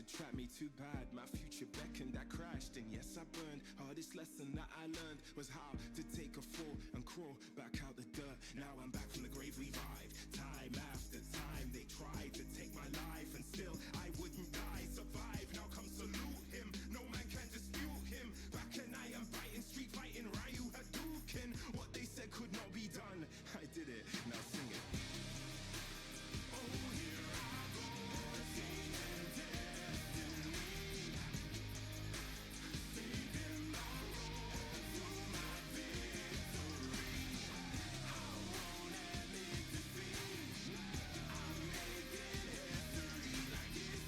to trap me too bad. My future beckoned, I crashed, and yes, I burned. Hardest lesson that I learned was how to take a fall and crawl back out the dirt. Now I'm back from the grave revived. Time after time they tried to take my life, and still I wouldn't die. Survive, now come salute him. No man can dispute him. Back and I am biting, street fighting, Ryu Hadouken. What they said could not be done, I did it, now sing it. Oh, here I go, singing destiny, saving my road to my victory. I won't admit defeat, I'm making history like it's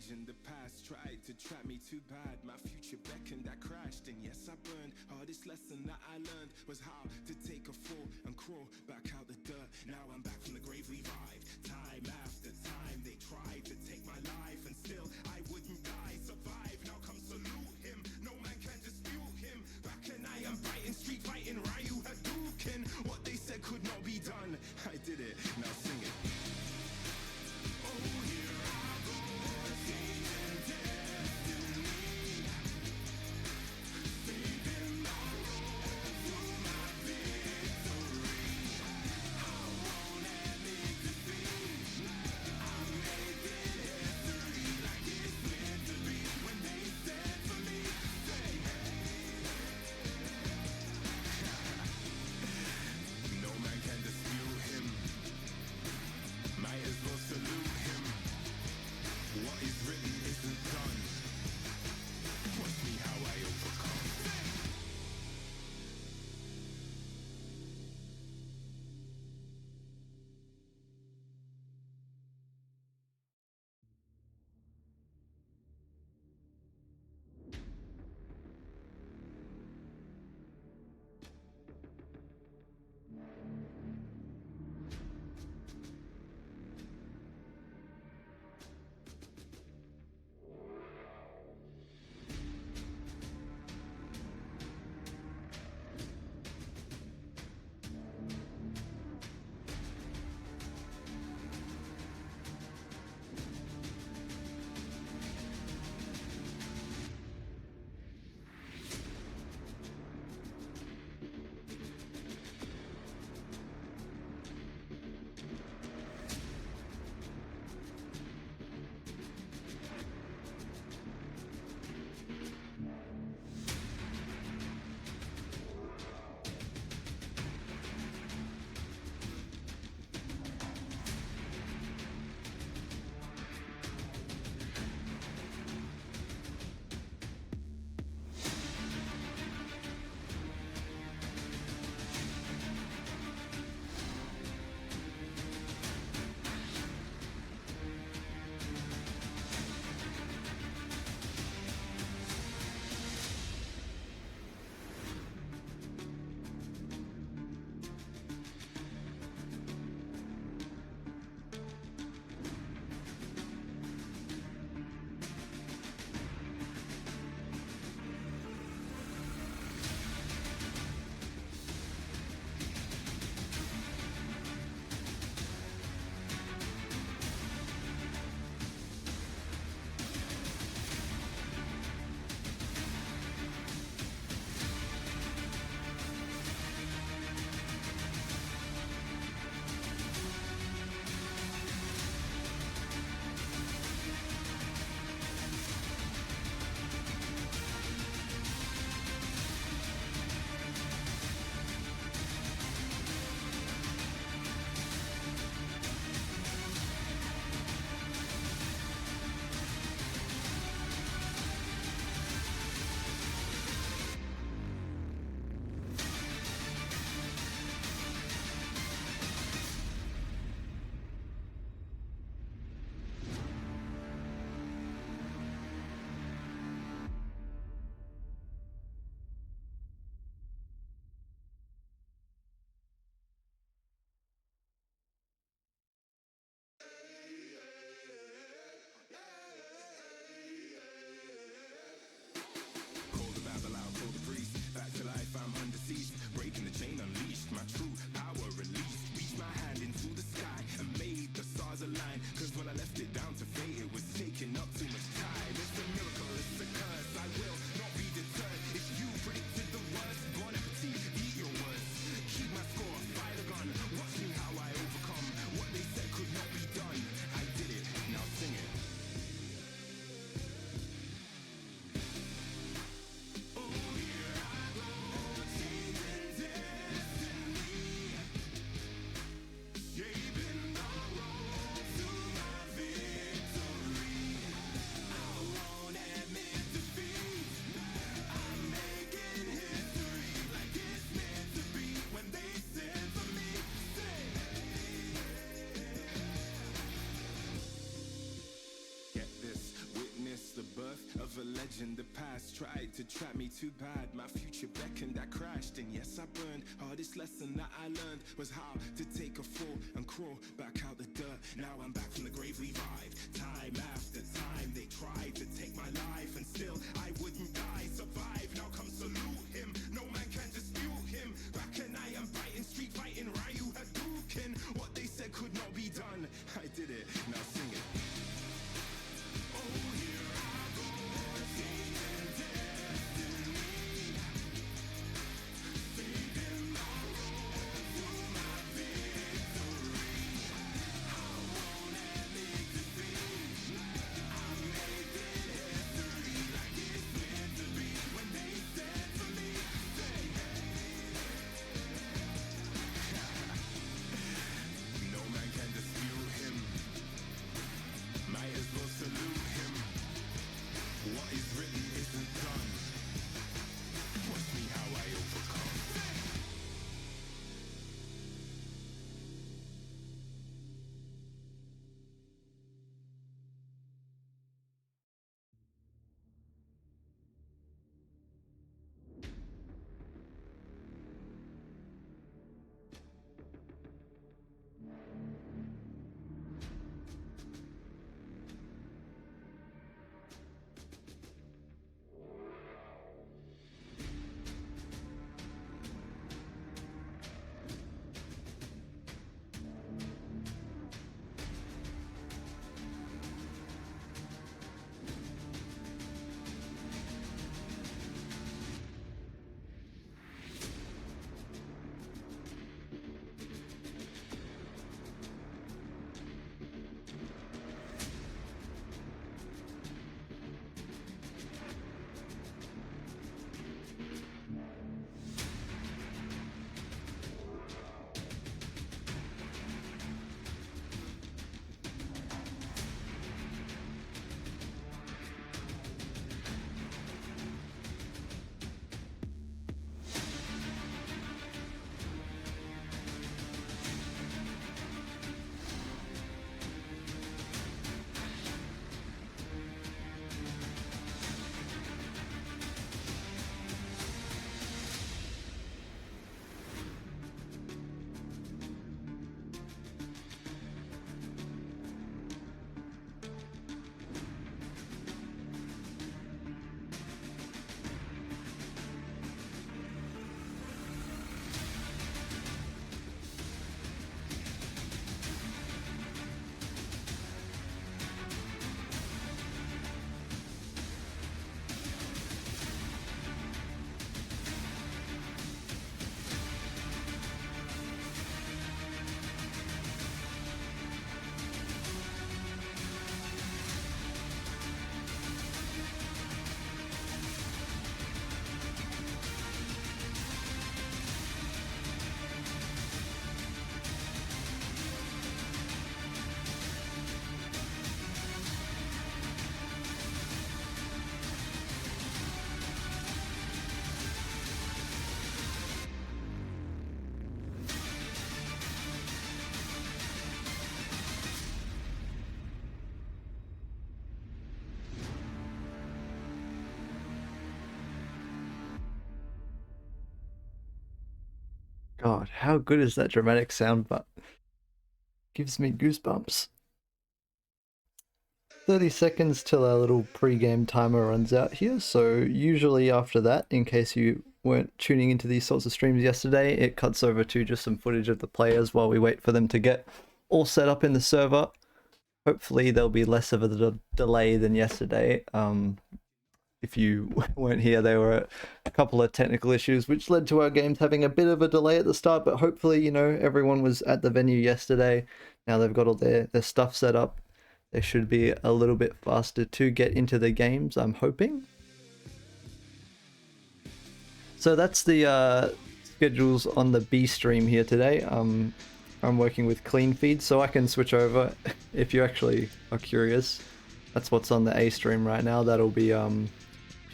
vision. The past tried to trap me too bad. My future beckoned, I crashed, and yes, I burned. Hardest lesson that I learned was how to take a fall and crawl back out the dirt. Now I'm back from the grave revived. Time after time, they tried to take my life, and still I wouldn't die. Survive, now come salute him. No man can dispute him. Back and I am fighting, street fighting, Ryu Hadouken. What they said could not be done, I did it. Now sing it. of a legend. The past tried to trap me too bad. My future beckoned, I crashed, and yes, I burned. Hardest lesson that I learned was how to take a fall and crawl back out the dirt. Now I'm back from the grave revived. Time after time, they tried to take my life, and still I wouldn't die. Survive, now come salute him. No man can dispute him. Back and I am biting, street fighting, Ryu Hadouken. What they said could not be done, I did it, now sing it. God, how good is that dramatic sound? But gives me goosebumps. 30 seconds till our little pre-game timer runs out here. So usually after that, in case you weren't tuning into these sorts of streams yesterday, it cuts over to just some footage of the players while we wait for them to get all set up in the server. Hopefully there'll be less of a delay than yesterday. If you weren't here, there were a couple of technical issues which led to our games having a bit of a delay at the start, but hopefully, you know, everyone was at the venue yesterday. Now they've got all their stuff set up. They should be a little bit faster to get into the games, I'm hoping. So that's the schedules on the B stream here today. I'm working with clean feed, so I can switch over if you actually are curious. That's what's on the A stream right now. That'll be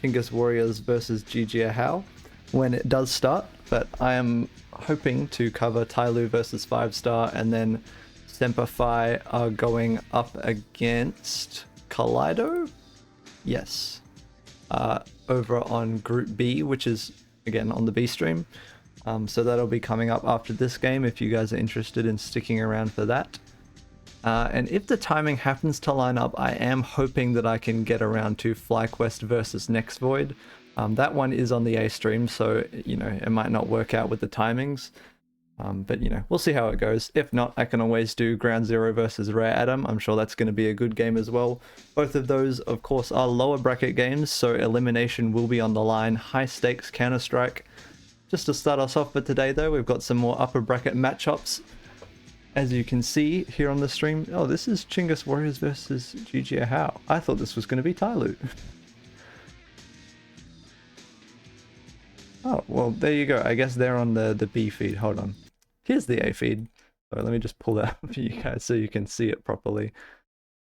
Chinggis Warriors versus JiJieHao when it does start, but I am hoping to cover TYLOO versus 5-star, and then SemperFi are going up against Kaleido? Yes. over on Group B, which is again on the B stream. So that'll be coming up after this game if you guys are interested in sticking around for that. And if the timing happens to line up, I am hoping that I can get around to FlyQuest versus Next Void. That one is on the A stream, so you know it might not work out with the timings. But you know, we'll see how it goes. If not, I can always do Ground Zero versus Rare Atom. I'm sure that's going to be a good game as well. Both of those, of course, are lower bracket games, so elimination will be on the line. High stakes Counter-Strike. Just to start us off for today, though, we've got some more upper bracket matchups. As you can see here on the stream, oh, this is Chinggis Warriors versus JiJieHao. I thought this was going to be TYLOO. Oh, well, there you go. I guess they're on the B feed. Hold on. Here's the A feed. So let me just pull that up for you guys so you can see it properly.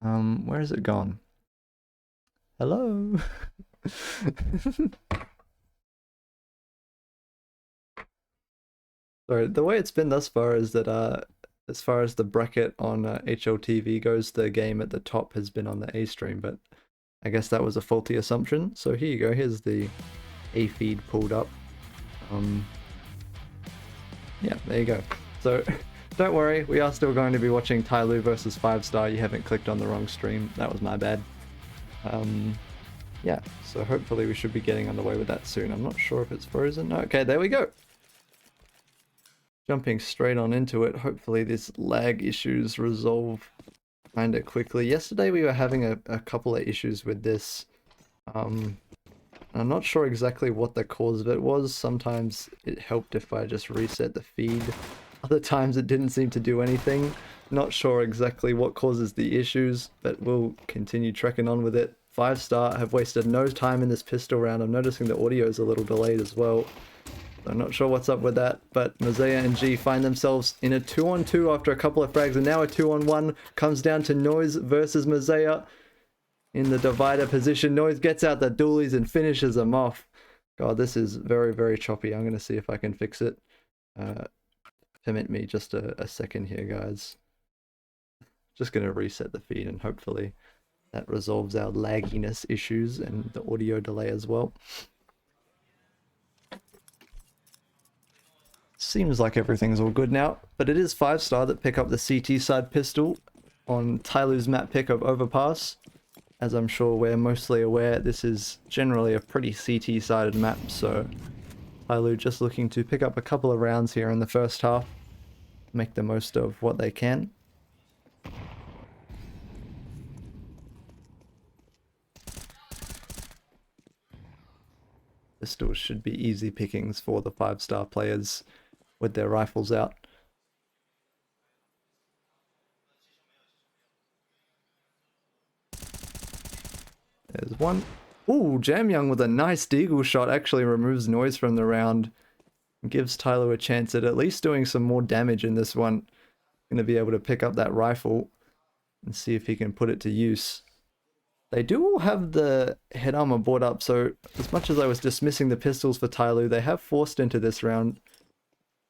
Where is it gone? Hello? Sorry, the way it's been thus far is that as far as the bracket on HLTV goes, the game at the top has been on the A stream, but I guess that was a faulty assumption. So here you go. Here's the A feed pulled up. Yeah, there you go. So don't worry, we are still going to be watching TYLOO versus 5-star. You haven't clicked on the wrong stream. That was my bad. Yeah, so hopefully we should be getting underway with that soon. I'm not sure if it's frozen. Okay, there we go. Jumping straight on into it. Hopefully this lag issues resolve kind of quickly. Yesterday we were having a couple of issues with this. I'm not sure exactly what the cause of it was. Sometimes it helped if I just reset the feed. Other times it didn't seem to do anything. Not sure exactly what causes the issues, but we'll continue trekking on with it. 5-star have wasted no time in this pistol round. I'm noticing the audio is a little delayed as well. I'm not sure what's up with that, but Mosaic and G find themselves in a 2-on-2 after a couple of frags, and now a 2-on-1 comes down to Noise versus Mosaic. In the divider position, Noise gets out the dualies and finishes them off. God, this is very, very choppy. I'm going to see if I can fix it. Permit me just a second here, guys. Just going to reset the feed and hopefully that resolves our lagginess issues and the audio delay as well. Seems like everything's all good now, but it is 5-star that pick up the CT side pistol on TYLOO's map pick of Overpass. As I'm sure we're mostly aware, this is generally a pretty CT-sided map, so TYLOO just looking to pick up a couple of rounds here in the first half, make the most of what they can. Pistols should be easy pickings for the 5-star players with their rifles out. There's one. Ooh, JiJieHao with a nice deagle shot actually removes Noise from the round. And gives TYLOO a chance at least doing some more damage in this one. Going to be able to pick up that rifle and see if he can put it to use. They do all have the head armor board up, so as much as I was dismissing the pistols for TYLOO, they have forced into this round.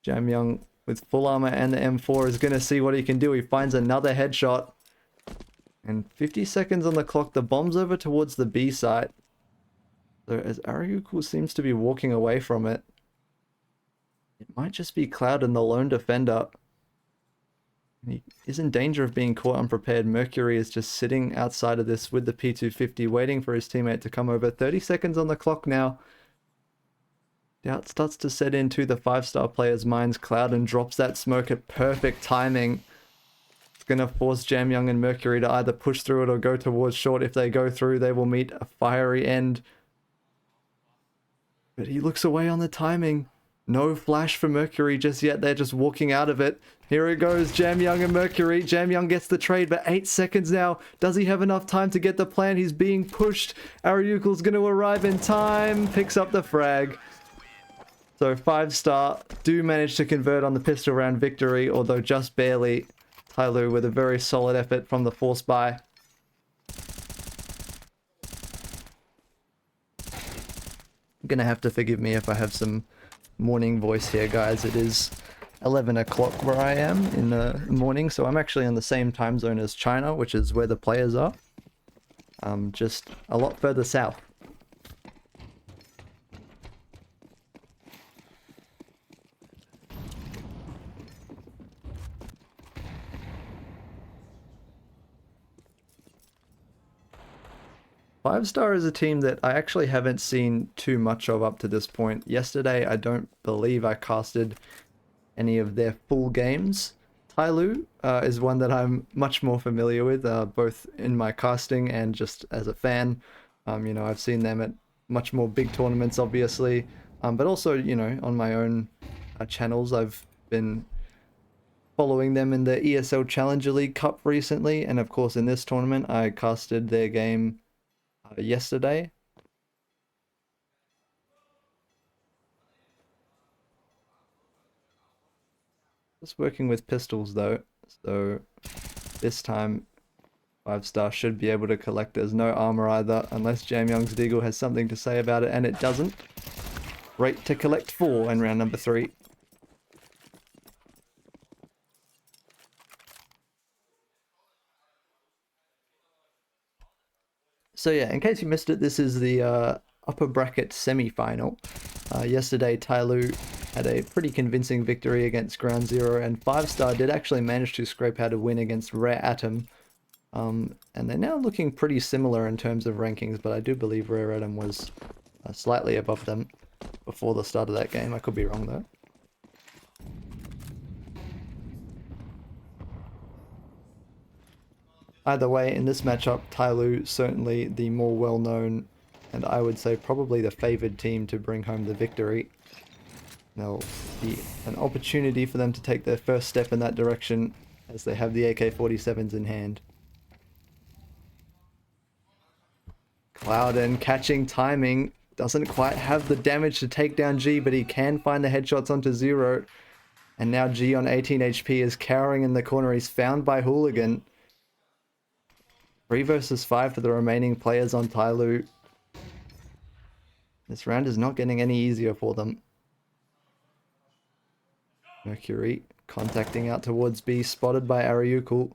JiJieHao with full armor and the M4 is going to see what he can do. He finds another headshot. And 50 seconds on the clock, the bomb's over towards the B site. So as Aryuku seems to be walking away from it, it might just be Cloud and the lone defender. He is in danger of being caught unprepared. Mercury is just sitting outside of this with the P250, waiting for his teammate to come over. 30 seconds on the clock now. Doubt starts to set into the 5-star player's minds. Cloud and drops that smoke at perfect timing. Going to force JiJieHao and Mercury to either push through it or go towards short. If they go through, they will meet a fiery end. But he looks away on the timing. No flash for Mercury just yet. They're just walking out of it. Here it goes, JiJieHao and Mercury. JiJieHao gets the trade, but 8 seconds now. Does he have enough time to get the plan? He's being pushed. Aryuku's going to arrive in time. Picks up the frag. So 5-star do manage to convert on the pistol round victory, although just barely. TYLOO with a very solid effort from the force buy. You're gonna have to forgive me if I have some morning voice here, guys. It is 11 o'clock where I am in the morning, so I'm actually on the same time zone as China, which is where the players are. Just a lot further south. Five Star is a team that I actually haven't seen too much of up to this point. Yesterday, I don't believe I casted any of their full games. TYLOO is one that I'm much more familiar with, both in my casting and just as a fan. You know, I've seen them at much more big tournaments, obviously, but also, you know, on my own channels, I've been following them in the ESL Challenger League Cup recently, and of course in this tournament, I casted their game yesterday. Just working with pistols though, so this time 5 Star should be able to collect. There's no armor either, unless Jamyoung's Deagle has something to say about it, and it doesn't. Rate to collect 4 in round number 3. So yeah, in case you missed it, this is the upper bracket semi-final. Yesterday, TYLOO had a pretty convincing victory against Ground Zero, and 5 Star did actually manage to scrape out a win against Rare Atom. And they're now looking pretty similar in terms of rankings, but I do believe Rare Atom was slightly above them before the start of that game. I could be wrong though. Either way, in this matchup, TYLOO certainly the more well-known, and I would say probably the favoured team to bring home the victory. There'll be an opportunity for them to take their first step in that direction as they have the AK-47s in hand. Clouden catching timing, doesn't quite have the damage to take down G, but he can find the headshots onto Zero. And now G on 18 HP is cowering in the corner. He's found by Hooligan. 3 versus 5 for the remaining players on TYLOO. This round is not getting any easier for them. Mercury contacting out towards B, spotted by Ariukul.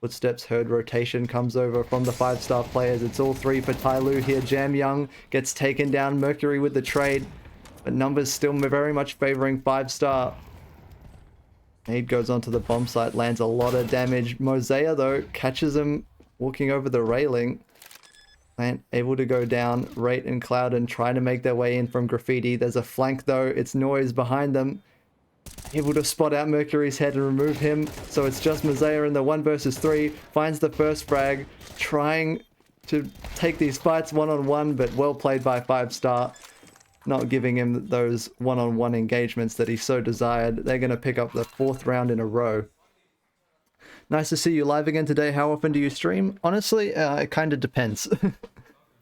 Footsteps heard, rotation comes over from the 5 Star players. It's all 3 for TYLOO here. Jamyoung gets taken down. Mercury with the trade, but numbers still very much favoring 5 Star. Nade goes onto the bomb site, lands a lot of damage. Mosea though catches him walking over the railing. And able to go down. Rate and Cloud and trying to make their way in from Graffiti. There's a flank though. It's Noise behind them. Able to spot out Mercury's head and remove him. So it's just Mosea in the 1 versus 3. Finds the first frag. Trying to take these fights one-on-one, but well played by 5 Star. Not giving him those one-on-one engagements that he so desired. They're going to pick up the 4th round in a row. Nice to see you live again today. How often do you stream? Honestly, it kind of depends.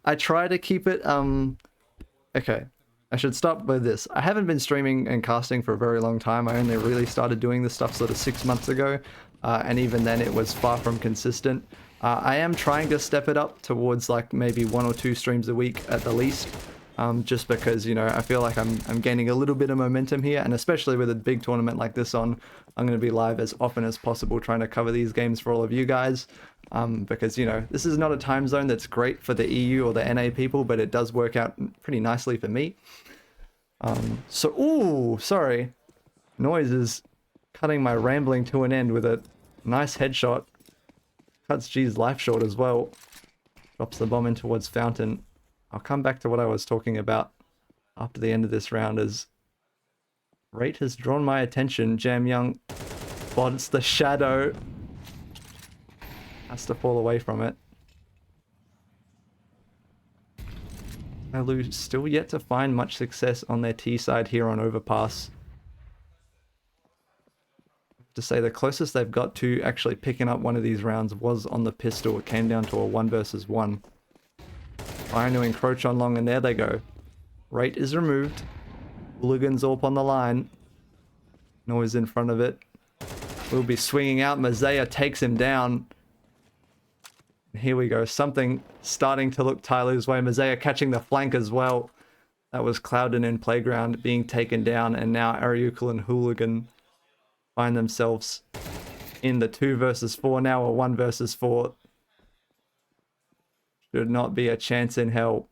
I try to keep it, okay. I should start with this. I haven't been streaming and casting for a very long time. I only really started doing this stuff sort of 6 months ago. And even then it was far from consistent. I am trying to step it up towards like maybe 1 or 2 streams a week at the least. Just because, you know, I feel like I'm gaining a little bit of momentum here, and especially with a big tournament like this on, I'm going to be live as often as possible trying to cover these games for all of you guys, because, you know, this is not a time zone that's great for the EU or the NA people, but it does work out pretty nicely for me. Ooh, sorry. Noise is cutting my rambling to an end with a nice headshot. Cuts G's life short as well. Drops the bomb in towards Fountain. I'll come back to what I was talking about after the end of this round, as Rate has drawn my attention. Jamyoung spots the shadow. Has to fall away from it. TYLOO still yet to find much success on their T side here on Overpass. To say the closest they've got to actually picking up one of these rounds was on the pistol. It came down to a 1 versus 1. Trying to encroach on long, and there they go. Rate is removed. Hooligan's up on the line. Noise in front of it. Will be swinging out. Mosea takes him down. Here we go. Something starting to look TYLOO's way. Mosea catching the flank as well. That was Clouden in Playground being taken down, and now Ariukul and Hooligan find themselves in the 2 versus 4, now a 1 versus 4. Should not be a chance in hell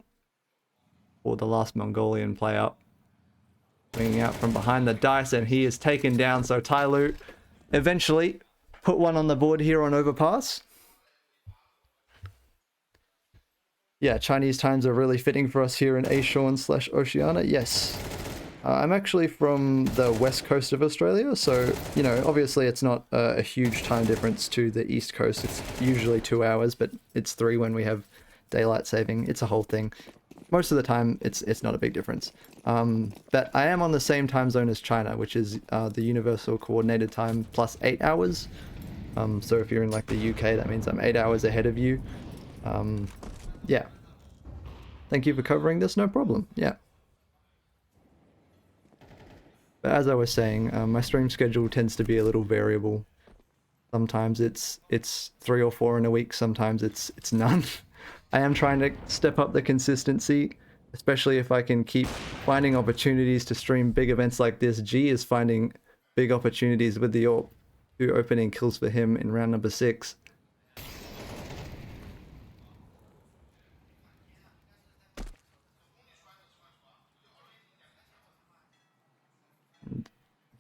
for the last Mongolian player. Bringing out from behind the dice, and he is taken down. So TYLOO eventually put one on the board here on Overpass. Yeah, Chinese times are really fitting for us here in Asia/Oceania. Yes. I'm actually from the west coast of Australia, so, you know, obviously it's not a huge time difference to the east coast. It's usually 2 hours, but it's 3 when we have daylight saving. It's a whole thing. Most of the time, it's not a big difference. But I am on the same time zone as China, which is the Universal Coordinated Time plus 8 hours. So if you're in like the UK, that means I'm 8 hours ahead of you. Yeah. Thank you for covering this, no problem. Yeah. But as I was saying, my stream schedule tends to be a little variable. Sometimes it's 3 or 4 in a week, sometimes it's none. I am trying to step up the consistency, especially if I can keep finding opportunities to stream big events like this. G is finding big opportunities with the AWP, 2 opening kills for him in round number 6.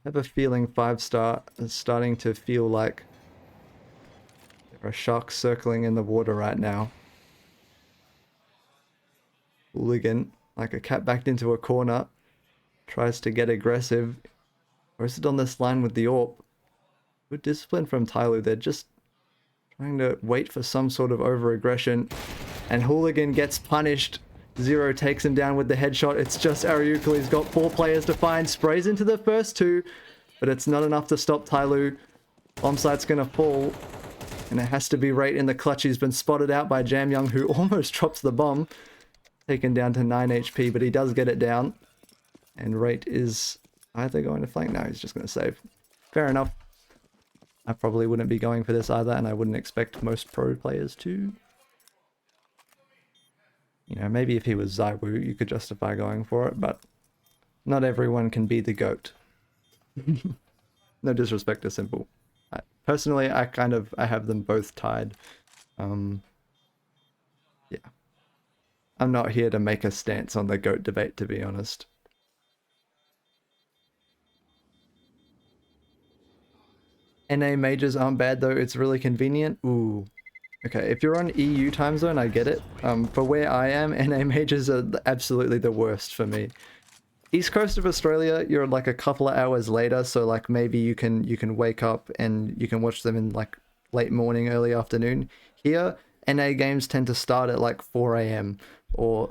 I have a feeling 5-star is starting to feel like there are sharks circling in the water right now. Hooligan, like a cat backed into a corner, tries to get aggressive. Or is it on this line with the AWP? Good discipline from TYLOO. They're just trying to wait for some sort of over-aggression. And Hooligan gets punished. Zero takes him down with the headshot. It's just Ariukul. He's got 4 players to find. Sprays into the first 2. But it's not enough to stop TYLOO. Bomb site's gonna fall. And it has to be right in the clutch. He's been spotted out by JiJieHao, who almost drops the bomb. Taken down to 9 HP, but he does get it down. And Rate is either going to flank. No, he's just going to save. Fair enough. I probably wouldn't be going for this either, and I wouldn't expect most pro players to. You know, maybe if he was ZywOo, you could justify going for it, but not everyone can be the GOAT. No disrespect to Simple. Personally, I have them both tied. Yeah. I'm not here to make a stance on the GOAT debate, to be honest. NA majors aren't bad though, it's really convenient. Ooh. Okay, if you're on EU time zone, I get it. For where I am, NA majors are absolutely the worst for me. East coast of Australia, you're like a couple of hours later, so like maybe you can wake up and you can watch them in like late morning, early afternoon. Here, NA games tend to start at like 4 AM or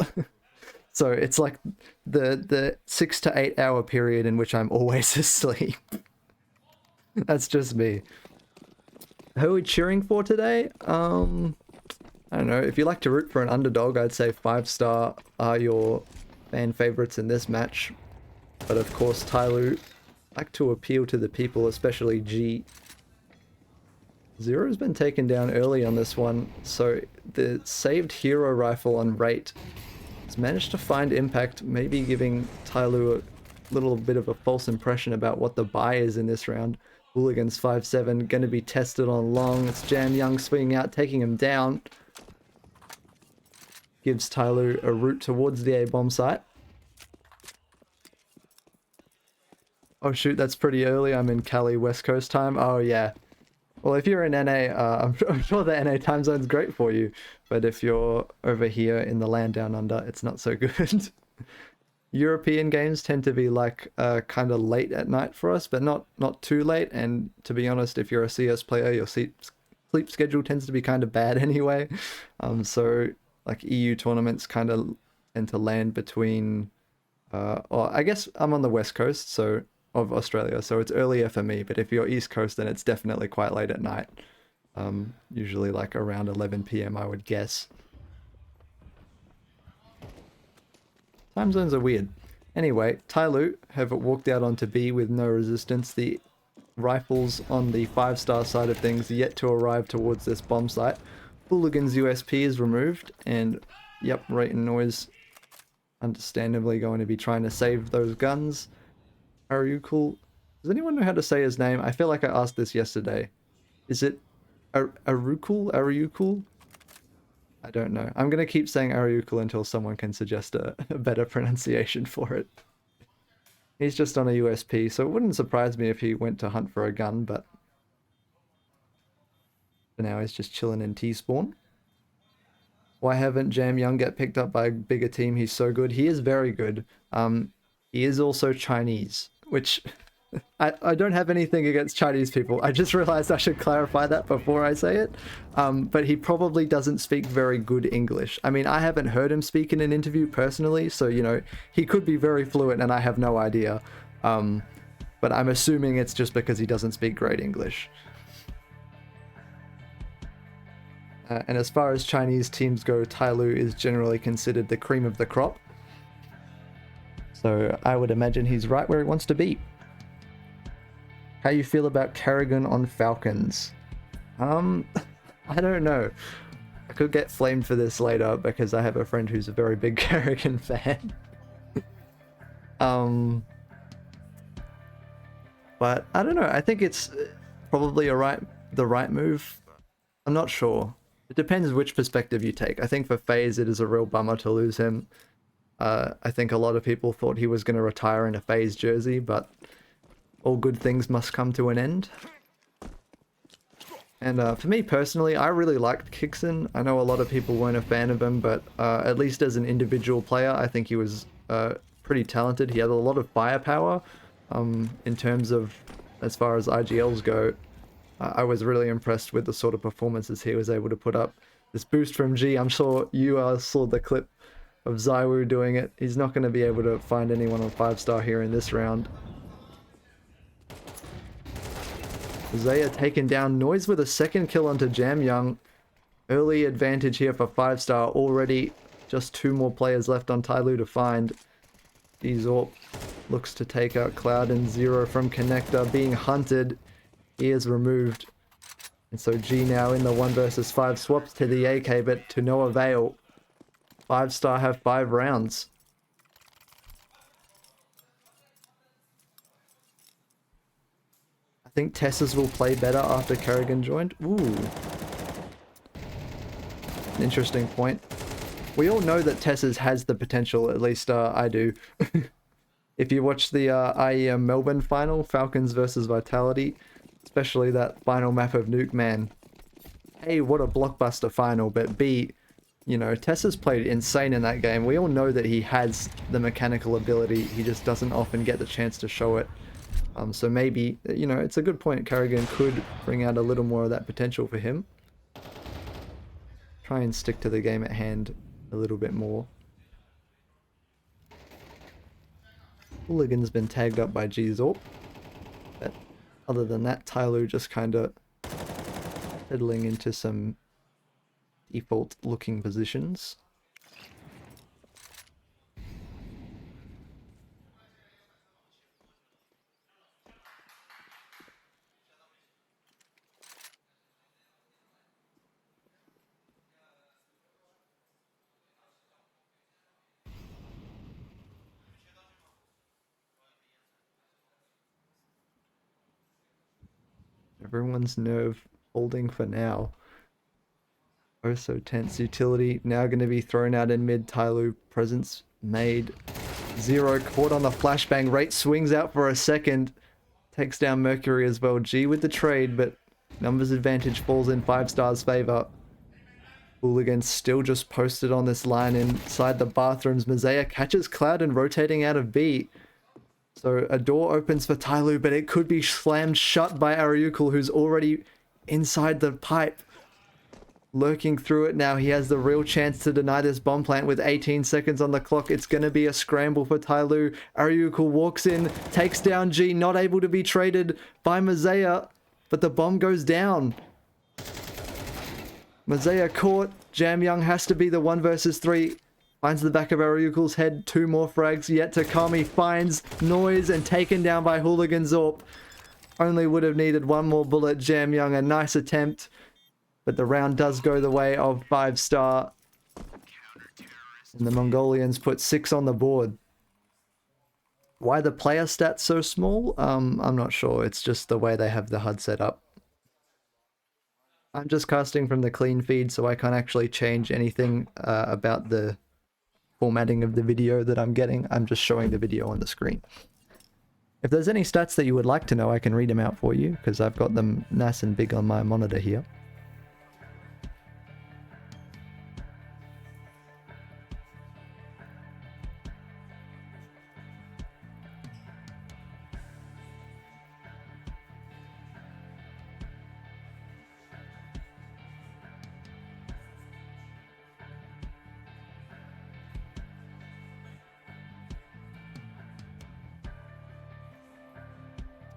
so it's like the 6 to 8 hour period in which I'm always asleep. That's just me. Who are we cheering for today? I don't know. If you like to root for an underdog, I'd say 5-star are your fan favorites in this match. But of course, TYLOO like to appeal to the people, especially G. Zero's been taken down early on this one, so the saved hero rifle on Rate has managed to find impact, maybe giving TYLOO a little bit of a false impression about what the buy is in this round. Hooligans 5-7, going to be tested on long. It's JiJieHao swinging out, taking him down. Gives TYLOO a route towards the A-bomb site. Oh shoot, that's pretty early. I'm in Cali West Coast time. Oh yeah. Well, if you're in NA, I'm sure the NA time zone's great for you. But if you're over here in the land down under, it's not so good. European games tend to be like kind of late at night for us, but not too late. And to be honest, if you're a CS player, your sleep schedule tends to be kind of bad anyway. So like EU tournaments kind of tend to land between, or I guess I'm on the West Coast, so of Australia, so it's earlier for me. But if you're East Coast, then it's definitely quite late at night. Usually like around 11 PM, I would guess. Time zones are weird. Anyway, TYLOO have walked out onto B with no resistance. The rifles on the 5-star side of things yet to arrive towards this bomb site. Hooligan's USP is removed, and yep, Rate and Noise understandably going to be trying to save those guns. Ariukul, does anyone know how to say his name? I feel like I asked this yesterday. Is it Ariukul? I don't know. I'm going to keep saying Ariukul until someone can suggest a better pronunciation for it. He's just on a USP, so it wouldn't surprise me if he went to hunt for a gun, but for now he's just chilling in T-spawn. Why haven't Jam Young get picked up by a bigger team? He's so good. He is very good. He is also Chinese, which I don't have anything against Chinese people. I just realized I should clarify that before I say it. But he probably doesn't speak very good English. I mean, I haven't heard him speak in an interview personally, so, you know, he could be very fluent and I have no idea. But I'm assuming it's just because he doesn't speak great English. And as far as Chinese teams go, TYLOO is generally considered the cream of the crop. So I would imagine he's right where he wants to be. How you feel about Kerrigan on Falcons? I don't know. I could get flamed for this later because I have a friend who's a very big Kerrigan fan. But I don't know. I think it's probably the right move. I'm not sure. It depends which perspective you take. I think for FaZe, it is a real bummer to lose him. I think a lot of people thought he was going to retire in a FaZe jersey, but all good things must come to an end. And for me personally, I really liked Kixon. I know a lot of people weren't a fan of him, but at least as an individual player, I think he was pretty talented. He had a lot of firepower in terms of, as far as IGLs go. I was really impressed with the sort of performances he was able to put up. This boost from G, I'm sure you saw the clip of Zywoo doing it. He's not going to be able to find anyone on 5-star here in this round. Zaya taken down. Noise with a second kill onto Jam Young. Early advantage here for 5-star. Already just 2 more players left on TYLOO to find. Zorp looks to take out Cloud and Zero from Connector. Being hunted. He is removed. And so G now in the 1 versus 5 swaps to the AK, but to no avail. 5-star have 5 rounds. I think Tess's will play better after Kerrigan joined. Ooh. An interesting point. We all know that Tess's has the potential, at least I do. If you watch the IEM Melbourne final, Falcons versus Vitality, especially that final map of Nuke, man. A, what a blockbuster final, but B, you know, Tess's played insane in that game. We all know that he has the mechanical ability, he just doesn't often get the chance to show it. So maybe, you know, it's a good point. Kerrigan could bring out a little more of that potential for him. Try and stick to the game at hand a little bit more. Hooligan's been tagged up by JiJieHao. But other than that, TYLOO just kind of settling into some default looking positions. Everyone's nerve holding for now. Oh, so tense. Utility now going to be thrown out in mid. TYLOO presence made. Zero caught on the flashbang. Rate swings out for a second. Takes down Mercury as well. G with the trade, but numbers advantage falls in 5-star's favor. Hooligan still just posted on this line inside the bathrooms. Mazaya catches Cloud and rotating out of B. So a door opens for TYLOO, but it could be slammed shut by Ariukul, who's already inside the pipe. Lurking through it now. He has the real chance to deny this bomb plant with 18 seconds on the clock. It's going to be a scramble for TYLOO. Ariukul walks in, takes down G, not able to be traded by Mazaya, but the bomb goes down. Mazaya caught. Jam Young has to be the 1 versus 3. Finds the back of Ariukul's head. 2 more frags yet to come. He finds Noise and taken down by Hooligan Zorp. Only would have needed 1 more bullet. Jam Young, a nice attempt. But the round does go the way of 5-star. And the Mongolians put 6 on the board. Why the player stats so small? I'm not sure. It's just the way they have the HUD set up. I'm just casting from the clean feed, so I can't actually change anything about the formatting of the video that I'm getting. I'm just showing the video on the screen. If there's any stats that you would like to know, I can read them out for you, because I've got them nice and big on my monitor here.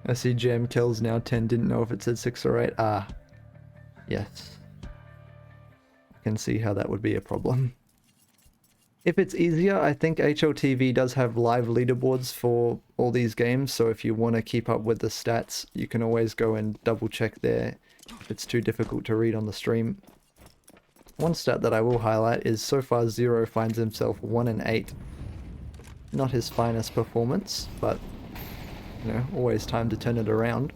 I see jam kills now 10. Didn't know if it said 6 or 8. Ah, yes. I can see how that would be a problem. If it's easier, I think HLTV does have live leaderboards for all these games, so if you want to keep up with the stats, you can always go and double check there if it's too difficult to read on the stream. One stat that I will highlight is so far Zero finds himself 1 and 8. Not his finest performance, but you know, always time to turn it around.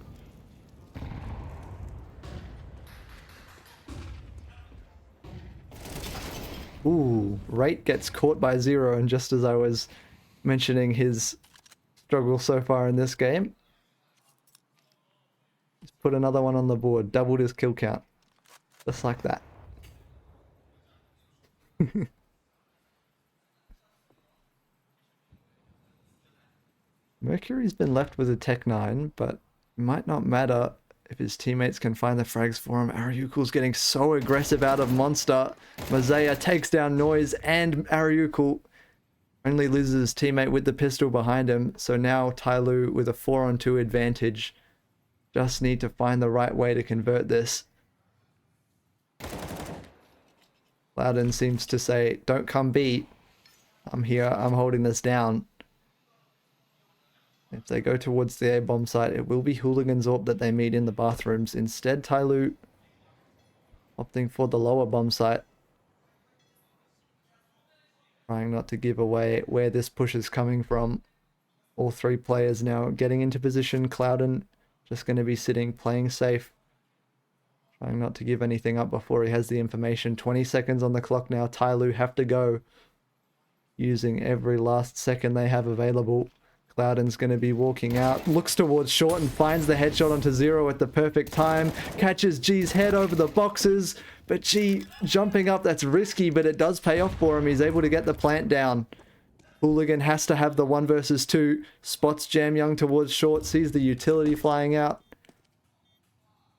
Ooh, Rate gets caught by Zero, and just as I was mentioning his struggle so far in this game, he's put another one on the board, doubled his kill count. Just like that. Mercury's been left with a Tech 9, but it might not matter if his teammates can find the frags for him. Ariukul's getting so aggressive out of Monster. Mazaya takes down Noise, and Ariukul only loses his teammate with the pistol behind him. So now TYLOO with a 4-on-2 advantage. Just need to find the right way to convert this. Loudon seems to say, don't come B. I'm here, I'm holding this down. If they go towards the A-bomb site, it will be Hooligans AWP that they meet in the bathrooms. Instead, TYLOO opting for the lower bomb site. Trying not to give away where this push is coming from. All three players now getting into position. Clouden just going to be sitting, playing safe. Trying not to give anything up before he has the information. 20 seconds on the clock now. TYLOO have to go. Using every last second they have available. Clouden's going to be walking out, looks towards short and finds the headshot onto Zero at the perfect time. Catches G's head over the boxes, but G jumping up, that's risky, but it does pay off for him. He's able to get the plant down. Hooligan has to have the 1 versus 2. Spots Jam Young towards short, sees the utility flying out.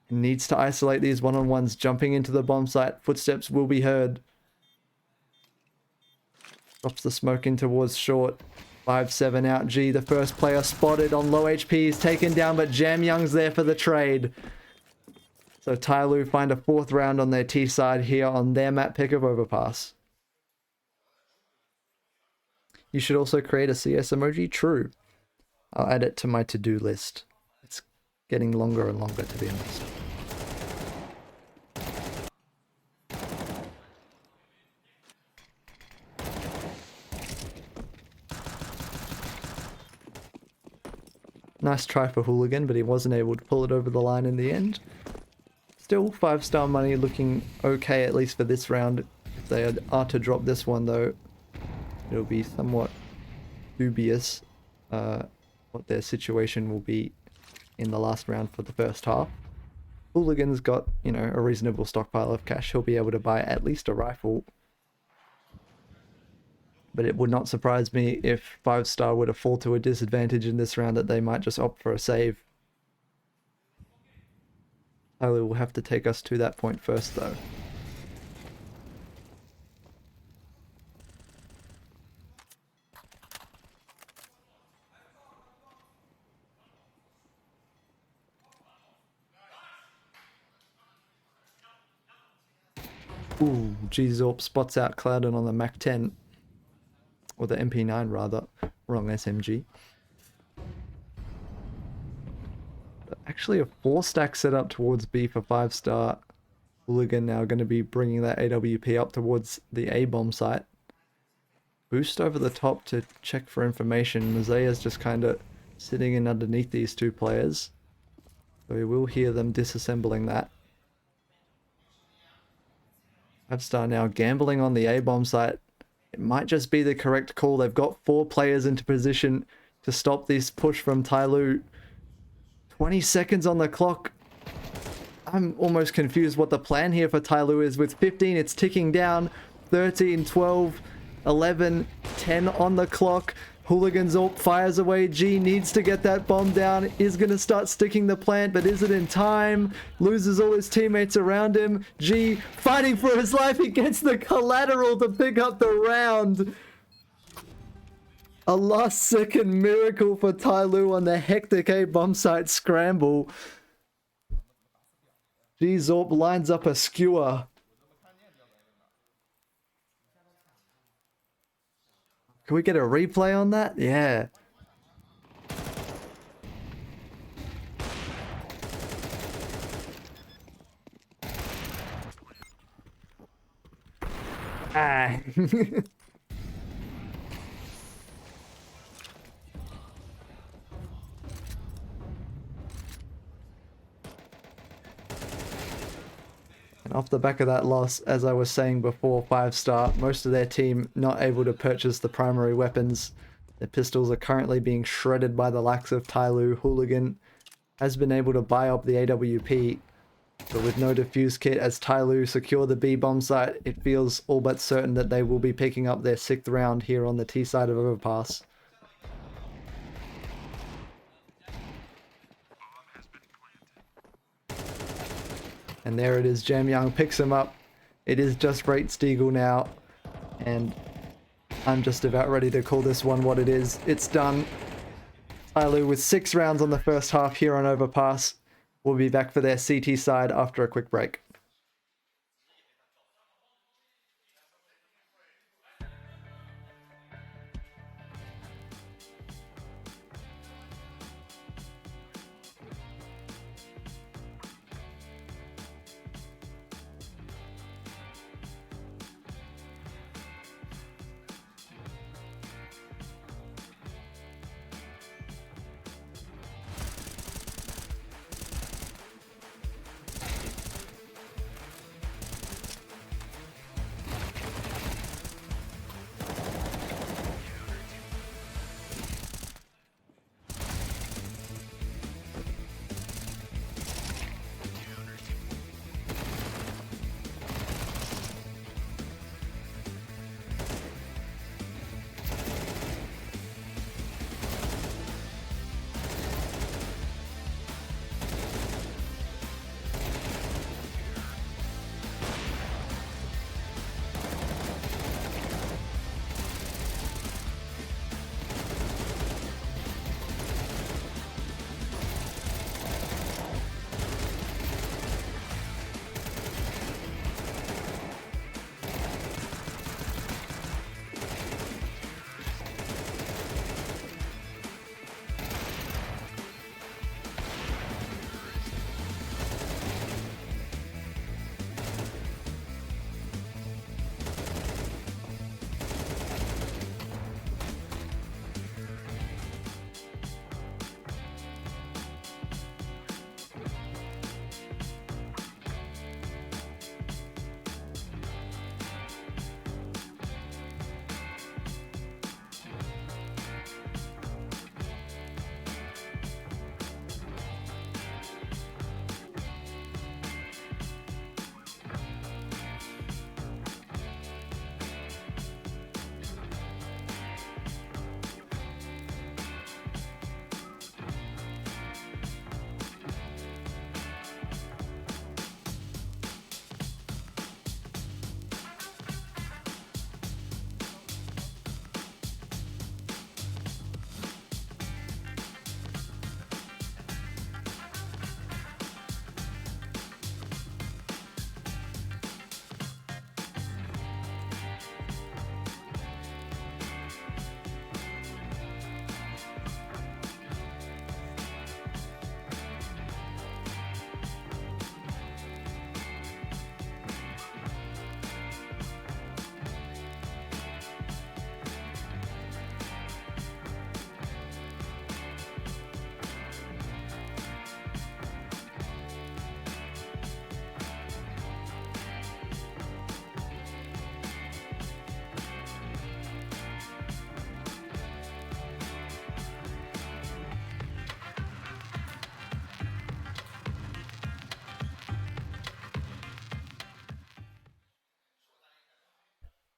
Needs to isolate these one-on-ones, jumping into the bomb site. Footsteps will be heard. Drops the smoke in towards short. 5-7 out. G, the first player spotted on low HP, is taken down, but Jam Young's there for the trade. So TYLOO find a 4th round on their T side here on their map pick of Overpass. You should also create a CS emoji. True. I'll add it to my to-do list. It's getting longer and longer, to be honest. Nice try for Hooligan, but he wasn't able to pull it over the line in the end. Still, 5-star money looking okay, at least for this round. If they are to drop this one, though, it'll be somewhat dubious what their situation will be in the last round for the first half. Hooligan's got, you know, a reasonable stockpile of cash. He'll be able to buy at least a rifle. But it would not surprise me if 5-star were to fall to a disadvantage in this round, that they might just opt for a save. TYLOO will have to take us to that point first, though. Ooh, G-Zorp spots out Clouden on the Mac 10. Or the MP9 rather. Wrong SMG. But actually a 4-stack setup towards B for 5-star. Hooligan now going to be bringing that AWP up towards the A-bomb site. Boost over the top to check for information. Mazaya's just kind of sitting in underneath these two players. So we will hear them disassembling that. 5-star now gambling on the A-bomb site. It might just be the correct call. They've got 4 players into position to stop this push from TYLOO. 20 seconds on the clock. I'm almost confused what the plan here for TYLOO is. With 15, it's ticking down. 13, 12, 11, 10 on the clock. Hooligans AWP fires away. G needs to get that bomb down. Is going to start sticking the plant, but is it in time? Loses all his teammates around him. G fighting for his life. He gets the collateral to pick up the round. A last second miracle for TYLOO on the hectic A bomb site scramble. JiJieHao lines up a skewer. Can we get a replay on that? Yeah. Ah. And off the back of that loss, as I was saying before, 5-star, most of their team not able to purchase the primary weapons. Their pistols are currently being shredded by the likes of TYLOO. Hooligan has been able to buy up the AWP, but with no defuse kit as TYLOO secure the B bomb site, it feels all but certain that they will be picking up their 6th round here on the T side of Overpass. And there it is, Jam Young picks him up. It is just Great Steagle now, and I'm just about ready to call this one what it is. It's done. TYLOO with 6 rounds on the first half here on Overpass. We'll be back for their CT side after a quick break.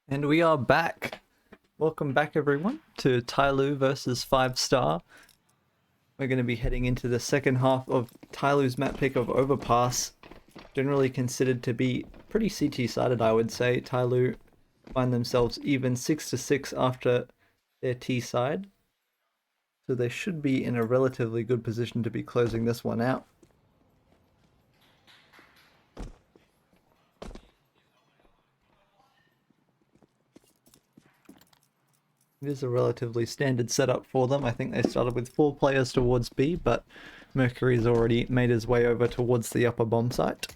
And we are back. Welcome back, everyone, to TYLOO versus 5-star. We're going to be heading into the second half of TYLOO's map pick of Overpass. Generally considered to be pretty CT-sided, I would say. TYLOO find themselves even 6-6 after their T side. So they should be in a relatively good position to be closing this one out. It is a relatively standard setup for them. I think they started with 4 players towards B, but Mercury's already made his way over towards the upper bomb site.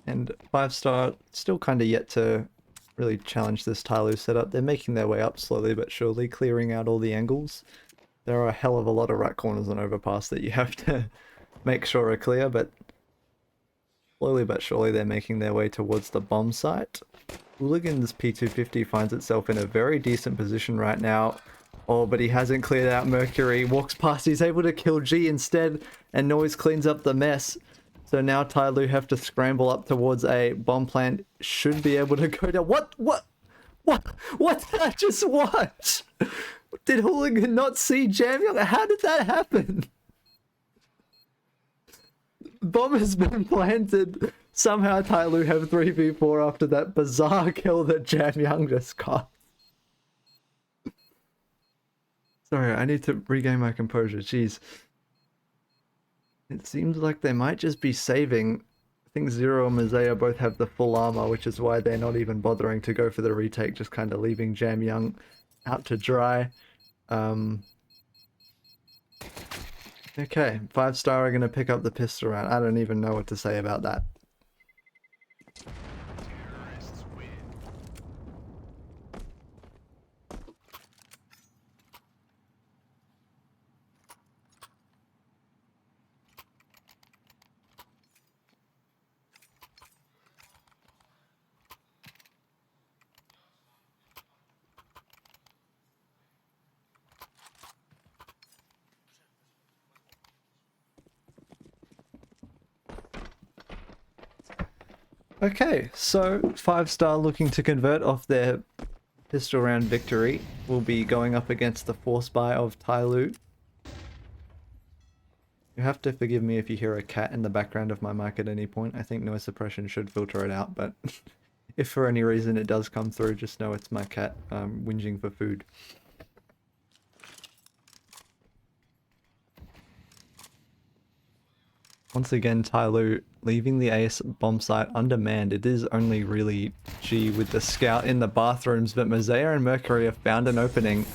And 5-star still kind of yet to really challenge this TYLOO setup. They're making their way up slowly but surely, clearing out all the angles. There are a hell of a lot of rat corners on overpass that you have to make sure are clear, but slowly but surely they're making their way towards the bomb site. Hooligan's P250 finds itself in a very decent position right now. Oh, but he hasn't cleared out Mercury. Walks past, he's able to kill G instead, and Noise cleans up the mess. So now TYLOO have to scramble up towards a bomb plant. Should be able to go down. What did I just watch? Did Hooligan not see JiJieHao? How did that happen? Bomb has been planted. Somehow TYLOO have 3v4 after that bizarre kill that JiJieHao just got. Sorry, I need to regain my composure. Jeez. It seems like they might just be saving. I think Zero and Mazea both have the full armor, which is why they're not even bothering to go for the retake, just kind of leaving JiJieHao out to dry. Okay, 5-star are going to pick up the pistol round. I don't even know what to say about that. Okay, so 5-star looking to convert off their pistol round victory will be going up against the force buy of TYLOO. You have to forgive me if you hear a cat in the background of my mic at any point. I think noise suppression should filter it out, but if for any reason it does come through, just know it's my cat whinging for food. Once again, TYLOO leaving the ACE bomb site undermanned. It is only really G with the scout in the bathrooms, but Mazea and Mercury have found an opening,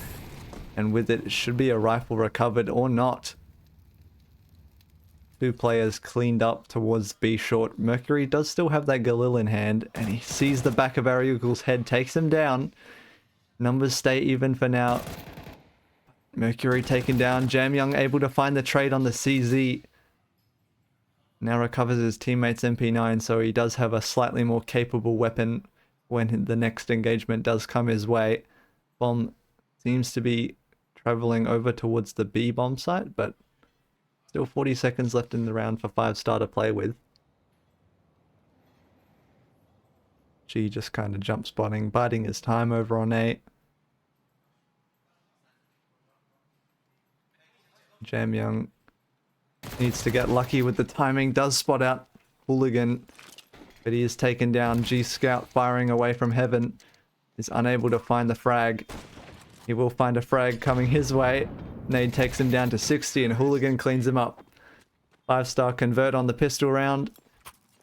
and with it should be a rifle recovered or not. 2 players cleaned up towards B short. Mercury does still have that Galil in hand, and he sees the back of Ariugel's head, takes him down. Numbers stay even for now. Mercury taken down. JiJieHao able to find the trade on the CZ. Now recovers his teammate's MP9, so he does have a slightly more capable weapon when the next engagement does come his way. Bomb seems to be traveling over towards the B bomb site, but still 40 seconds left in the round for 5-star to play with. G just kind of jump spotting, biding his time over on A. JiJieHao needs to get lucky with the timing, does spot out Hooligan, but he is taken down. G-Scout firing away from heaven is unable to find the frag. He will find a frag coming his way. Nade takes him down to 60 and Hooligan cleans him up. 5-star convert on the pistol round,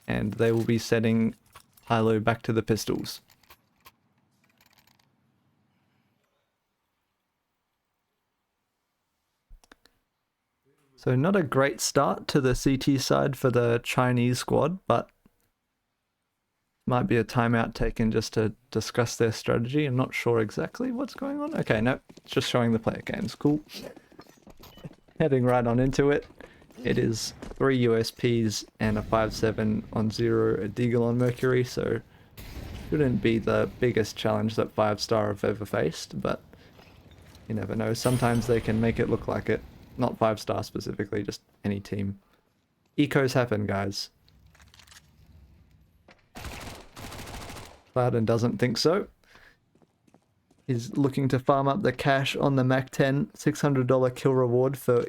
and they will be setting TYLOO back to the pistols. So not a great start to the CT side for the Chinese squad, but might be a timeout taken just to discuss their strategy. I'm not sure exactly what's going on. Okay, no, it's just showing the player games. Cool. Heading right on into it. It is 3 USPs and a 5-7 on 0, a Deagle on Mercury, so shouldn't be the biggest challenge that 5-star have ever faced, but you never know. Sometimes they can make it look like it. Not 5-star specifically, just any team. Ecos happen, guys. Clouden doesn't think so. He's looking to farm up the cash on the Mac 10. $600 kill reward for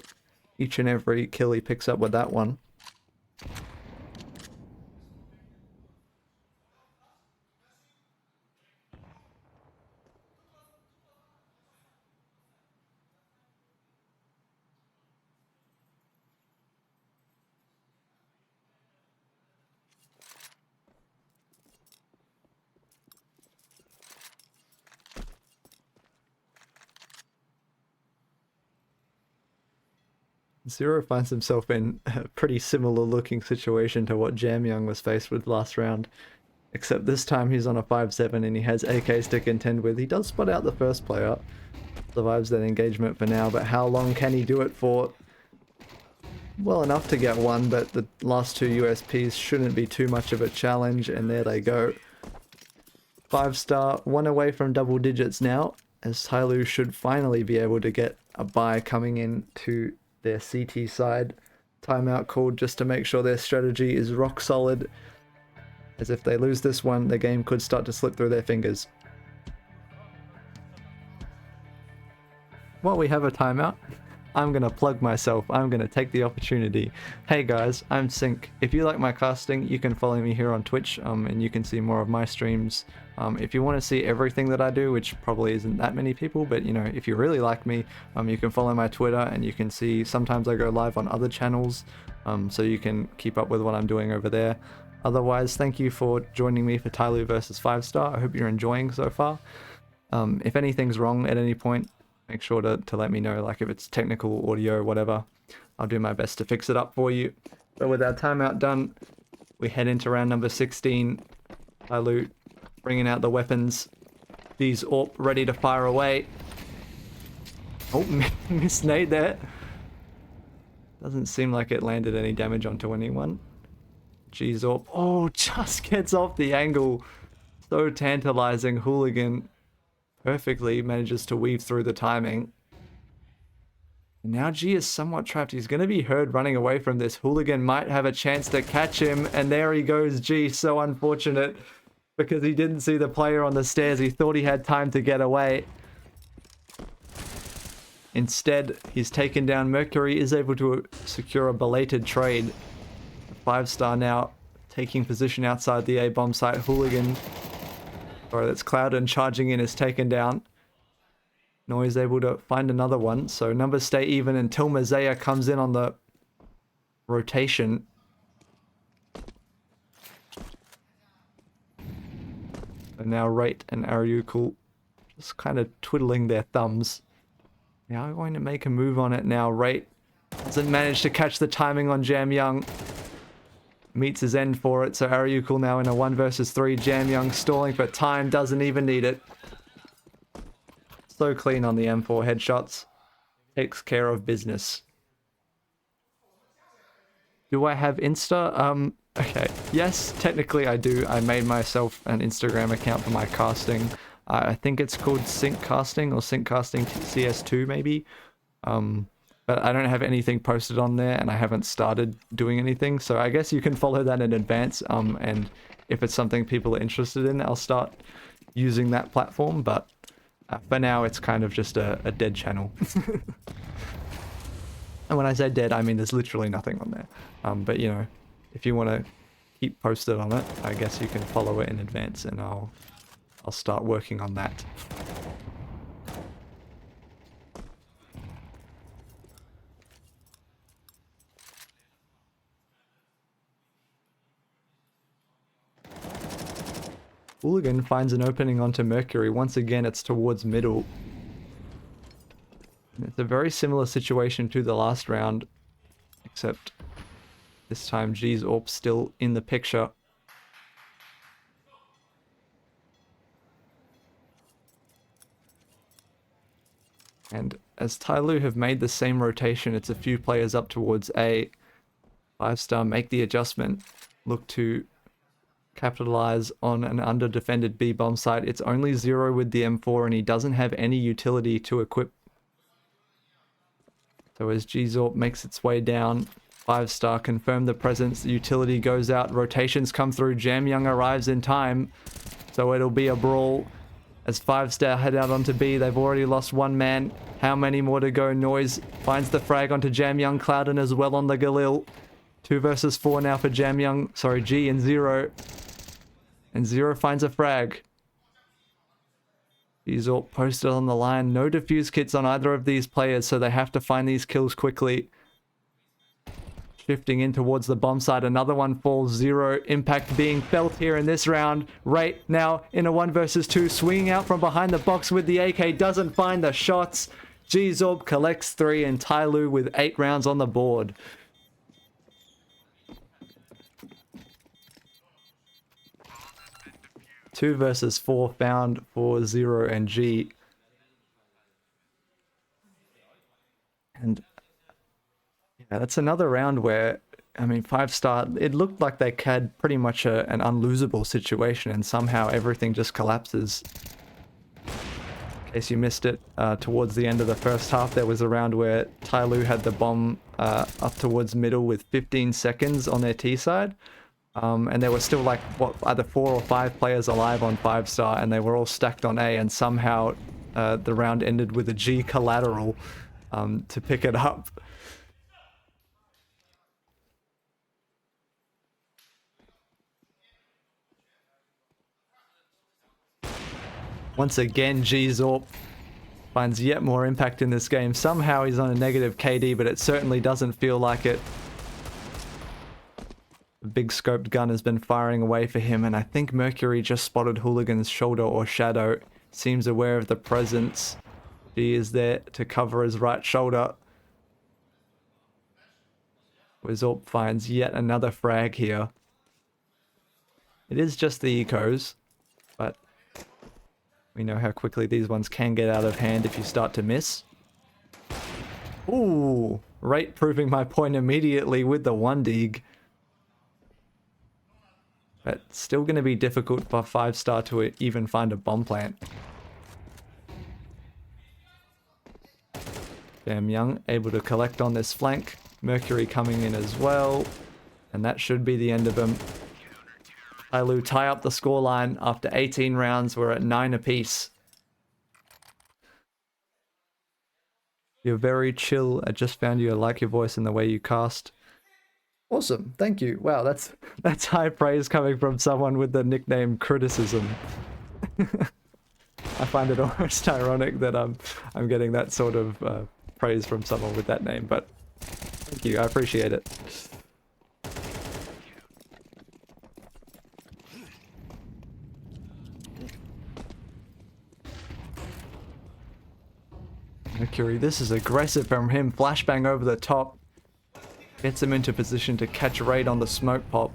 each and every kill he picks up with that one. Zero finds himself in a pretty similar looking situation to what JiJieHao was faced with last round. Except this time he's on a 5-7 and he has AKs to contend with. He does spot out the first player. Survives that engagement for now, but how long can he do it for? Well enough to get one, but the last two USPs shouldn't be too much of a challenge, and there they go. 5-star, one away from double digits now, as TYLOO should finally be able to get a bye coming in to their CT side. Timeout called just to make sure their strategy is rock solid, as if they lose this one, the game could start to slip through their fingers. While we have a timeout, I'm going to plug myself. I'm going to take the opportunity. Hey guys, I'm Sync. If you like my casting, you can follow me here on Twitch, and you can see more of my streams. If you want to see everything that I do, which probably isn't that many people, but you know, if you really like me, you can follow my Twitter, and you can see sometimes I go live on other channels, so you can keep up with what I'm doing over there. Otherwise, thank you for joining me for TYLOO versus 5-star. I hope you're enjoying so far. If anything's wrong at any point, make sure to let me know, like if it's technical, audio, whatever. I'll do my best to fix it up for you. But with our timeout done, we head into round number 16. TYLOO bringing out the weapons. These AWP ready to fire away. Oh, missed nade there. Doesn't seem like it landed any damage onto anyone. JiJieHao, oh, just gets off the angle. So tantalizing. Hooligan perfectly manages to weave through the timing. Now G is somewhat trapped. He's going to be heard running away from this. Hooligan might have a chance to catch him, and there he goes, G. So unfortunate, because he didn't see the player on the stairs. He thought he had time to get away. Instead, he's taken down. Mercury is able to secure a belated trade. 5-star now taking position outside the A bomb site. Hooligan, sorry, that's Clouden charging in, is taken down. Noise able to find another one, so numbers stay even until Mazea comes in on the rotation. And now Rate and Ariukul just kind of twiddling their thumbs. Now I'm going to make a move on it now. Rate doesn't manage to catch the timing on JiJieHao. Meets his end for it, so Ariukul now in a 1 versus 3. JiJieHao stalling for time, doesn't even need it. So clean on the M4 headshots. Takes care of business. Do I have Insta? Okay. Yes, technically I do. I made myself an Instagram account for my casting. I think it's called Sync Casting or Sync Casting CS2 maybe. But I don't have anything posted on there, and I haven't started doing anything, so I guess you can follow that in advance, and if it's something people are interested in, I'll start using that platform, but for now it's kind of just a dead channel. And when I say dead, I mean there's literally nothing on there. But you know, if you want to keep posted on it, I guess you can follow it in advance, and I'll start working on that. Hooligan finds an opening onto Mercury. Once again, it's towards middle. And it's a very similar situation to the last round, except this time G's AWP still in the picture. And as TYLOO have made the same rotation, it's a few players up towards A. 5-star make the adjustment, look to capitalize on an under-defended B bomb site. It's only 0 with the M4, and he doesn't have any utility to equip. So as JiJieHao makes its way down, 5-star confirm the presence, the utility goes out, rotations come through, JiJieHao arrives in time, so it'll be a brawl. As 5-star head out onto B, they've already lost one man. How many more to go? Noise finds the frag onto JiJieHao, Clouden as well on the Galil. 2 versus 4 now for JiJieHao, sorry, G and 0. And 0 finds a frag. He's all posted on the line. No defuse kits on either of these players, so they have to find these kills quickly. Shifting in towards the bomb site. Another one falls. 0 impact being felt here in this round. Rate now in a 1 versus 2. Swinging out from behind the box with the AK. Doesn't find the shots. JiJieHao collects 3 and TYLOO with 8 rounds on the board. Two versus 4 found for 0 and G. And yeah, that's another round where, I mean, 5-star, it looked like they had pretty much an unlosable situation, and somehow everything just collapses. In case you missed it, towards the end of the first half, there was a round where TYLOO had the bomb up towards middle with 15 seconds on their T side. And there were still like, what, either 4 or 5 players alive on 5-star, and they were all stacked on A, and somehow the round ended with a G collateral to pick it up. Once again, JiJieHao finds yet more impact in this game. Somehow he's on a negative KD, but it certainly doesn't feel like it. The big scoped gun has been firing away for him, and I think Mercury just spotted Hooligan's shoulder or shadow. Seems aware of the presence. He is there to cover his right shoulder. Wizorp finds yet another frag here. It is just the ecos, but we know how quickly these ones can get out of hand if you start to miss. Ooh, Rate proving my point immediately with the 1-dig. But still going to be difficult for 5-star to even find a bomb plant. Damn Young able to collect on this flank. Mercury coming in as well. And that should be the end of him. TYLOO tie up the scoreline after 18 rounds. We're at 9 apiece. You're very chill. I just found you. I like your voice and the way you cast. Awesome, thank you. Wow, that's high praise coming from someone with the nickname Criticism. I find it almost ironic that I'm getting that sort of praise from someone with that name, but thank you, I appreciate it. Mercury, this is aggressive from him. Flashbang over the top. Gets him into position to catch raid on the smoke pop.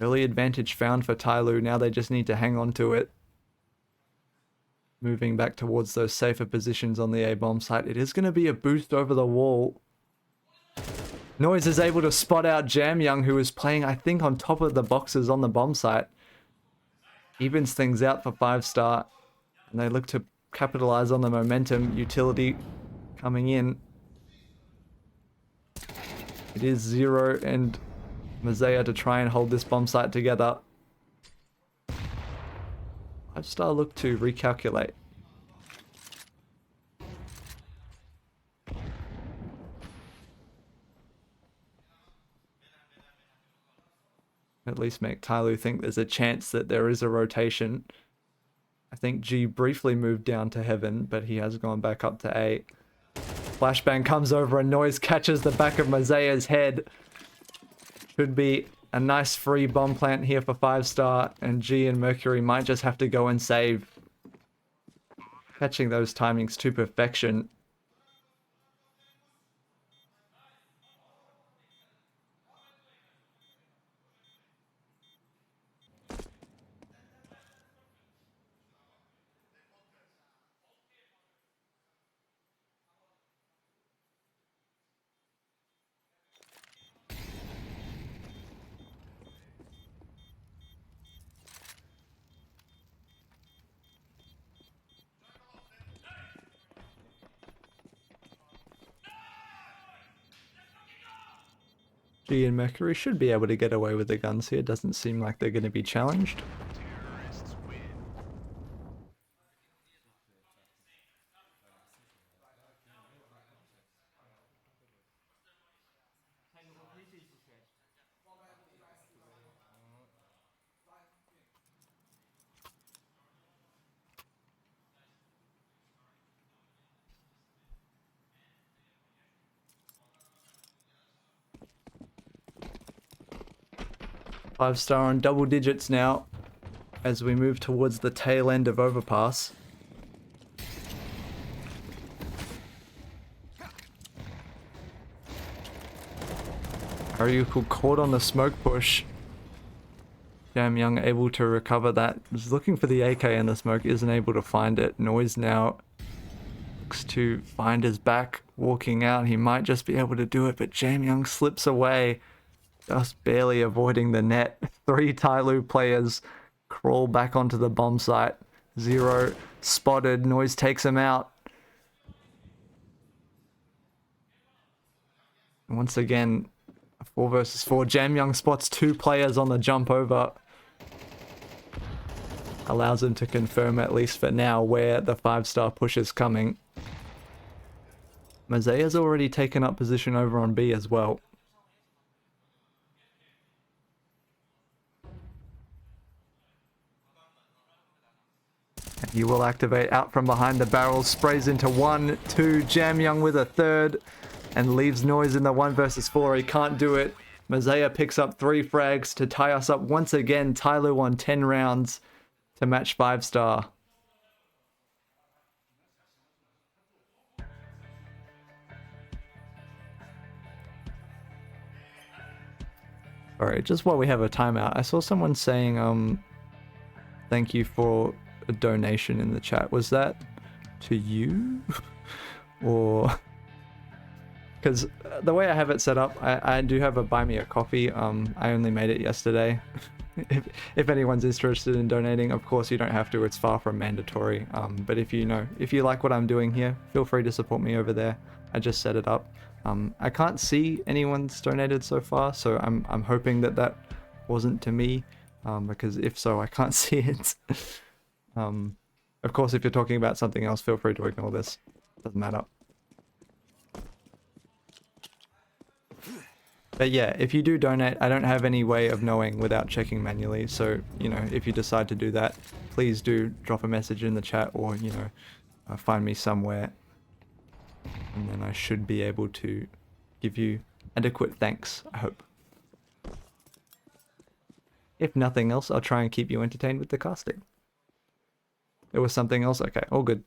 Early advantage found for TYLOO. Now they just need to hang on to it. Moving back towards those safer positions on the A-bomb site. It is going to be a boost over the wall. Noise is able to spot out Jam Young, who is playing, I think, on top of the boxes on the bomb site. Evens things out for 5-star. And they look to capitalize on the momentum. Utility coming in. It is 0 and Mazaya to try and hold this bomb site together. 5-star look to recalculate. At least make TYLOO think there's a chance that there is a rotation. I think G briefly moved down to heaven, but he has gone back up to A. Flashbang comes over and Noise catches the back of Mazaya's head. Should be a nice free bomb plant here for 5-star, and G and Mercury might just have to go and save. Catching those timings to perfection. G and Mercury should be able to get away with the guns here. Doesn't seem like they're going to be challenged. Five-star on double digits now as we move towards the tail end of Overpass. Aryuko caught on the smoke push. JiJieHao able to recover that. Was looking for the AK in the smoke, isn't able to find it. Noise now looks to find his back, walking out. He might just be able to do it, but JiJieHao slips away, just barely avoiding the net. 3 TYLOO players crawl back onto the bomb site. 0 spotted. Noise takes him out. Once again, 4 versus 4. JiJieHao spots 2 players on the jump over. Allows him to confirm, at least for now, where the 5-star push is coming. Mosea's already taken up position over on B as well. And he will activate out from behind the barrel, sprays into 1, 2, JiJieHao with a 3rd, and leaves Noise in the 1 versus 4. He can't do it. Mosea picks up 3 frags to tie us up once again. TYLOO on 10 rounds to match 5-star. Alright, just while we have a timeout, I saw someone saying, thank you for a donation in the chat. Was that to you? Or... Because the way I have it set up, I do have a buy me a coffee. I only made it yesterday. if anyone's interested in donating, of course you don't have to. It's far from mandatory. But if you like what I'm doing here, feel free to support me over there. I just set it up. I can't see anyone's donated so far, so I'm hoping that wasn't to me, because if so, I can't see it. Of course, if you're talking about something else, feel free to ignore this. Doesn't matter. But yeah, if you do donate, I don't have any way of knowing without checking manually. So, if you decide to do that, please do drop a message in the chat, or, find me somewhere. And then I should be able to give you adequate thanks, I hope. If nothing else, I'll try and keep you entertained with the casting. There was something else? Okay, all good.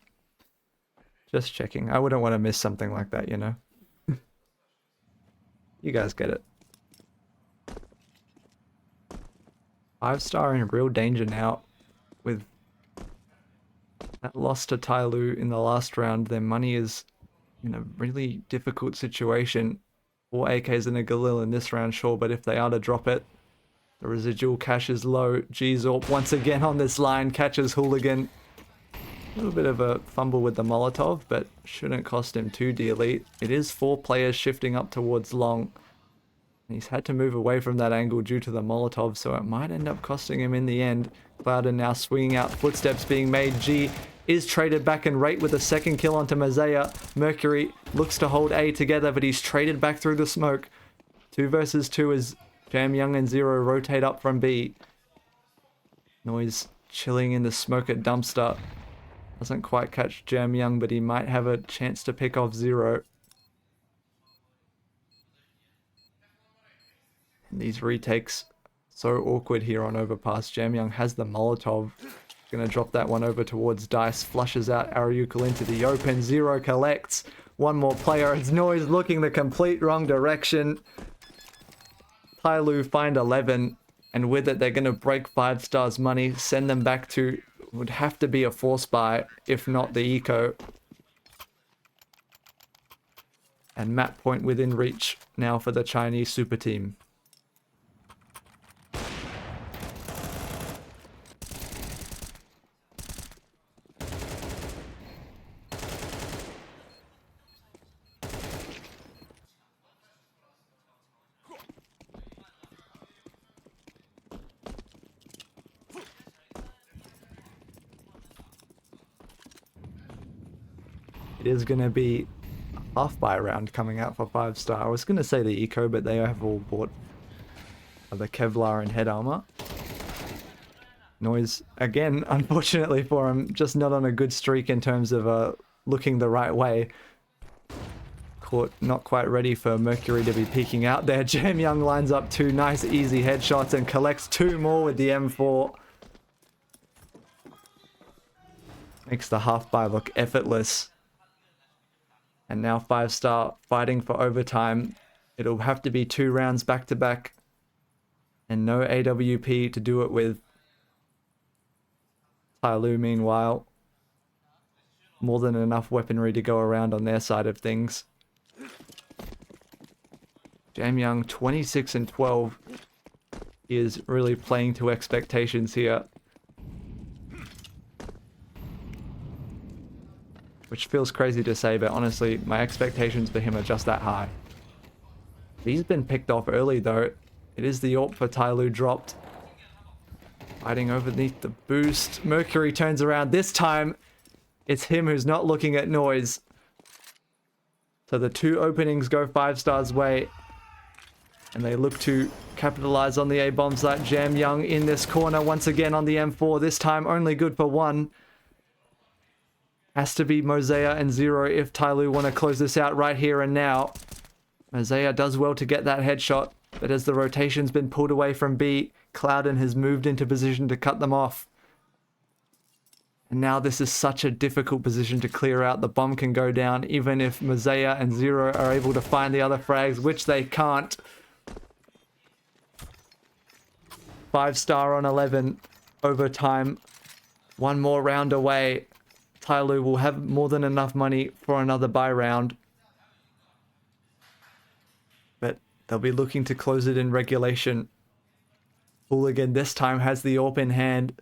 Just checking. I wouldn't want to miss something like that, You guys get it. 5-star in real danger now. With that loss to TYLOO in the last round, their money is in a really difficult situation. 4 AKs and a Galil in this round, sure, but if they are to drop it, the residual cash is low. JiJieHao once again on this line, catches Hooligan. A little bit of a fumble with the Molotov, but shouldn't cost him too dearly. It is 4 players shifting up towards long. He's had to move away from that angle due to the Molotov, so it might end up costing him in the end. Clouden now swinging out, footsteps being made. G is traded back and rate with a 2nd kill onto Mosea. Mercury looks to hold A together, but he's traded back through the smoke. 2 versus 2 as JiJieHao and Zero rotate up from B. Noise chilling in the smoke at Dumpster. Doesn't quite catch JiJieHao, but he might have a chance to pick off Zero. And these retakes, so awkward here on Overpass. JiJieHao has the Molotov. Gonna drop that one over towards Dice. Flushes out Aryuko into the open. Zero collects. One more player. It's Noise looking the complete wrong direction. TYLOO find 11. And with it, they're gonna break 5-star's money. Send them back to... would have to be a force buy, if not the eco. And map point within reach now for the Chinese super team. It is going to be a half buy round coming out for 5-star. I was going to say the eco, but they have all bought the Kevlar and head armor. Noise, again, unfortunately for him, just not on a good streak in terms of looking the right way. Caught not quite ready for Mercury to be peeking out there. JiJieHao lines up 2 nice easy headshots and collects 2 more with the M4. Makes the half buy look effortless. And now 5-star fighting for overtime. It'll have to be 2 rounds back to back. And no AWP to do it with. TYLOO, meanwhile, more than enough weaponry to go around on their side of things. JiJieHao 26 and 12 is really playing to expectations here. Which feels crazy to say, but honestly, my expectations for him are just that high. He's been picked off early though. It is the AWP for TYLOO dropped. Fighting underneath the boost. Mercury turns around. This time, it's him who's not looking at noise. So the 2 openings go 5 stars' way. And they look to capitalize on the A-bomb site. JiJieHao in this corner once again on the M4. This time only good for 1. Has to be Mosea and Zero if TYLOO want to close this out right here and now. Mosea does well to get that headshot. But as the rotation's been pulled away from B, Clouden has moved into position to cut them off. And now this is such a difficult position to clear out. The bomb can go down even if Mosea and Zero are able to find the other frags, which they can't. 5-star on 11. Overtime. 1 more round away. TYLOO will have more than enough money for another buy round. But they'll be looking to close it in regulation. Hooligan this time has the AWP in hand.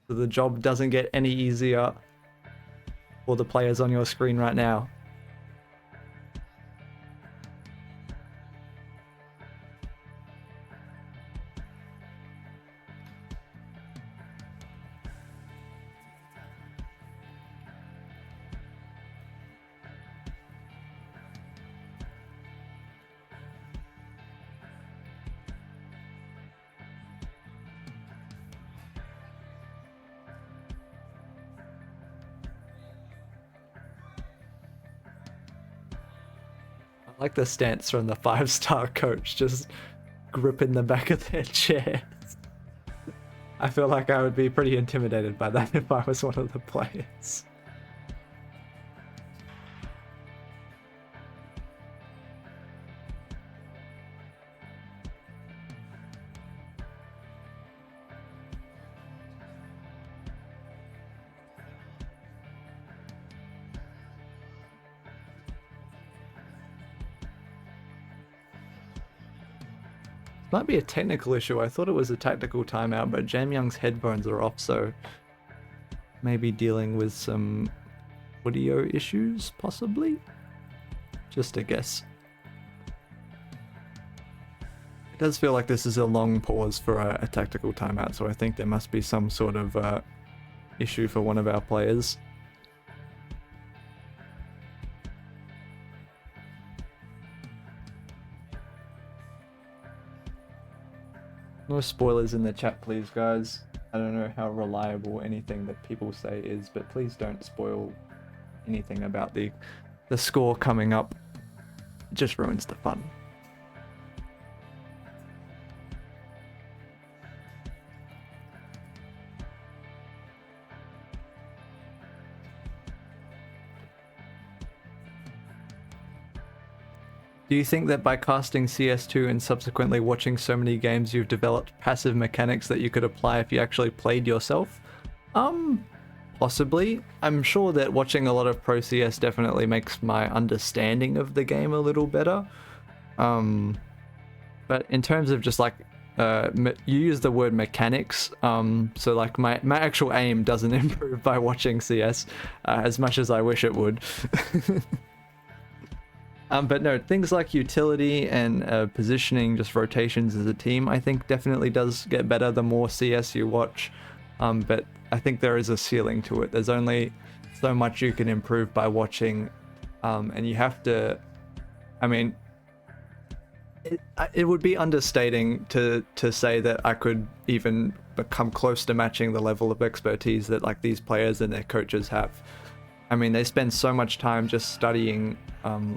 So the job doesn't get any easier for the players on your screen right now. I like the stance from the 5-star coach, just gripping the back of their chairs. I feel like I would be pretty intimidated by that if I was one of the players. Might be a technical issue. I thought it was a tactical timeout, but JiJieHao's headphones are off, so maybe dealing with some audio issues, possibly? Just a guess. It does feel like this is a long pause for a tactical timeout, so I think there must be some sort of issue for one of our players. No spoilers in the chat, please, guys. I don't know how reliable anything that people say is, but please don't spoil anything about the score coming up. It just ruins the fun. Do you think that by casting CS2 and subsequently watching so many games, you've developed passive mechanics that you could apply if you actually played yourself? Possibly. I'm sure that watching a lot of Pro CS definitely makes my understanding of the game a little better. But in terms of just like, you use the word mechanics, so like my actual aim doesn't improve by watching CS as much as I wish it would. But no, things like utility and positioning, just rotations as a team, I think definitely does get better the more CS you watch. But I think there is a ceiling to it. There's only so much you can improve by watching, and you have to, I mean, it would be understating to say that I could even become close to matching the level of expertise that like these players and their coaches have. I mean, they spend so much time just studying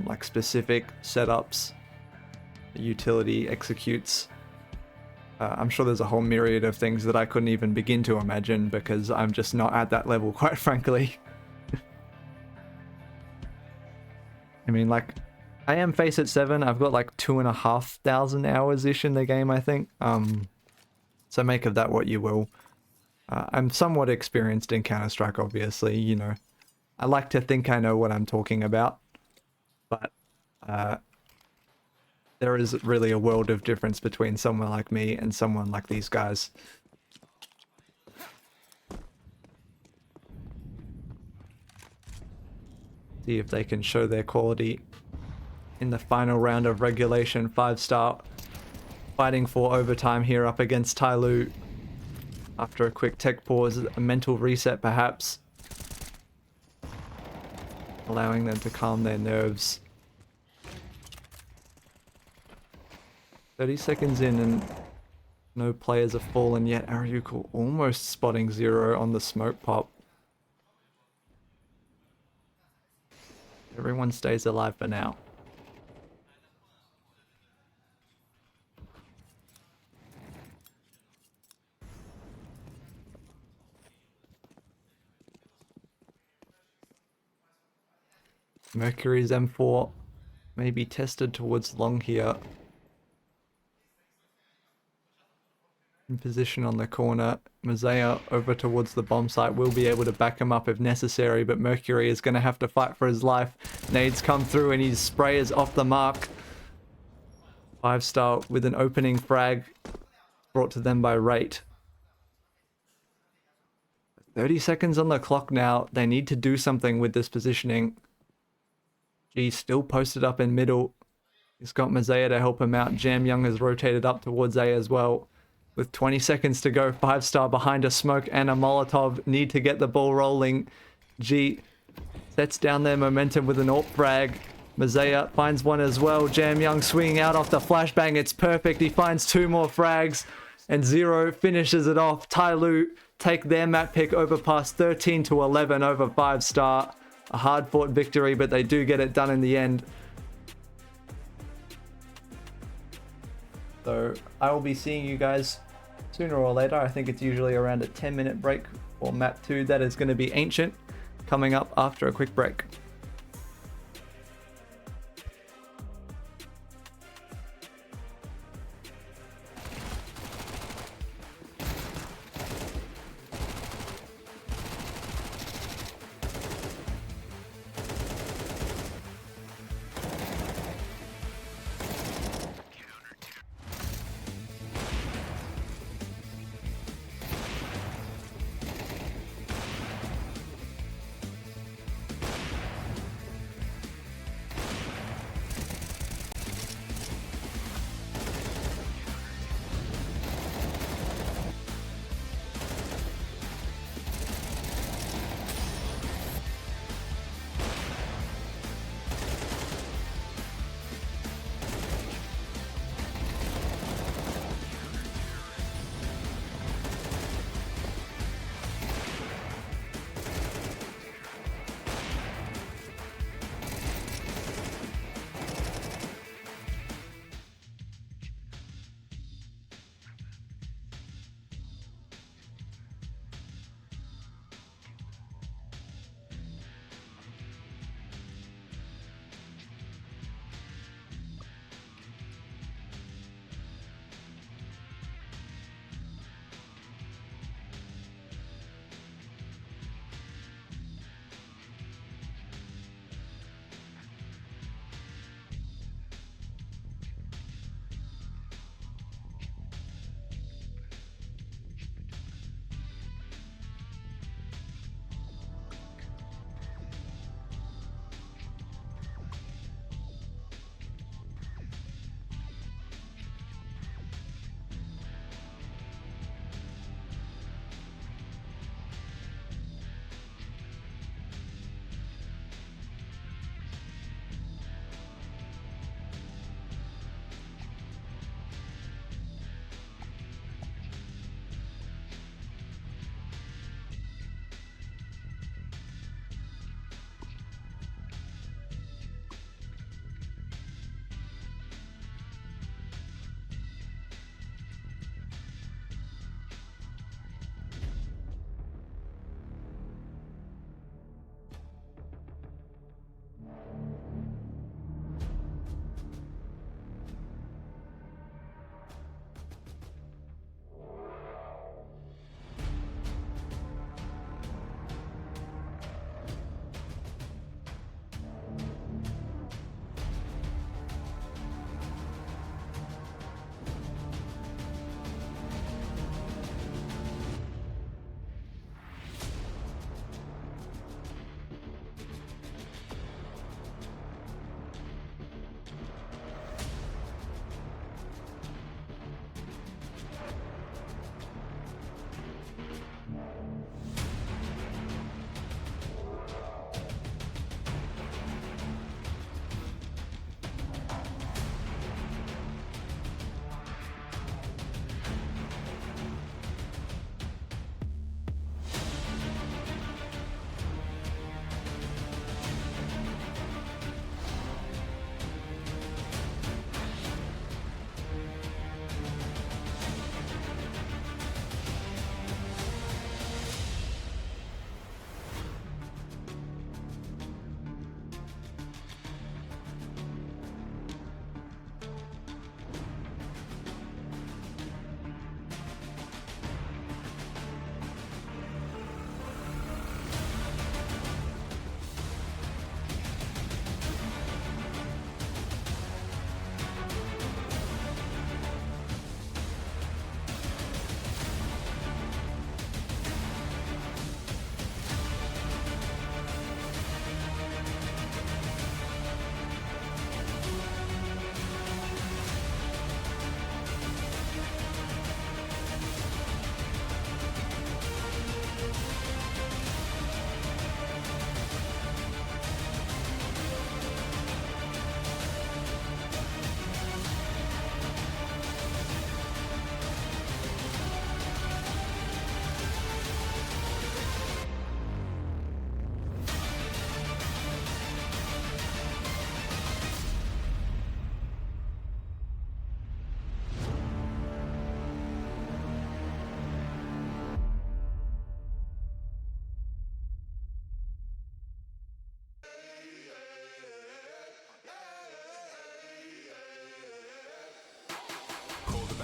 like specific setups, utility executes. I'm sure there's a whole myriad of things that I couldn't even begin to imagine because I'm just not at that level, quite frankly. I mean, like, I am face at 7. I've got like 2,500 hours-ish in the game, I think. So make of that what you will. I'm somewhat experienced in Counter-Strike, obviously, you know. I like to think I know what I'm talking about. But there is really a world of difference between someone like me and someone like these guys. See if they can show their quality in the final round of regulation. 5-star fighting for overtime here up against TYLOO. After a quick tech pause, a mental reset perhaps, allowing them to calm their nerves. 30 seconds in and no players have fallen yet. Aryuko almost spotting 0 on the smoke pop. Everyone stays alive for now. Mercury's M4 may be tested towards long here. In position on the corner. Mazea over towards the bomb site. Will be able to back him up if necessary, but Mercury is going to have to fight for his life. Nades come through and his spray is off the mark. 5-star with an opening frag brought to them by Rate. 30 seconds on the clock now. They need to do something with this positioning. G still posted up in middle. He's got Mazea to help him out. Jam Young has rotated up towards A as well. With 20 seconds to go, 5-star behind a smoke and a Molotov. Need to get the ball rolling. G sets down their momentum with an AWP frag. Mazea finds one as well. Jam Young swinging out off the flashbang. It's perfect. He finds 2 more frags. And 0 finishes it off. TYLOO take their map pick over past 13-11 over 5-star. A hard-fought victory, but they do get it done in the end. So I will be seeing you guys sooner or later. I think it's usually around a 10-minute break for map 2. That is going to be Ancient, coming up after a quick break.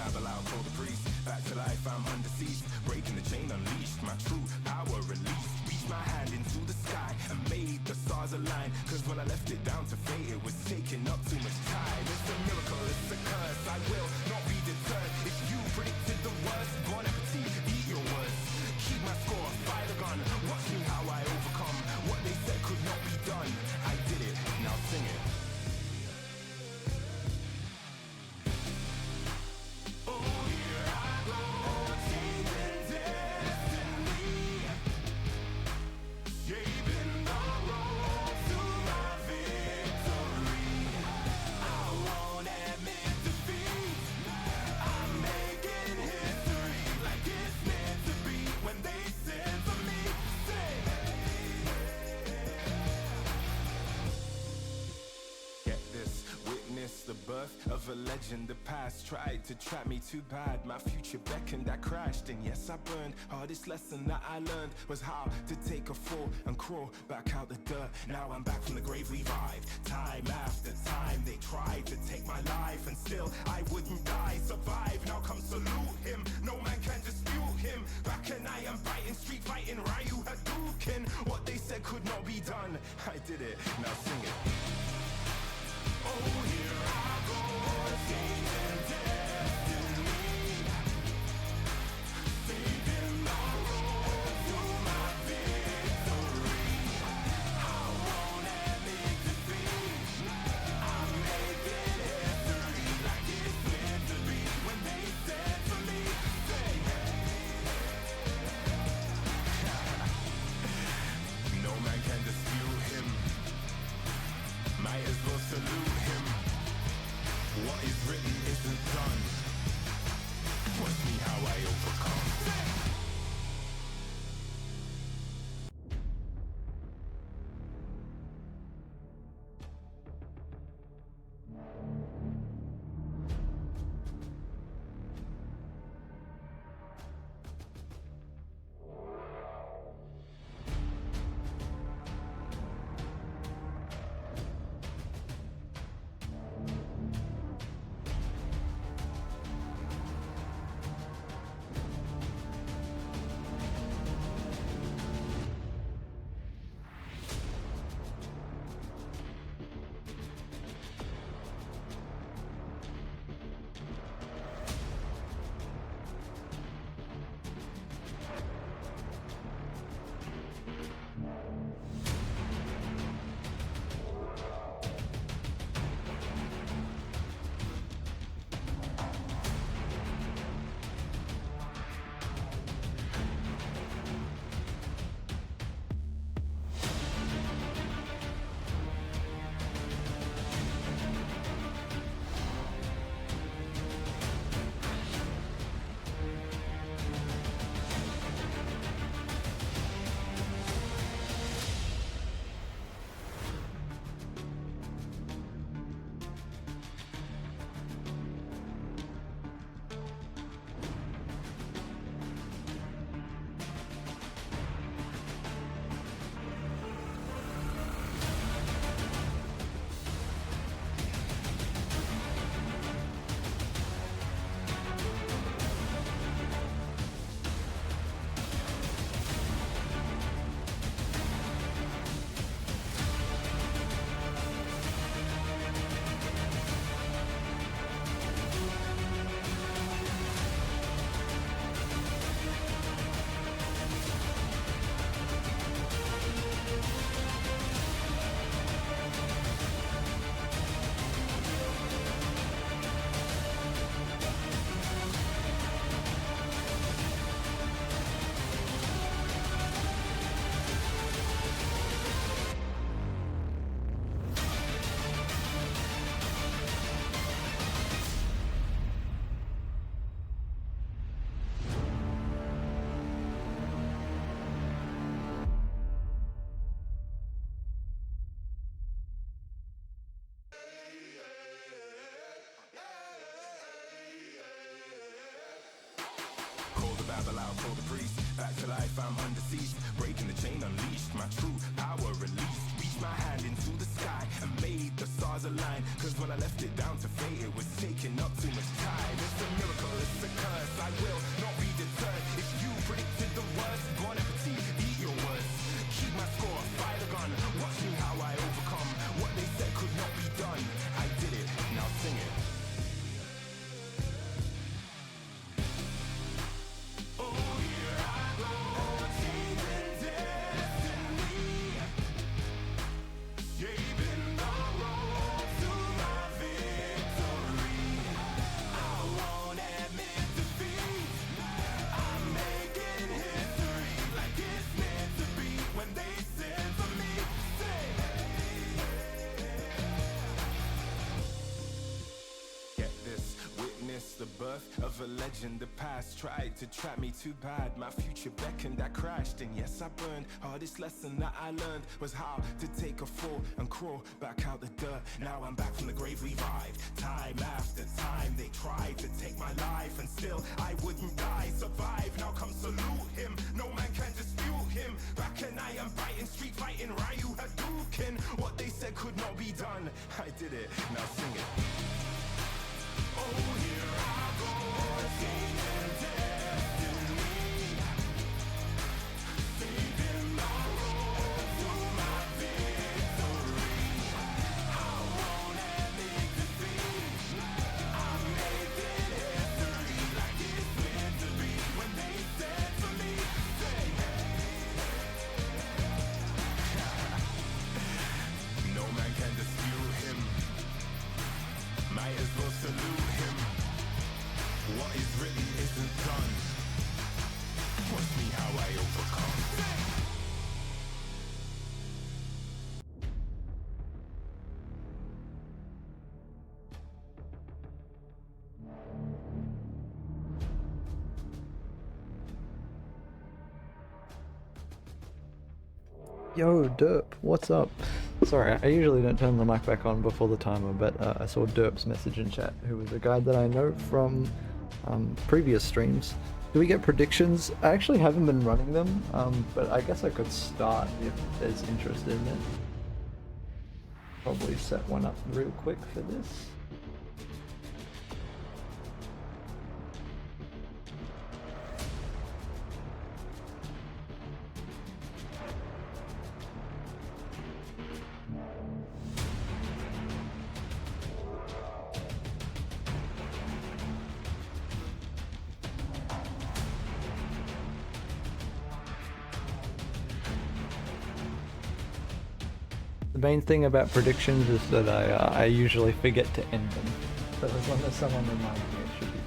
babble out, call the priest. Back to life, I'm under siege. Breaking the chain, unleashed. My true power released. Reached my hand into the sky and made the stars align. Cause when I left it down to fate, it was taking up too much time. It's a miracle, it's a curse. I will not be deterred. If you predicted the worst, bon appetit, eat your words. Keep my score, fire the gun. Watch me how I overcome what they said could not be done. I did it, now sing it. The birth of a legend, the past tried to trap me too bad. My future beckoned, I crashed, and yes, I burned. Hardest lesson that I learned was how to take a fall and crawl back out the dirt. Now I'm back from the grave, revived. Time after time, they tried to take my life, and still I wouldn't die. Survive, now come salute him. No man can dispute him. Back and I am biting, street fighting, Ryu Hadouken. What they said could not be done, I did it, now sing it. Oh, here I go, changing destiny, saving the road to my victory. I won't admit defeat. I'm making history like it's meant to be. When they said to me, say, no man can dispute him. Might as well salute him. What is written isn't done. Watch me how I overcome. babble out, call the priest. Back to life, I'm under siege. Breaking the chain, unleashed. My true power released. Reached my hand into the sky and made the stars align. Cause when I left it down to fate, it was taking up too much time. It's a miracle. a legend. The past tried to trap me too bad. My future beckoned, I crashed, and yes, I burned. Hardest lesson that I learned was how to take a fall and crawl back out the dirt. Now I'm back from the grave, revived. Time after time, they tried to take my life, and still I wouldn't die. Survive, now come salute him. No man can dispute him. Back and I am biting, street fighting, Ryu Hadouken. What they said could not be done, I did it, now sing it. Oh, here I go, singing destiny, saving my road to my victory. I won't admit defeat, I'm making history like it's meant to be. When they said to me, say hey, no man can dispute him. Might as well salute him. What is written isn't done. Watch me how I overcome. Yo, Derp, what's up? Sorry, I usually don't turn the mic back on before the timer, but I saw Derp's message in chat, who is a guy that I know from previous streams. Do we get predictions? I actually haven't been running them, but I guess I could start if there's interest in it. Probably set one up real quick for this. The main thing about predictions is that I usually forget to end them, but as long as someone reminds me, it should be fine.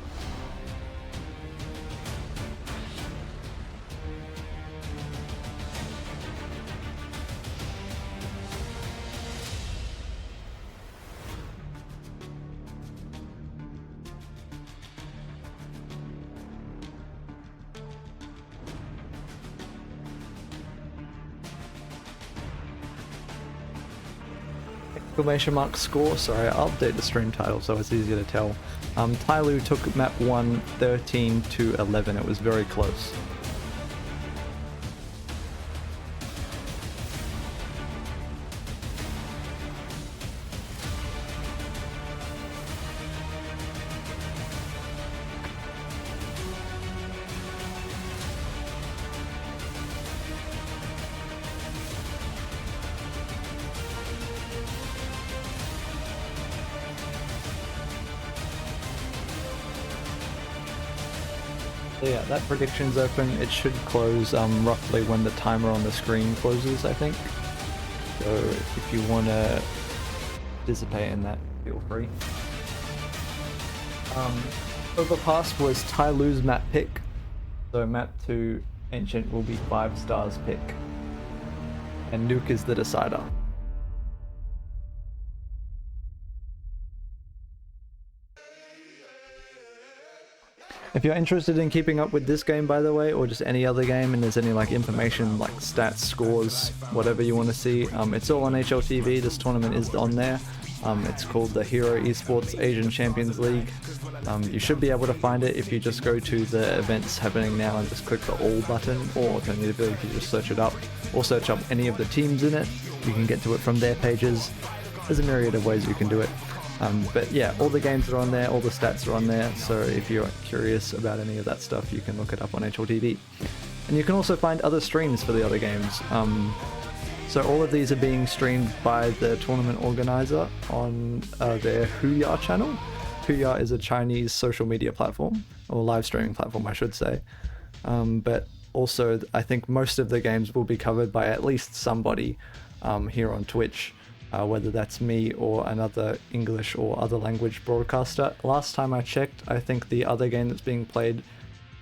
Exclamation mark score, sorry, I'll update the stream title so it's easier to tell. TYLOO took map 1 13 to 11, it was very close. So yeah, that prediction's open. It should close roughly when the timer on the screen closes, I think. So if you want to participate in that, feel free. Overpass was TYLOO's map pick. So map 2 Ancient will be 5 stars pick. And Nuke is the decider. If you're interested in keeping up with this game, by the way, or just any other game, and there's any like information like stats, scores, whatever you want to see, it's all on HLTV. This tournament is on there. It's called the Hero Esports Asian Champions League. You should be able to find it if you just go to the events happening now and just click the all button, or alternatively if you just search it up or search up any of the teams in it, you can get to it from their pages. There's a myriad of ways you can do it. But yeah, all the games are on there, all the stats are on there, so if you're curious about any of that stuff, you can look it up on HLTV. And you can also find other streams for the other games. So all of these are being streamed by the tournament organizer on their Huya channel. Huya is a Chinese social media platform, or live streaming platform I should say. But also I think most of the games will be covered by at least somebody here on Twitch. Whether that's me or another English or other language broadcaster. Last time I checked, I think the other game that's being played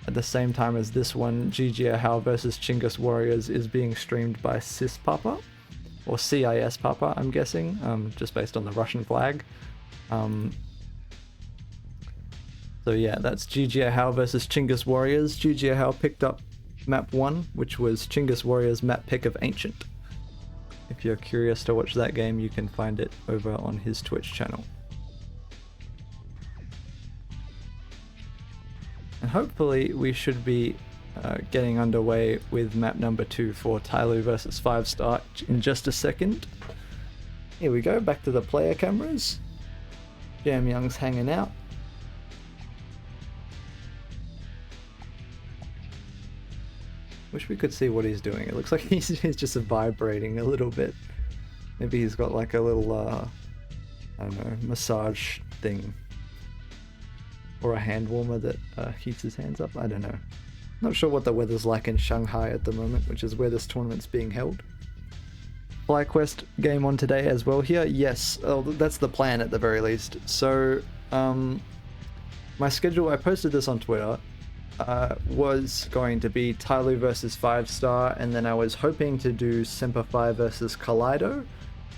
at the same time as this one, JiJieHao versus Chinggis Warriors, is being streamed by Cis Papa, or CIS Papa, I'm guessing, just based on the Russian flag. So yeah, that's JiJieHao versus Chinggis Warriors. JiJieHao picked up map 1, which was Chinggis Warriors map pick of Ancient. If you're curious to watch that game, you can find it over on his Twitch channel. And hopefully we should be getting underway with map number 2 for TYLOO versus 5-star in just a second. Here we go, back to the player cameras. Jam Young's hanging out. Wish we could see what he's doing. It looks like he's just vibrating a little bit. Maybe he's got like a little, I don't know, massage thing. Or a hand warmer that heats his hands up. I don't know. Not sure what the weather's like in Shanghai at the moment, which is where this tournament's being held. FlyQuest game on today as well here. Yes, that's the plan at the very least. So, my schedule, I posted this on Twitter, was going to be TYLOO versus 5-star, and then I was hoping to do SemperFi versus Kaleido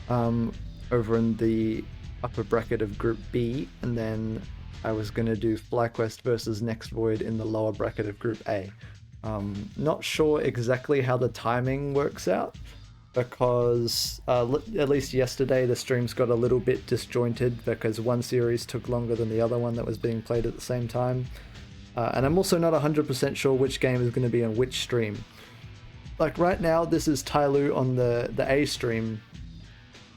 over in the upper bracket of Group B, and then I was going to do FlyQuest versus Next Void in the lower bracket of Group A. Not sure exactly how the timing works out, because at least yesterday the streams got a little bit disjointed because one series took longer than the other one that was being played at the same time. And I'm also not 100% sure which game is going to be on which stream. Like right now, this is TYLOO on the A stream,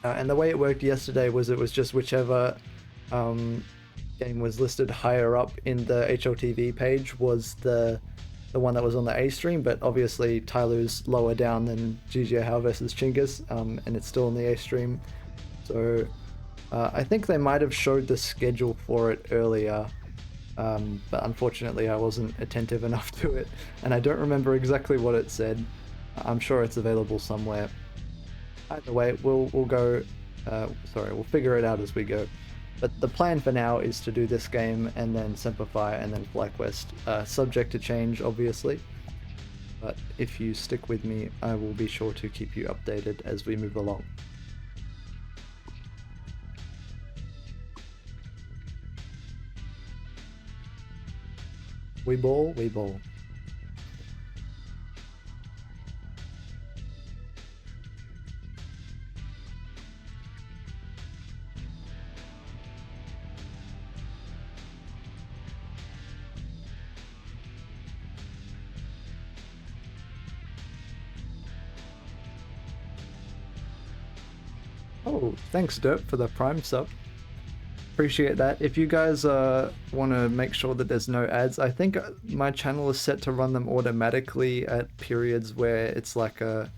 and the way it worked yesterday was it was just whichever game was listed higher up in the HLTV page was the one that was on the A stream, but obviously TYLOO's lower down than JiJieHao versus Chinggis, and it's still on the A stream. So I think they might have showed the schedule for it earlier, but unfortunately I wasn't attentive enough to it, and I don't remember exactly what it said. I'm sure it's available somewhere. Either way, we'll go, we'll figure it out as we go. But the plan for now is to do this game and then SemperFi and then FlyQuest, subject to change obviously. But if you stick with me, I will be sure to keep you updated as we move along. We ball, we ball. Oh, thanks Derp for the Prime sub. Appreciate that. If you guys want to make sure that there's no ads, I think my channel is set to run them automatically at periods where it's like a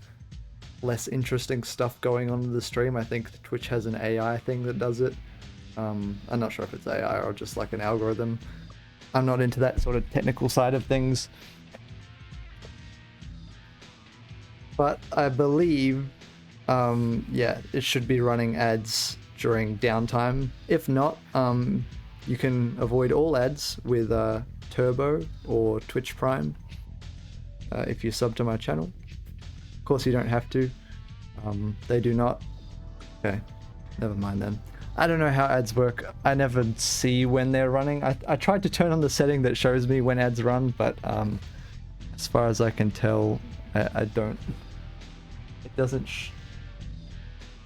less interesting stuff going on in the stream. I think Twitch has an AI thing that does it. I'm not sure if it's AI or just like an algorithm. I'm not into that sort of technical side of things. But I believe, yeah, it should be running ads during downtime. If not, you can avoid all ads with Turbo or Twitch Prime if you sub to my channel. Of course you don't have to. They do not. Okay, never mind then. I don't know how ads work. I never see when they're running. I tried to turn on the setting that shows me when ads run, but as far as I can tell, I don't. It doesn't.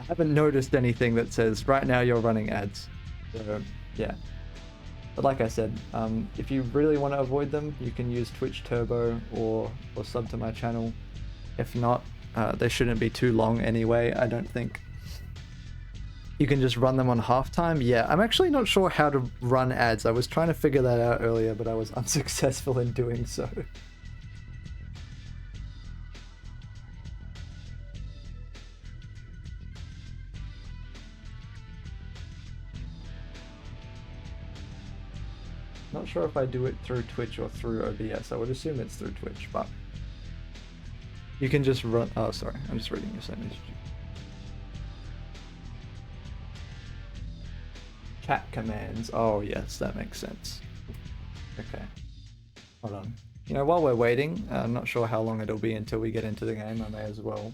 I haven't noticed anything that says right now you're running ads. So yeah. But like I said, if you really want to avoid them, you can use Twitch Turbo or sub to my channel. If not, they shouldn't be too long anyway, I don't think. You can just run them on halftime. Yeah, I'm actually not sure how to run ads. I was trying to figure that out earlier, but I was unsuccessful in doing so. Not sure if I do it through Twitch or through OBS. I would assume it's through Twitch, but you can just run. Oh, sorry, I'm just reading your sentence. Chat commands. Oh, yes, that makes sense. Okay, hold on. You know, while we're waiting, I'm not sure how long it'll be until we get into the game. I may as well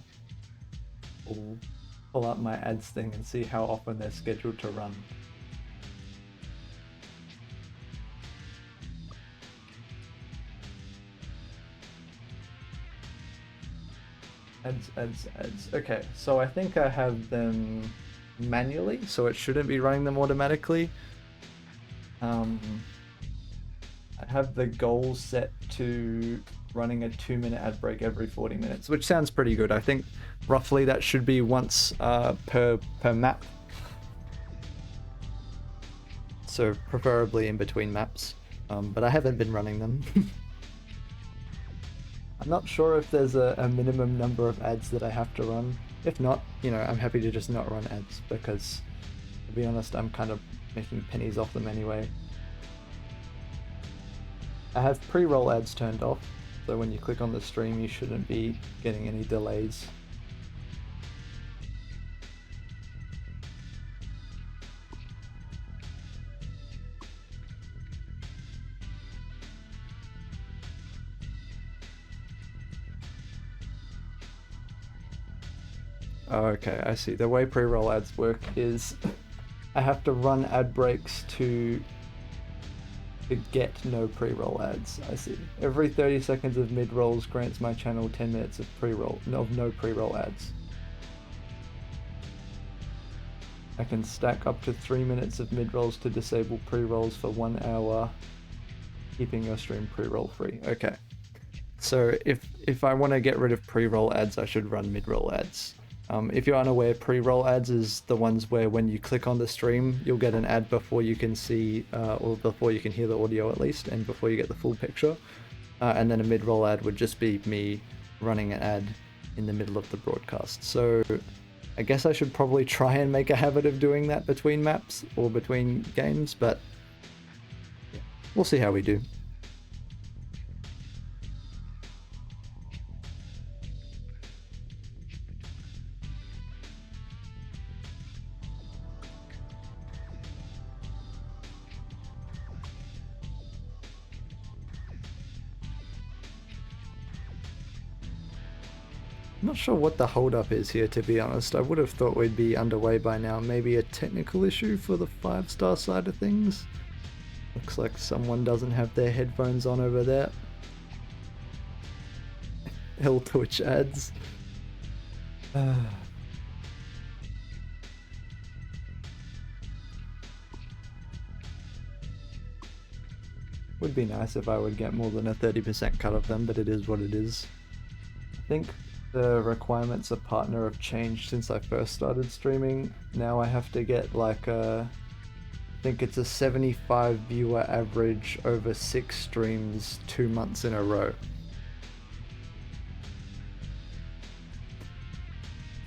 pull up my ads thing and see how often they're scheduled to run. Ads. Okay, so I think I have them manually, so it shouldn't be running them automatically. I have the goal set to running a 2-minute ad break every 40 minutes, which sounds pretty good. I think roughly that should be once per map. So preferably in between maps, but I haven't been running them. I'm not sure if there's a minimum number of ads that I have to run. If not, you know, I'm happy to just not run ads because, to be honest, I'm kind of making pennies off them anyway. I have pre-roll ads turned off, so when you click on the stream, you shouldn't be getting any delays. Okay, I see. The way pre-roll ads work is I have to run ad breaks to get no pre-roll ads. I see. Every 30 seconds of mid-rolls grants my channel 10 minutes of no pre-roll ads. I can stack up to 3 minutes of mid-rolls to disable pre-rolls for 1 hour, keeping your stream pre-roll free. Okay. So if I want to get rid of pre-roll ads, I should run mid-roll ads. If you're unaware, pre-roll ads is the ones where when you click on the stream, you'll get an ad before you can see, or before you can hear the audio at least, and before you get the full picture. And then a mid-roll ad would just be me running an ad in the middle of the broadcast. So I guess I should probably try and make a habit of doing that between maps or between games, but yeah, we'll see how we do. I'm not sure what the holdup is here, to be honest. I would have thought we'd be underway by now. Maybe a technical issue for the 5-star side of things. Looks like someone doesn't have their headphones on over there. Hell Twitch ads. Would be nice if I would get more than a 30% cut of them, but it is what it is. I think the requirements of partner have changed since I first started streaming. Now I have to get like I think it's a 75 viewer average over 6 streams 2 months in a row.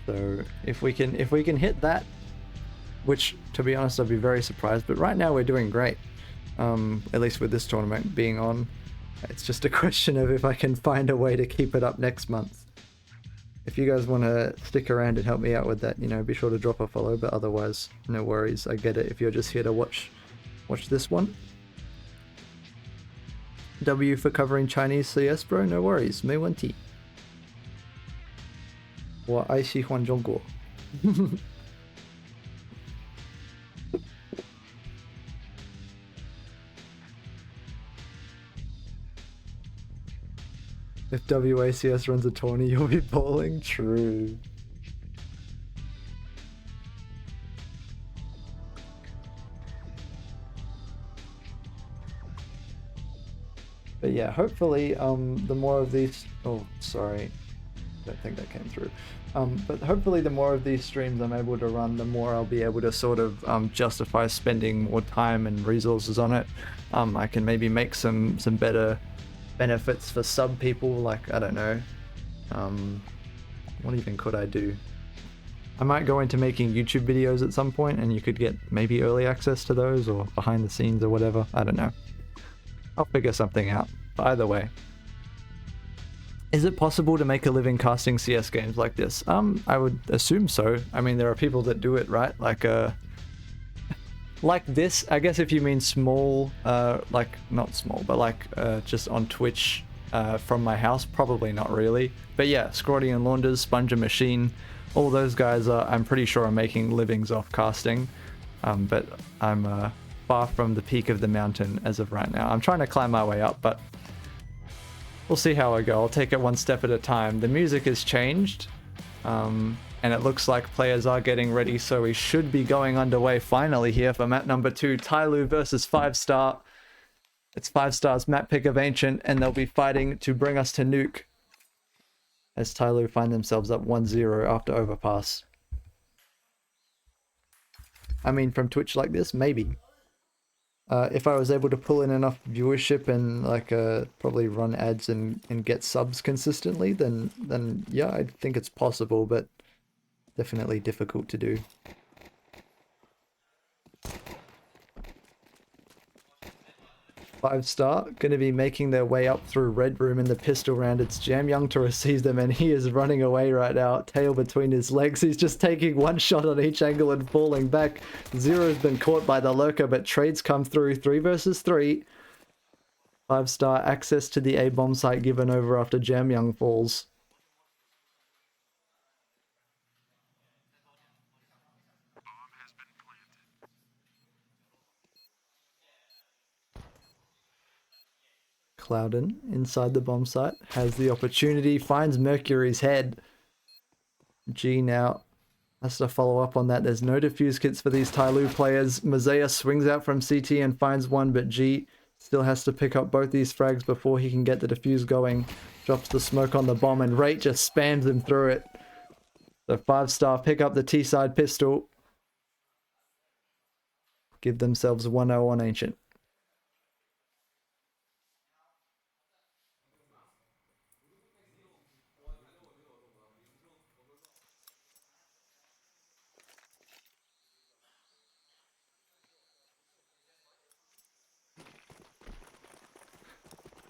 So if we can hit that, which to be honest I'd be very surprised, but right now we're doing great. At least with this tournament being on. It's just a question of if I can find a way to keep it up next month. If you guys want to stick around and help me out with that, you know, be sure to drop a follow, but otherwise, no worries. I get it if you're just here to watch this one. W for covering Chinese CS, bro, no worries. 没问题。我爱喜欢中国。If WACS runs a tourney, you'll be bowling? True. But yeah, hopefully, the more of these... Oh, sorry. I don't think that came through. But hopefully the more of these streams I'm able to run, the more I'll be able to sort of justify spending more time and resources on it. I can maybe make some better benefits for sub people, like, I don't know, what even could I do? I might go into making YouTube videos at some point and you could get maybe early access to those or behind the scenes or whatever. I don't know. I'll figure something out. But either way. Is it possible to make a living casting CS games like this? I would assume so. I mean, there are people that do it, right? Like this, I guess if you mean small, like not small, but like just on Twitch from my house, probably not really. But yeah, Scrawny and Launders, Sponge and Machine, all those guys are, I'm pretty sure, are making livings off casting. But I'm far from the peak of the mountain as of right now. I'm trying to climb my way up, but we'll see how I go. I'll take it one step at a time. The music has changed, and it looks like players are getting ready, so we should be going underway finally here for map number 2, TYLOO versus 5-star. It's 5-star's map pick of Ancient, and they'll be fighting to bring us to Nuke as TYLOO find themselves up 1-0 after overpass. I mean, from Twitch like this, maybe. If I was able to pull in enough viewership and like probably run ads and get subs consistently, then yeah, I think it's possible, but definitely difficult to do. 5-star going to be making their way up through Red Room in the pistol round. It's JiJieHao to receive them, and he is running away right now, tail between his legs. He's just taking one shot on each angle and falling back. Zero has been caught by the lurker, but trades come through. 3 versus 3. 5-star access to the A-bomb site given over after JiJieHao falls. Clouden inside the bomb site has the opportunity, finds Mercury's head. G now has to follow up on that. There's no defuse kits for these TYLOO players. Mazea swings out from CT and finds one, but G still has to pick up both these frags before he can get the defuse going. Drops the smoke on the bomb, and Rate just spams him through it. So 5-star pick up the T-side pistol. Give themselves 1-0 on Ancient.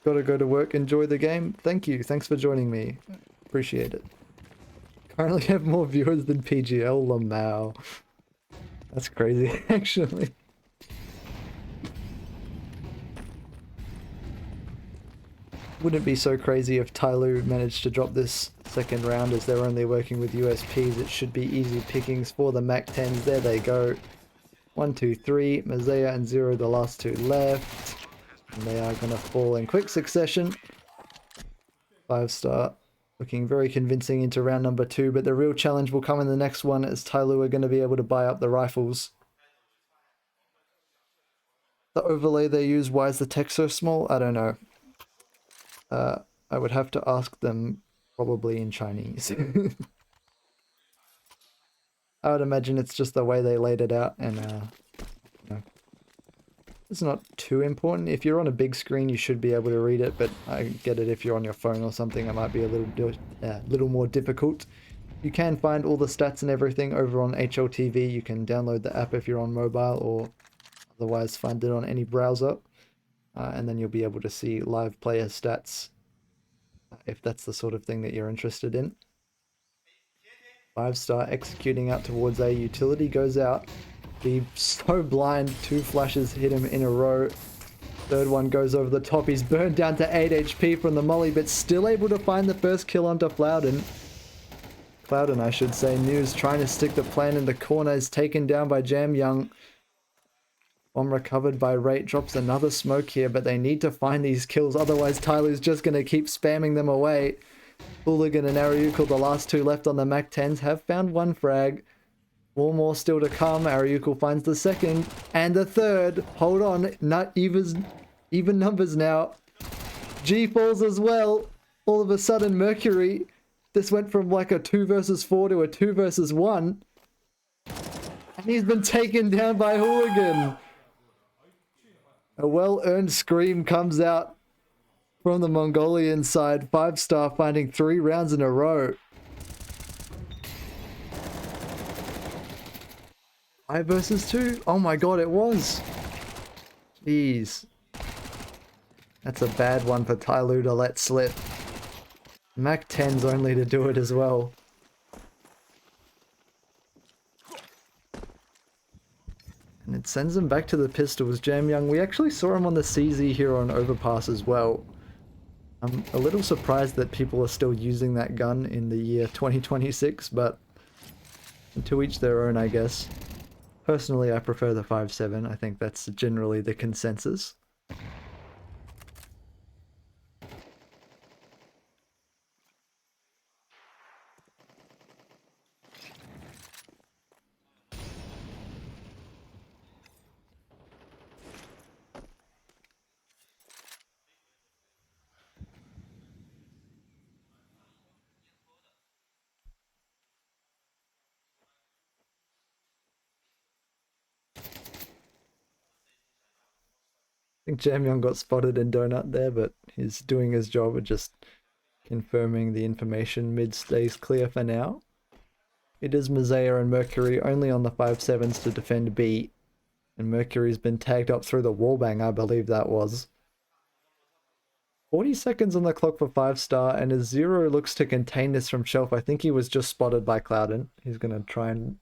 Gotta go to work. Enjoy the game. Thank you. Thanks for joining me. Appreciate it. Currently have more viewers than PGL. Lamau. That's crazy, actually. Wouldn't be so crazy if TYLOO managed to drop this second round, as they're only working with USPs. It should be easy pickings for the Mac 10s. There they go. 1, 2, 3. Mazea and Zero, the last two left. And they are going to fall in quick succession. 5-star looking very convincing into round number 2, but the real challenge will come in the next one, as TYLOO are going to be able to buy up the rifles. The overlay they use, why is the text so small? I don't know. I would have to ask them, probably in Chinese. I would imagine it's just the way they laid it out, and you know, it's not too important. If you're on a big screen, you should be able to read it, but I get it if you're on your phone or something, it might be a little more difficult. You can find all the stats and everything over on HLTV. You can download the app if you're on mobile, or otherwise find it on any browser, and then you'll be able to see live player stats if that's the sort of thing that you're interested in. 5-star executing out towards a utility, goes out. Be so blind, 2 flashes hit him in a row. Third one goes over the top. He's burned down to 8 HP from the molly, but still able to find the first kill onto Clouden. Clouden, I should say. News trying to stick the plan in the corner, is taken down by JiJieHao. Bomb recovered by Rate, drops another smoke here, but they need to find these kills, otherwise TYLOO's just going to keep spamming them away. Hooligan and Ariukal, the last 2 left on the Mac 10s, have found 1 frag. 4 more still to come. Ariukal finds the second and the third. Hold on, not even numbers now. G falls as well. All of a sudden, Mercury. This went from like a 2 versus 4 to a 2 versus 1. And he's been taken down by Hooligan. A well-earned scream comes out from the Mongolian side. 5-star finding 3 rounds in a row. 5 versus 2? Oh my god, it was! Jeez. That's a bad one for TYLOO to let slip. Mac 10's only to do it as well. And it sends him back to the pistols. JiJieHao, we actually saw him on the CZ here on Overpass as well. I'm a little surprised that people are still using that gun in the year 2026, but to each their own, I guess. Personally, I prefer the 5.7. I think that's generally the consensus. think JiJieHao got spotted in Donut there, but he's doing his job of just confirming the information. Mid stays clear for now. It is Mazaya and Mercury only on the 5-7s to defend B. And Mercury's been tagged up through the wallbang, I believe that was. 40 seconds on the clock for 5-star, and as Zero looks to contain this from Shelf, I think he was just spotted by Clouden. He's going to try and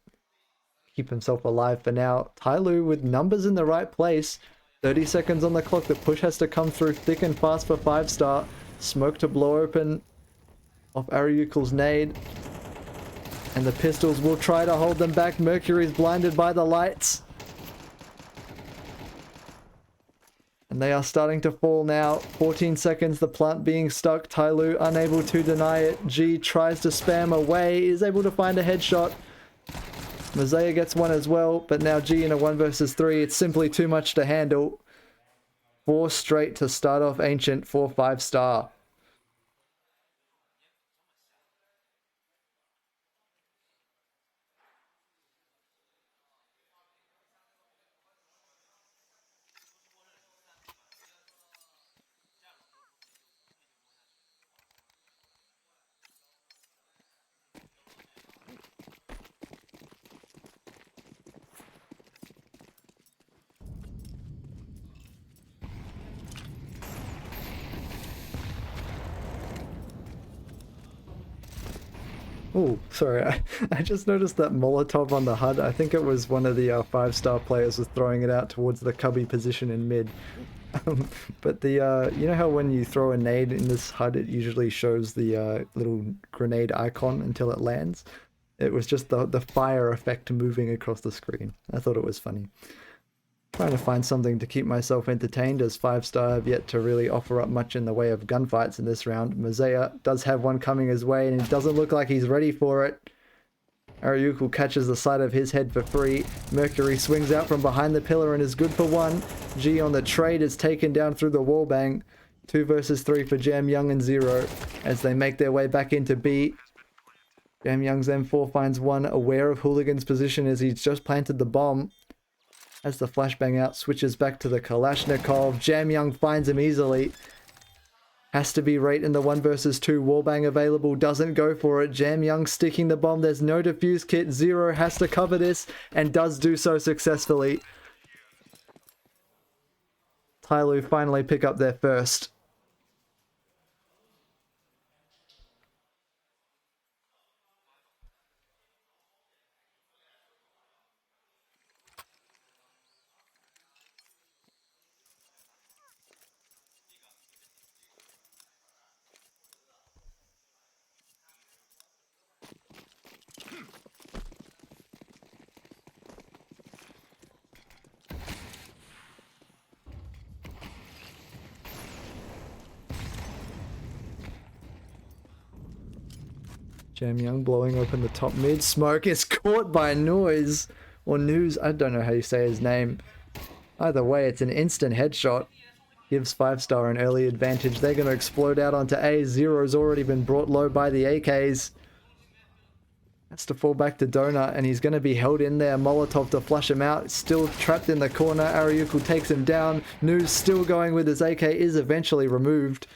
keep himself alive for now. TYLOO with numbers in the right place. 30 seconds on the clock. The push has to come through thick and fast for 5-star. Smoke to blow open off Ariukul's nade. And the pistols will try to hold them back. Mercury's blinded by the lights. And they are starting to fall now. 14 seconds, the plant being stuck. TYLOO unable to deny it. G tries to spam away, is able to find a headshot. Mazaya gets one as well, but now G in a 1 versus 3. It's simply too much to handle. 4 straight to start off Ancient for 5-star. Oh, sorry, I just noticed that Molotov on the HUD. I think it was one of the 5-star players was throwing it out towards the cubby position in mid. But the, you know how when you throw a nade in this HUD, it usually shows the little grenade icon until it lands? It was just the fire effect moving across the screen. I thought it was funny. Trying to find something to keep myself entertained, as 5-star have yet to really offer up much in the way of gunfights in this round. Mazaya does have one coming his way, and it doesn't look like he's ready for it. Ariukul catches the side of his head for free. Mercury swings out from behind the pillar and is good for 1. G on the trade is taken down through the wallbang. 2 versus 3 for JiJieHao and Zero as they make their way back into B. JiJieHao's M4 finds 1, aware of Hooligan's position as he's just planted the bomb. As the flashbang out, switches back to the Kalashnikov. JiJieHao finds him easily. Has to be right in the 1 versus 2. Wallbang available, doesn't go for it. JiJieHao sticking the bomb. There's no defuse kit. Zero has to cover this and does do so successfully. TYLOO finally pick up their first. JiJieHao blowing open the top mid. Smoke is caught by Noise. Or News, I don't know how you say his name. Either way, it's an instant headshot. Gives 5-star an early advantage. They're going to explode out onto A. Zero's already been brought low by the AKs. Has to fall back to Donut, and he's going to be held in there. Molotov to flush him out. Still trapped in the corner. Ariukul takes him down. News still going with his AK, is eventually removed.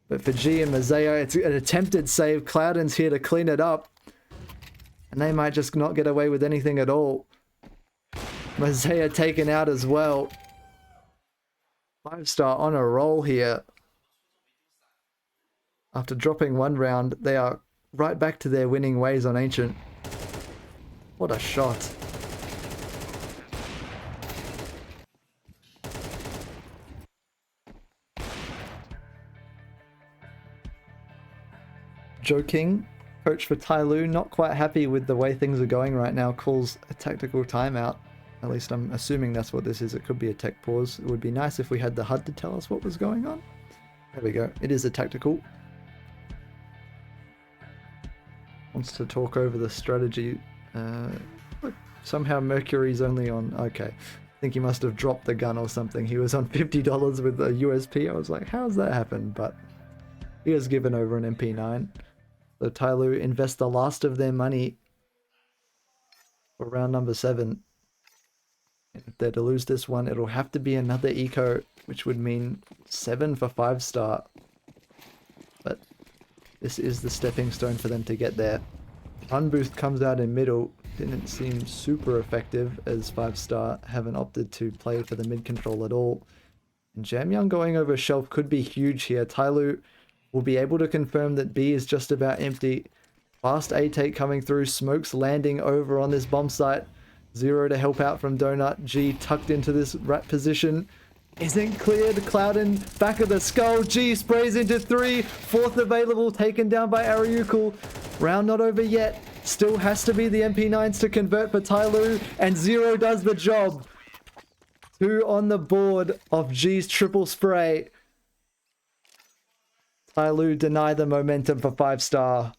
But for G and Mazaya, it's an attempted save. Cloudon's here to clean it up. And they might just not get away with anything at all. Mazaya taken out as well. 5-star on a roll here. After dropping 1 round, they are right back to their winning ways on Ancient. What a shot. Joking, coach for TYLOO, not quite happy with the way things are going right now, calls a tactical timeout. At least I'm assuming that's what this is. It could be a tech pause. It would be nice if we had the HUD to tell us what was going on. There we go. It is a tactical. Wants to talk over the strategy. Look, somehow Mercury's only on... Okay. I think he must have dropped the gun or something. He was on $50 with a USP. I was like, how's that happen? But he has given over an MP9. So TYLOO invest the last of their money for round number 7. If they're to lose this one, it'll have to be another eco, which would mean 7 for 5-star. But this is the stepping stone for them to get there. Unboost comes out in middle. Didn't seem super effective, as 5-star haven't opted to play for the mid control at all. And Jamyoung going over shelf could be huge here. TYLOO will be able to confirm that B is just about empty. Fast A-take coming through. Smokes landing over on this bomb site. Zero to help out from Donut. G tucked into this rat position. Isn't cleared. Clouden back of the skull. G sprays into 3. Fourth available, taken down by Ariukul. Round not over yet. Still has to be the MP9s to convert for TYLOO, and Zero does the job. 2 on the board of G's triple spray. TYLOO deny the momentum for 5-star.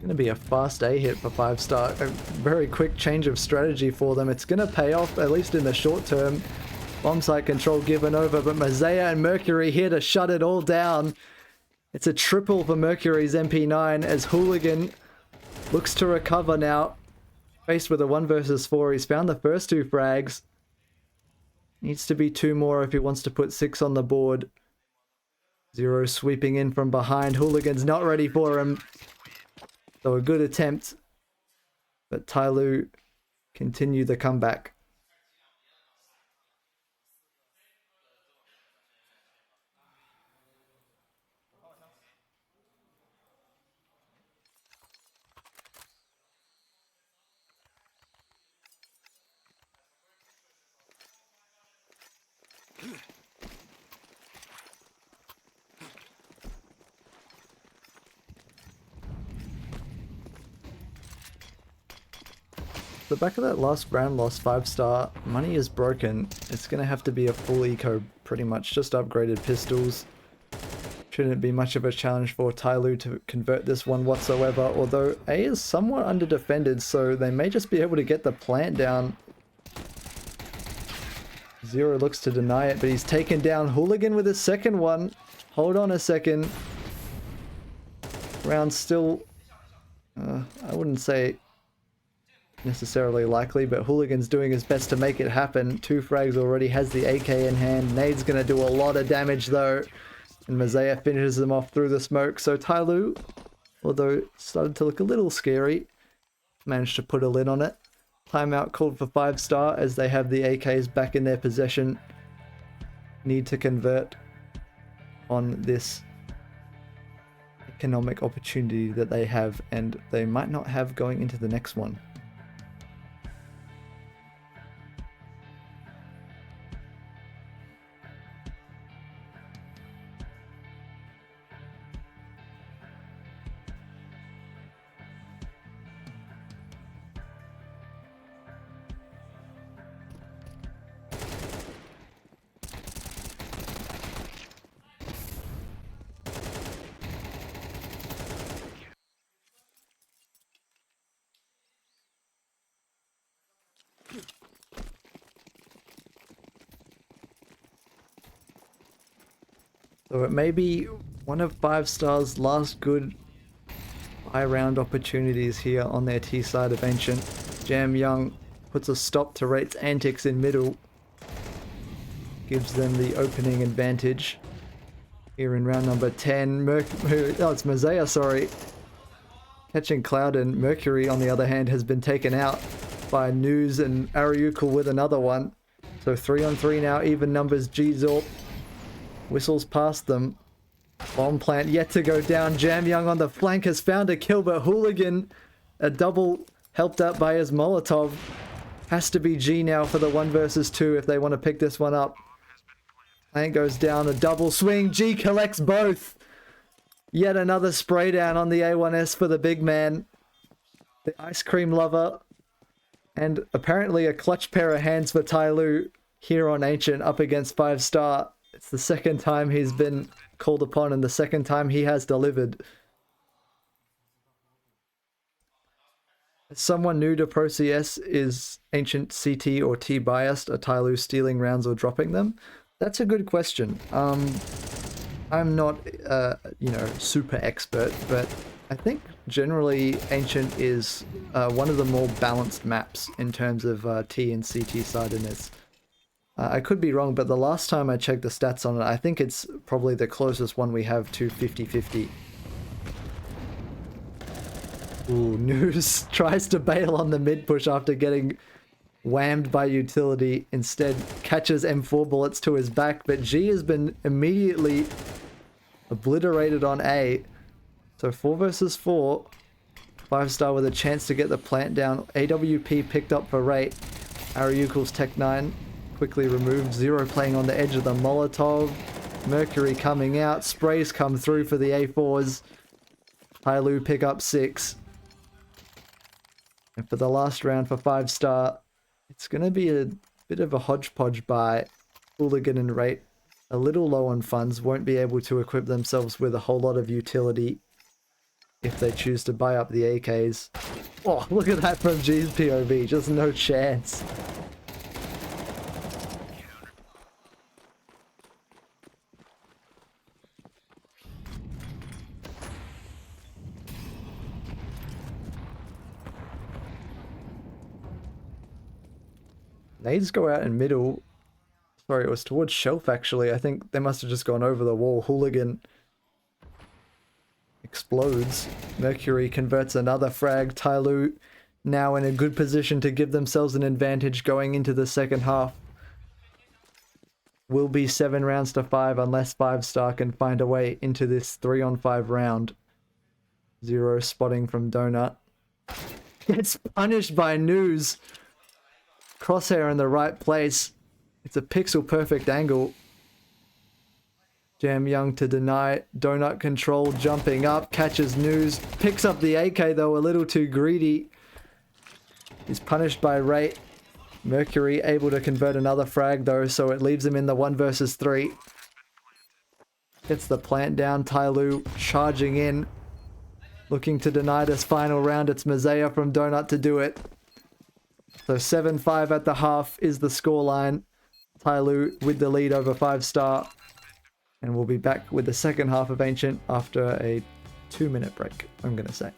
Going to be a fast A hit for 5-star. A very quick change of strategy for them. It's going to pay off, at least in the short term. Bomb site control given over, but Mazea and Mercury here to shut it all down. It's a triple for Mercury's MP9 as Hooligan looks to recover now. Faced with a 1 versus 4. He's found the first 2 frags. Needs to be 2 more if he wants to put 6 on the board. Zero sweeping in from behind. Hooligan's not ready for him. So a good attempt, but TYLOO continue the comeback. The back of that last round lost 5-star. Money is broken. It's going to have to be a full eco pretty much. Just upgraded pistols. Shouldn't be much of a challenge for TYLOO to convert this one whatsoever. Although A is somewhat under-defended, so they may just be able to get the plant down. Zero looks to deny it, but he's taken down. Hooligan with his second one. Hold on a second. Round still... I wouldn't say necessarily likely, but Hooligan's doing his best to make it happen. 2 frags already, has the AK in hand. Nade's going to do a lot of damage though, and Mazea finishes them off through the smoke. So TYLOO, although started to look a little scary, managed to put a lid on it. Timeout called for 5-star as they have the AKs back in their possession. Need to convert on this economic opportunity that they have, and they might not have going into the next one. So it may be one of 5-star's last good buy-round opportunities here on their T side of Ancient. Jamyoung puts a stop to Rate's antics in middle. Gives them the opening advantage here in round number 10. It's Mazea, sorry. Catching Cloud, and Mercury, on the other hand, has been taken out by News and Ariukul with another one. So 3 on 3 now, even numbers. G-Zorp whistles past them. Bomb plant yet to go down. Jamyoung on the flank has found a kill, but Hooligan, a double helped out by his Molotov. Has to be G now for the 1 versus 2 if they want to pick this one up. Plant goes down, a double swing. G collects both. Yet another spray down on the A1S for the big man. The ice cream lover. And apparently a clutch pair of hands for TYLOO here on Ancient up against 5-star. It's the second time he's been called upon and the second time he has delivered. Someone new to Pro CS, is Ancient CT or T biased? Are TYLOO stealing rounds or dropping them? That's a good question. I'm not, super expert, but I think generally Ancient is one of the more balanced maps in terms of T and CT sidedness. I could be wrong, but the last time I checked the stats on it, I think it's probably the closest one we have to 50-50. Ooh, News tries to bail on the mid push after getting whammed by utility. Instead, catches M4 bullets to his back, but G has been immediately obliterated on A. So 4 versus 4. 5-star with a chance to get the plant down. AWP picked up for Rate. Ariukel's Tech 9 quickly removed. Zero playing on the edge of the Molotov. Mercury coming out. Sprays come through for the A4s. TYLOO pick up 6. And for the last round for 5-star, it's going to be a bit of a hodgepodge by Hooligan and Rate. A little low on funds, won't be able to equip themselves with a whole lot of utility if they choose to buy up the AKs. Oh, look at that from G's POV, just no chance. Nades go out in middle. Sorry, it was towards Shelf actually. I think they must have just gone over the wall. Hooligan explodes. Mercury converts another frag. TYLOO now in a good position to give themselves an advantage going into the second half. Will be 7 rounds to 5 unless 5-star can find a way into this 3-on-5 round. Zero spotting from Donut. Gets punished by News. Crosshair in the right place. It's a pixel perfect angle. Jam Young to deny. Donut control jumping up. Catches News. Picks up the AK though, a little too greedy. He's punished by Rate. Mercury able to convert another frag though, so it leaves him in the 1 versus 3. Gets the plant down. TYLOO charging in. Looking to deny this final round. It's Mazea from Donut to do it. So 7-5 at the half is the scoreline. TYLOO with the lead over 5-star. And we'll be back with the second half of Ancient after a 2-minute break, I'm going to say.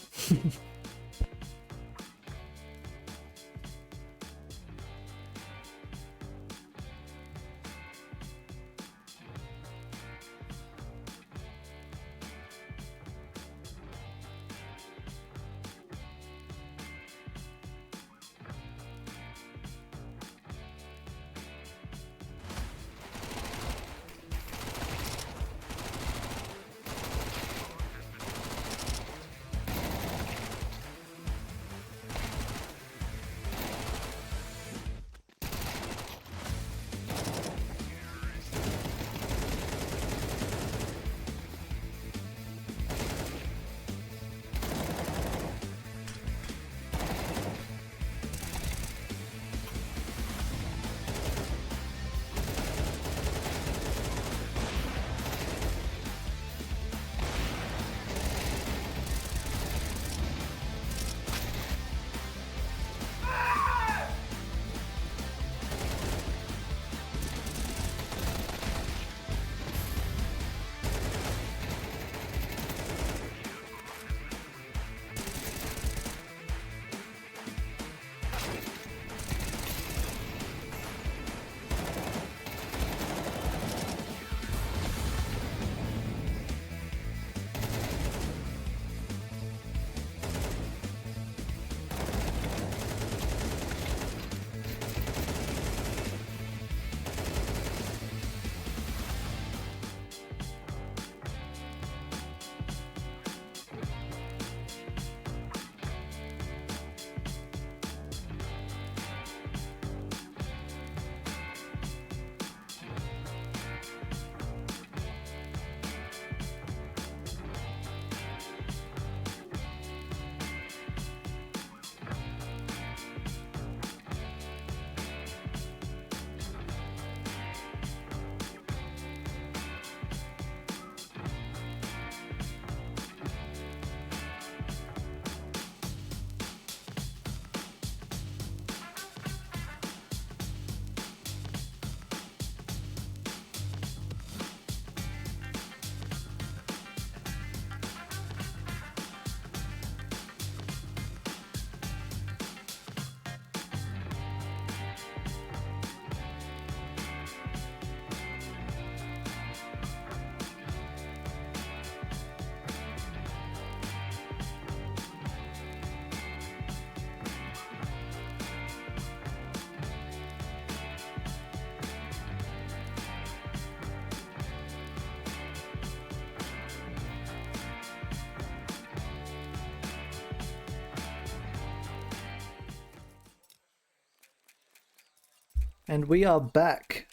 And we are back.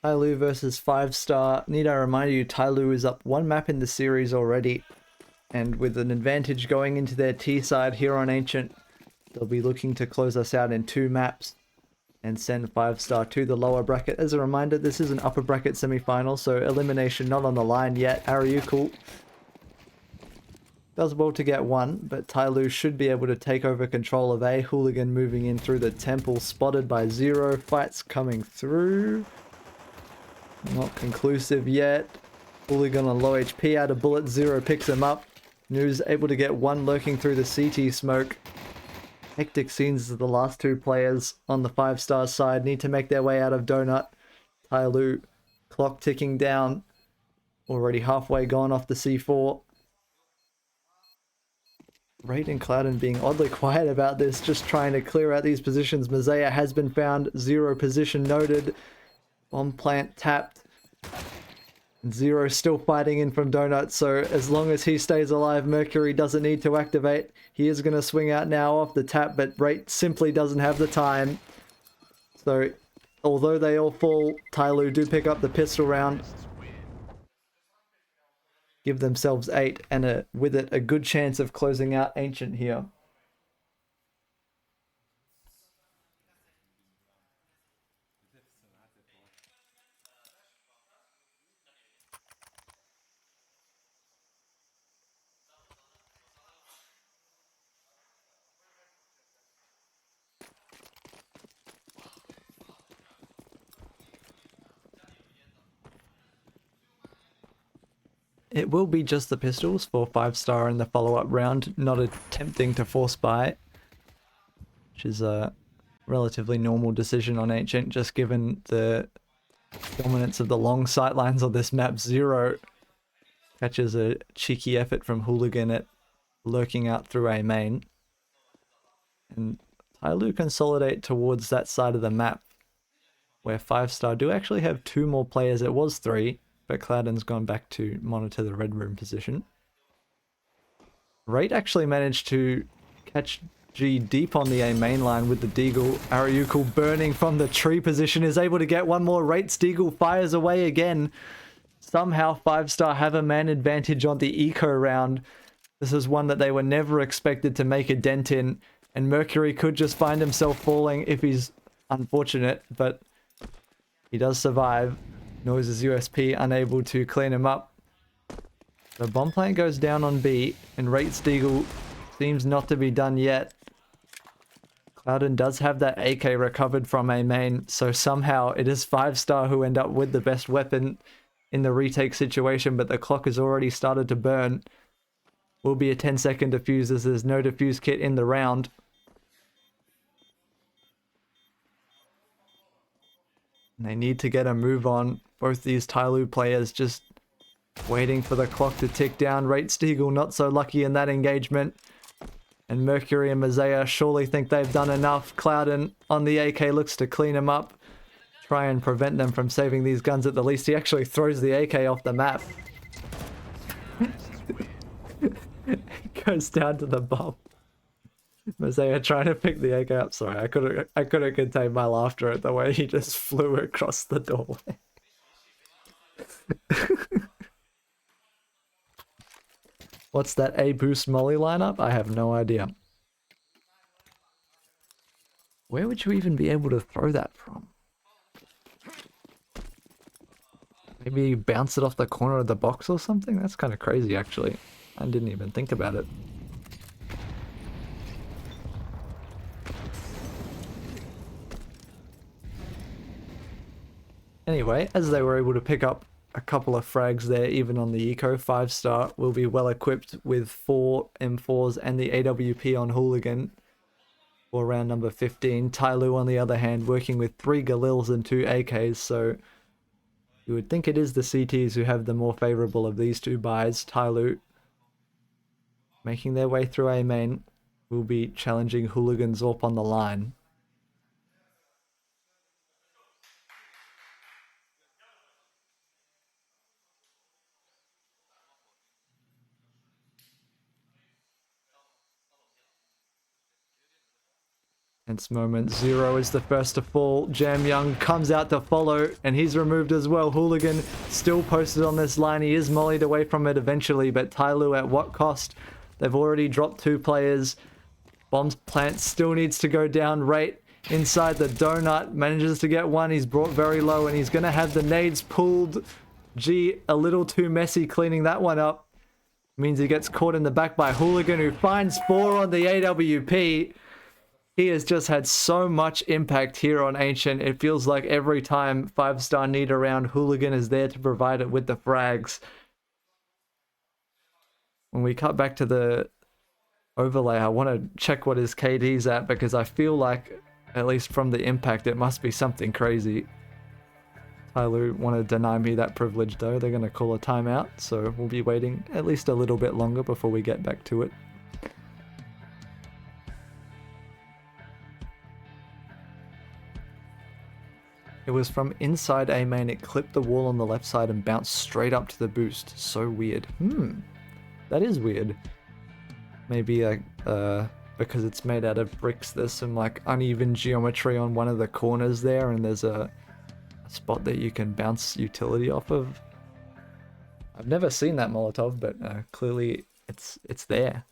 TYLOO versus 5-star. Need I remind you, TYLOO is up one map in the series already. And with an advantage going into their T side here on Ancient, they'll be looking to close us out in 2 maps and send 5-star to the lower bracket. As a reminder, this is an upper bracket semi-final, so elimination not on the line yet. Ariukul does well to get 1, but TYLOO should be able to take over control of A. Hooligan moving in through the temple, spotted by Zero. Fights coming through. Not conclusive yet. Hooligan on low HP, out of bullet. Zero picks him up. News able to get 1 lurking through the CT smoke. Hectic scenes as the last 2 players on the 5-star side need to make their way out of Donut. TYLOO, clock ticking down. Already halfway gone off the C4. Raid and Clouden being oddly quiet about this, just trying to clear out these positions. Mazaya has been found. Zero position noted. Bomb plant tapped. Zero still fighting in from Donut, so as long as he stays alive, Mercury doesn't need to activate. He is going to swing out now off the tap, but Rate simply doesn't have the time. So, although they all fall, TYLOO do pick up the pistol round. Give themselves 8, and with it, a good chance of closing out Ancient here. It will be just the pistols for 5-star in the follow-up round, not attempting to force buy, which is a relatively normal decision on Ancient, just given the dominance of the long sightlines on this map. Zero catches a cheeky effort from Hooligan at lurking out through A main. And TYLOO consolidate towards that side of the map, where 5-star do actually have 2 more players. It was 3. But Cloudon's gone back to monitor the red room position. Rate actually managed to catch G deep on the A main line with the Deagle. Ariukul burning from the tree position is able to get 1 more. Rate's Deagle fires away again. Somehow 5-star have a man advantage on the eco round. This is one that they were never expected to make a dent in. And Mercury could just find himself falling if he's unfortunate, but he does survive. Noise's USP unable to clean him up. The bomb plant goes down on B, and Rate's Deagle seems not to be done yet. Clouden does have that AK recovered from A main, so somehow it is 5-star who end up with the best weapon in the retake situation, but the clock has already started to burn. Will be a 10-second defuse as there's no defuse kit in the round. And they need to get a move on. Both these TYLOO players just waiting for the clock to tick down. Rate's Deagle not so lucky in that engagement. And Mercury and Mazaya surely think they've done enough. Clouden on the AK looks to clean him up. Try and prevent them from saving these guns at the least. He actually throws the AK off the map. Goes down to the bomb. Mazaya trying to pick the AK up. Sorry, I couldn't contain my laughter at the way he just flew across the doorway. What's that A boost molly lineup? I have no idea. Where would you even be able to throw that from? Maybe bounce it off the corner of the box or something? That's kind of crazy, actually. I didn't even think about it. Anyway, as they were able to pick up a couple of frags there, even on the eco, 5-star will be well equipped with 4 M4s and the AWP on Hooligan for round number 15. TYLOO, on the other hand, working with 3 Galils and 2 AKs, so you would think it is the CTs who have the more favorable of these 2 buys. TYLOO, making their way through A main, will be challenging Hooligan Zorp on the line. Tense moment. Zero is the first to fall. Jam Young comes out to follow, and he's removed as well. Hooligan still posted on this line. He is mollied away from it eventually, but TYLOO at what cost? They've already dropped 2 players. Bombs plant still needs to go down. Rate inside the donut. Manages to get 1. He's brought very low, and he's going to have the nades pulled. G, a little too messy cleaning that one up. Means he gets caught in the back by Hooligan, who finds 4 on the AWP. He has just had so much impact here on Ancient. It feels like every time 5-star need around, Hooligan is there to provide it with the frags. When we cut back to the overlay, I want to check what his KD's at, because I feel like, at least from the impact, it must be something crazy. TYLOO want to deny me that privilege though. They're going to call a timeout, so we'll be waiting at least a little bit longer before we get back to it. It was from inside A main. It clipped the wall on the left side and bounced straight up to the boost. So weird. That is weird. Maybe because it's made out of bricks, there's some like uneven geometry on one of the corners there, and there's a spot that you can bounce utility off of. I've never seen that Molotov, but clearly it's there.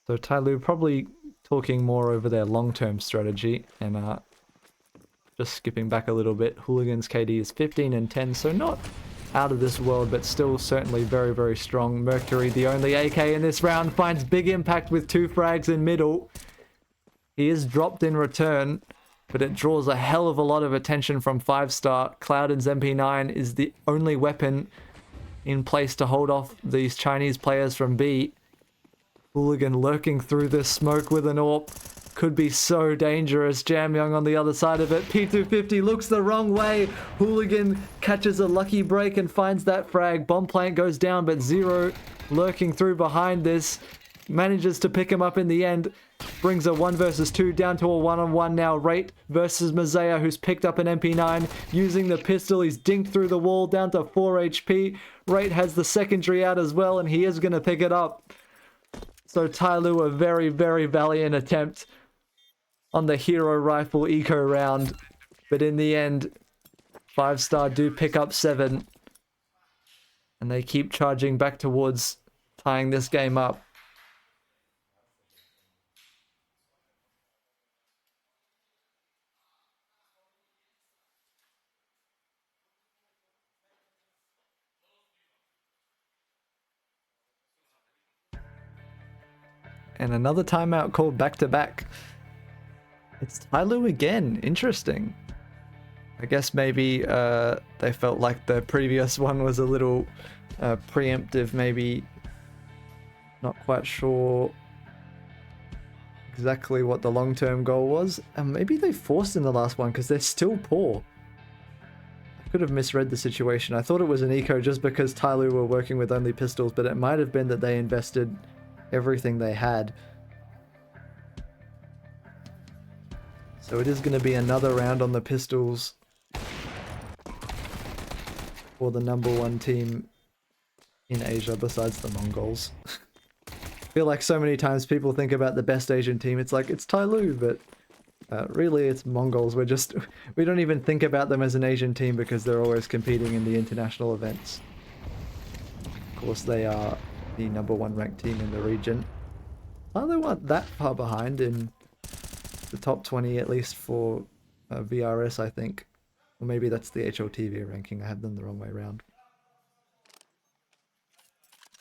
So TYLOO probably talking more over their long-term strategy, and just skipping back a little bit, Hooligan's KD is 15 and 10, so not out of this world, but still certainly very, very strong. Mercury, the only AK in this round, finds big impact with 2 frags in middle. He is dropped in return, but it draws a hell of a lot of attention from 5-star. Clouded's MP9 is the only weapon in place to hold off these Chinese players from B. Hooligan lurking through this smoke with an AWP. Could be so dangerous. Jam Young on the other side of it. P250 looks the wrong way. Hooligan catches a lucky break and finds that frag. Bomb plant goes down, but Zero lurking through behind this. Manages to pick him up in the end. Brings a 1 versus 2 down to a 1-on-1 now. Rate versus Mazaya, who's picked up an MP9. Using the pistol, he's dinked through the wall down to 4 HP. Rate has the secondary out as well, and he is going to pick it up. So TYLOO, a very, very valiant attempt on the hero rifle eco round. But in the end, 5-star do pick up 7. And they keep charging back towards tying this game up. And another timeout called back-to-back. It's TYLOO again. Interesting. I guess maybe they felt like the previous one was a little preemptive, maybe. Not quite sure exactly what the long-term goal was. And maybe they forced in the last one because they're still poor. I could have misread the situation. I thought it was an eco just because TYLOO were working with only pistols, but it might have been that they invested everything they had. So it is going to be another round on the pistols for the #1 team in Asia besides the Mongols. I feel like so many times people think about the best Asian team, it's like it's TYLOO, but really it's Mongols. We don't even think about them as an Asian team because they're always competing in the international events. Of course they are the #1 ranked team in the region. TYLOO aren't that far behind in the top 20, at least for VRS, I think. Or maybe that's the HLTV ranking. I have them the wrong way around.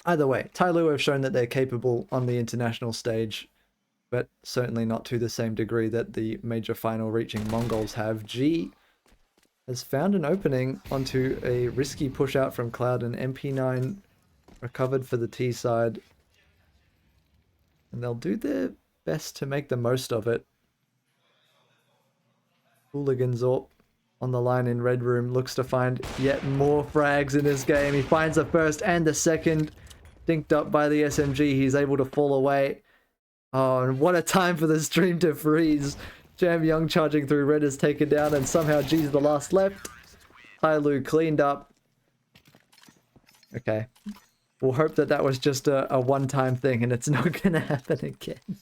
Either way, TYLOO have shown that they're capable on the international stage, but certainly not to the same degree that the major final reaching Mongols have. G has found an opening onto a risky push out from Cloud, and MP9 recovered for the T side. And they'll do their best to make the most of it. Hooligan's AWP on the line in Red Room looks to find yet more frags in this game. He finds the first and the second. Dinked up by the SMG. He's able to fall away. Oh, and what a time for the stream to freeze. Jam Young charging through. Red is taken down, and somehow G's the last left. TYLOO cleaned up. Okay. We'll hope that that was just a one-time thing and it's not going to happen again.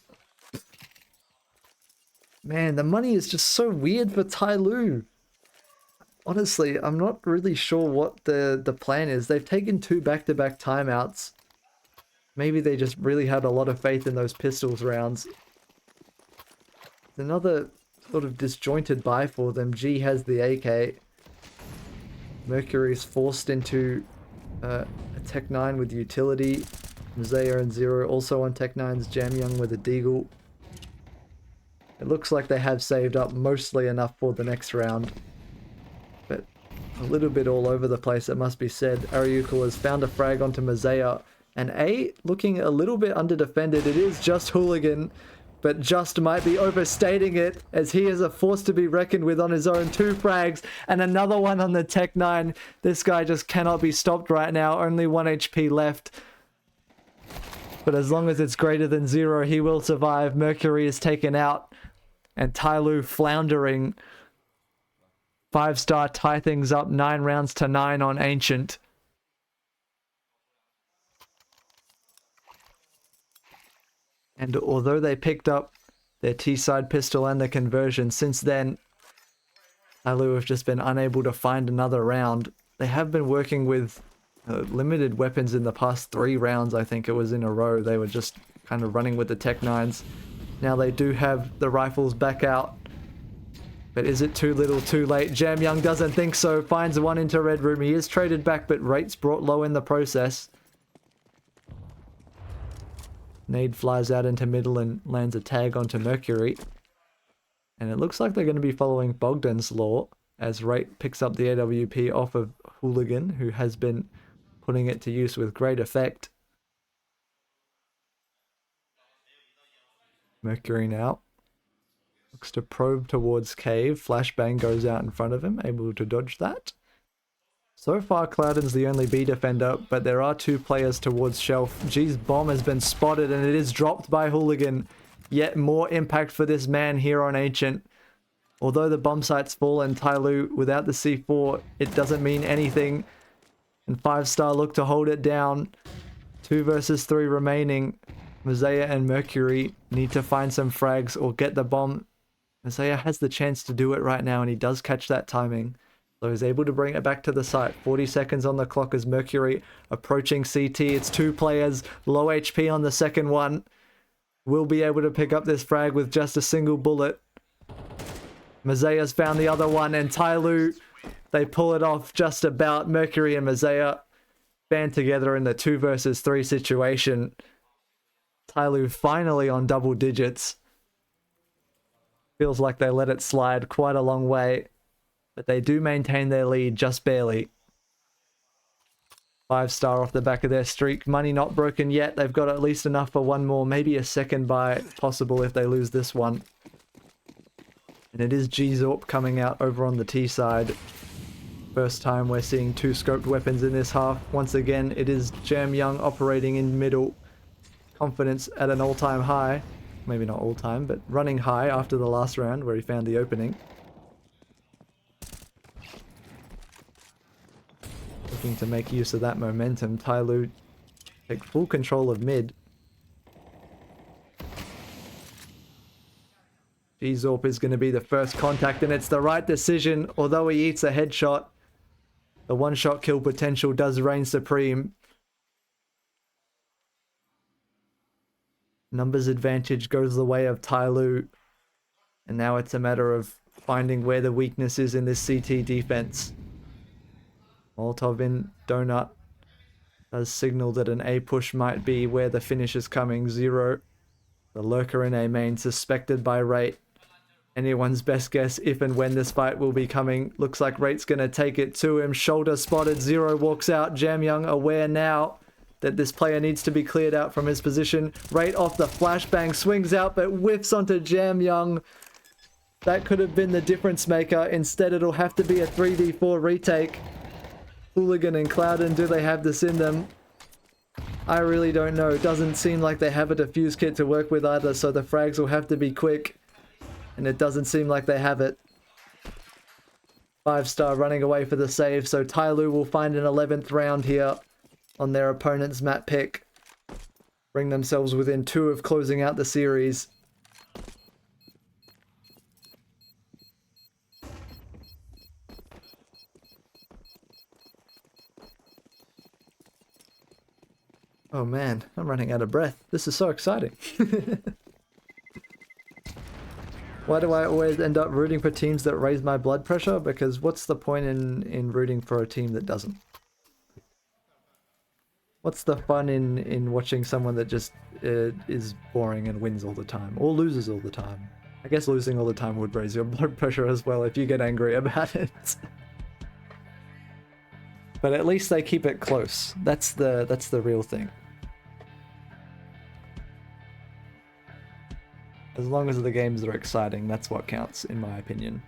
Man, the money is just so weird for TYLOO. Honestly, I'm not really sure what the plan is. They've taken 2 back-to-back timeouts. Maybe they just really had a lot of faith in those pistols rounds. Another sort of disjointed buy for them. G has the AK. Mercury's forced into a Tech 9 with utility. Mzaya and Zero also on Tech 9's Jamyoung with a Deagle. It looks like they have saved up mostly enough for the next round. But a little bit all over the place, it must be said. Ariukul has found a frag onto Mzaya. And A, looking a little bit under-defended. It is just Hooligan, but just might be overstating it, as he is a force to be reckoned with on his own. 2 frags, and another one on the Tech 9. This guy just cannot be stopped right now. Only 1 HP left. But as long as it's greater than 0, he will survive. Mercury is taken out, and TYLOO floundering. 5-star tie things up 9 rounds to 9 on Ancient. And although they picked up their T-side pistol and the conversion, since then, TYLOO have just been unable to find another round. They have been working with limited weapons in the past 3 rounds, I think it was in a row. They were just kind of running with the Tech 9s. Now they do have the rifles back out. But is it too little too late? Jamyoung doesn't think so. Finds one into Red Room. He is traded back, but rates brought low in the process. Nade flies out into middle and lands a tag onto Mercury. And it looks like they're going to be following Bogdan's law, as Rate picks up the AWP off of Hooligan, who has been putting it to use with great effect. Mercury now looks to probe towards Cave. Flashbang goes out in front of him, able to dodge that. So far, Cloudon's the only B defender, but there are 2 players towards Shelf. G's bomb has been spotted and it is dropped by Hooligan. Yet more impact for this man here on Ancient. Although the bomb site's fallen, TYLOO without the C4, it doesn't mean anything. And 5-star look to hold it down. 2 versus 3 remaining. Mzaya and Mercury need to find some frags or get the bomb. Mzaya has the chance to do it right now, and he does catch that timing. So he's able to bring it back to the site. 40 seconds on the clock as Mercury approaching CT. It's 2 players, low HP on the second one. Will be able to pick up this frag with just a single bullet. Mazaya's found the other one, and TYLOO, they pull it off just about. Mercury and Mzaya band together in the 2 versus 3 situation. TYLOO finally on double digits. Feels like they let it slide quite a long way, but they do maintain their lead just barely. 5-star off the back of their streak. Money not broken yet. They've got at least enough for one more, maybe a second buy possible if they lose this one. And it is JiJieHao coming out over on the T side. First time we're seeing 2 scoped weapons in this half. Once again, it is Jamyoung operating in middle. Confidence at an all-time high. Maybe not all-time, but running high after the last round where he found the opening. Looking to make use of that momentum. TYLOO take full control of mid. JiJieHao is going to be the first contact, and it's the right decision. Although he eats a headshot, the one-shot kill potential does reign supreme. Numbers advantage goes the way of TYLOO. And now it's a matter of finding where the weakness is in this CT defense. Molotov in Donut does signal that an A push might be where the finish is coming. 0. The lurker in A main suspected by Rate. Anyone's best guess if and when this fight will be coming. Looks like Rate's going to take it to him. Shoulder spotted. 0 walks out. Jamyoung aware now that this player needs to be cleared out from his position. Rate off the flashbang. Swings out but whiffs onto Jamyoung. That could have been the difference maker. Instead, it'll have to be a 3v4 retake. Hooligan and Cloudon, do they have this in them? I really don't know. It doesn't seem like they have a defuse kit to work with either, so the frags will have to be quick. And it doesn't seem like they have it. 5-star running away for the save, so TYLOO will find an 11th round here. on their opponent's map pick. Bring themselves within 2 of closing out the series. Oh man, I'm running out of breath. This is so exciting. Why do I always end up rooting for teams that raise my blood pressure? Because what's the point in rooting for a team that doesn't? What's the fun in watching someone that just is boring and wins all the time? Or loses all the time? I guess losing all the time would raise your blood pressure as well if you get angry about it. But at least they keep it close. That's the real thing. As long as the games are exciting, that's what counts, in my opinion.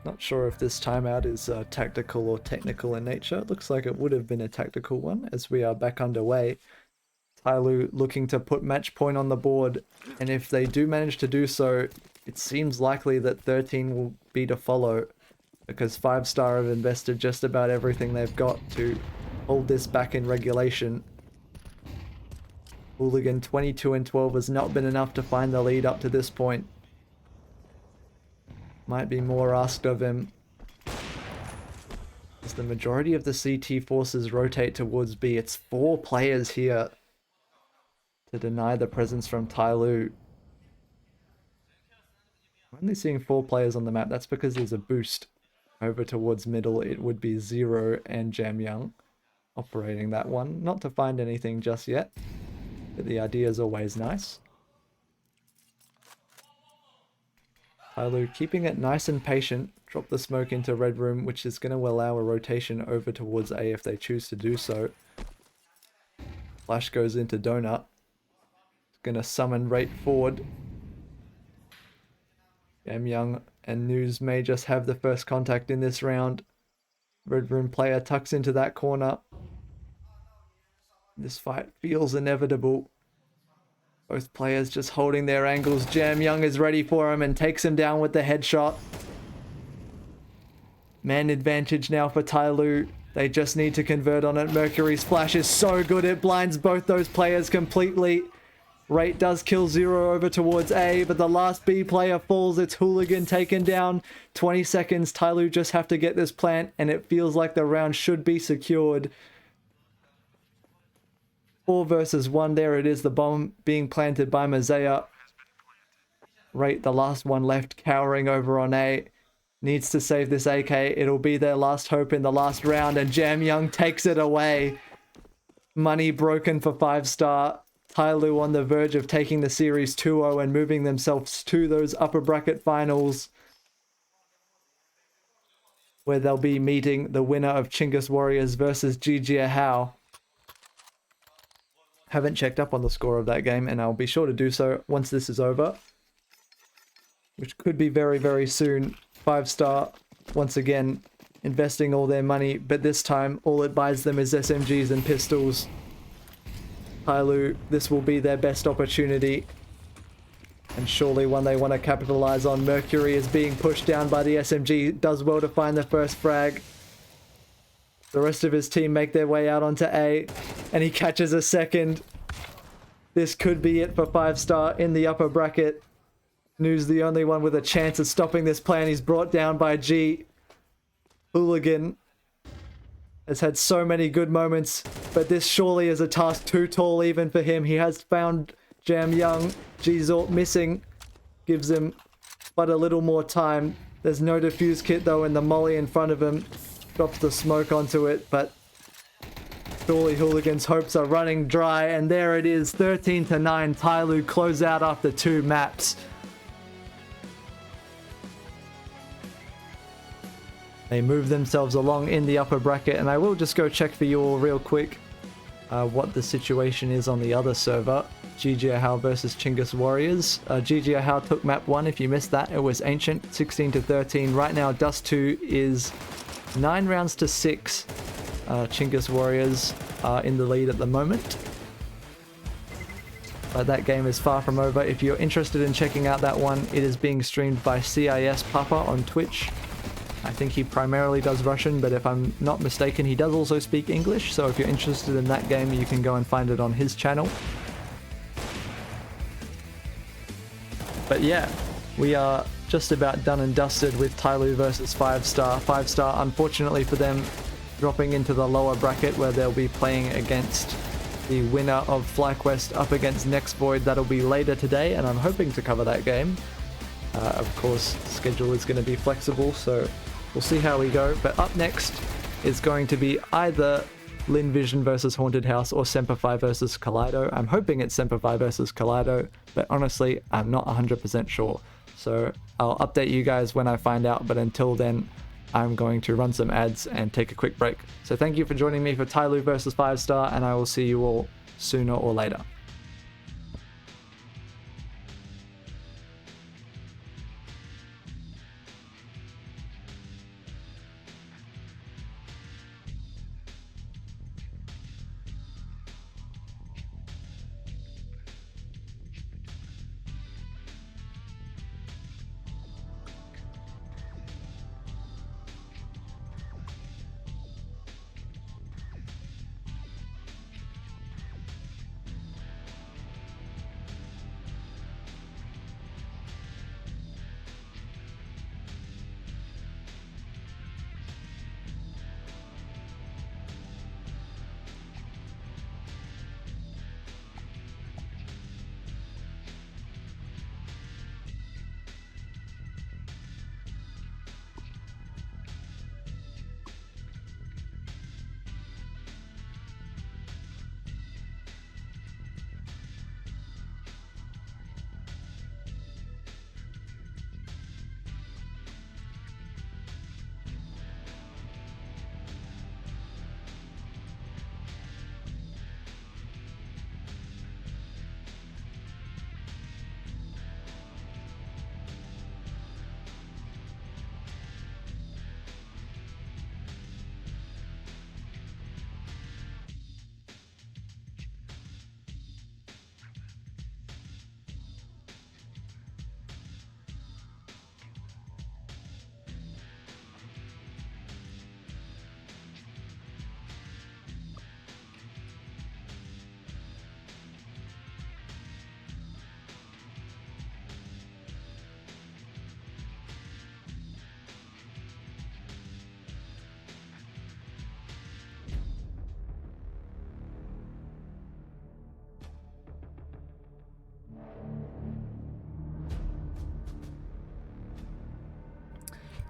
Not sure if this timeout is tactical or technical in nature. It looks like it would have been a tactical one, as we are back underway. TYLOO looking to put match point on the board, and if they do manage to do so, it seems likely that 13 will be to follow, because 5-star have invested just about everything they've got to hold this back in regulation. Hooligan 22-12 has not been enough to find the lead up to this point. Might be more asked of him, as the majority of the CT forces rotate towards B. It's 4 players here to deny the presence from TYLOO. I'm only seeing 4 players on the map. That's because there's a boost over towards middle. It would be Zero and JiJieHao operating that one. Not to find anything just yet, but the idea is always nice. TYLOO keeping it nice and patient. Drop the smoke into red room, which is going to allow a rotation over towards A if they choose to do so. Flash goes into Donut. It's going to summon right forward. JiJieHao and News may just have the first contact in this round. Red room player tucks into that corner. This fight feels inevitable. Both players just holding their angles. JiJieHao is ready for him and takes him down with the headshot. Man advantage now for TYLOO. They just need to convert on it. Mercury's flash is so good, it blinds both those players completely. Rate does kill Zero over towards A, but the last B player falls. It's Hooligan taken down. 20 seconds. TYLOO just have to get this plant, and it feels like the round should be secured. 4 versus 1. There it is. The bomb being planted by Mazea. Rate, the last one left, cowering over on A. Needs to save this AK. It'll be their last hope in the last round, and JiJieHao takes it away. Money broken for 5-star. TYLOO on the verge of taking the series 2-0 and moving themselves to those upper bracket finals, where they'll be meeting the winner of Chinggis Warriors versus JiJieHao. Haven't checked up on the score of that game, and I'll be sure to do so once this is over, which could be very, very soon. 5-star, once again, investing all their money, but this time all it buys them is SMGs and pistols. TYLOO, this will be their best opportunity, and surely one they want to capitalize on. Mercury is being pushed down by the SMG, does well to find the first frag. The rest of his team make their way out onto A, and he catches a second. This could be it for 5-star in the upper bracket. News the only one with a chance of stopping this plan. He's brought down by G. Hooligan has had so many good moments, but this surely is a task too tall even for him. He has found JiJieHao. Gzort missing gives him but a little more time. There's no defuse kit though, and the molly in front of him drops the smoke onto it, but surely Hooligan's hopes are running dry, and there it is, 13-9. TYLOO close out after 2 maps. They move themselves along in the upper bracket, and I will just go check for you all real quick what the situation is on the other server. JiJieHao versus Chinggis Warriors. JiJieHao took map 1. If you missed that, it was Ancient, 16-13. Right now, Dust 2 is 9 rounds to 6. Chinggis Warriors are in the lead at the moment. but that game is far from over. If you're interested in checking out that one, it is being streamed by CIS Papa on Twitch. I think he primarily does Russian, but if I'm not mistaken, he does also speak English, so if you're interested in that game, you can go and find it on his channel. But yeah, we are just about done and dusted with TYLOO versus 5-star. 5-star, unfortunately for them, dropping into the lower bracket where they'll be playing against the winner of FlyQuest up against Next Void. That'll be later today, and I'm hoping to cover that game. Of course, the schedule is going to be flexible, so we'll see how we go. But up next is going to be either Lin Vision versus Haunted House or SemperFi versus Kaleido. I'm hoping it's SemperFi versus Kaleido, but honestly, I'm not 100% sure. So I'll update you guys when I find out, but until then, I'm going to run some ads and take a quick break. So thank you for joining me for TYLOO versus 5-star, and I will see you all sooner or later.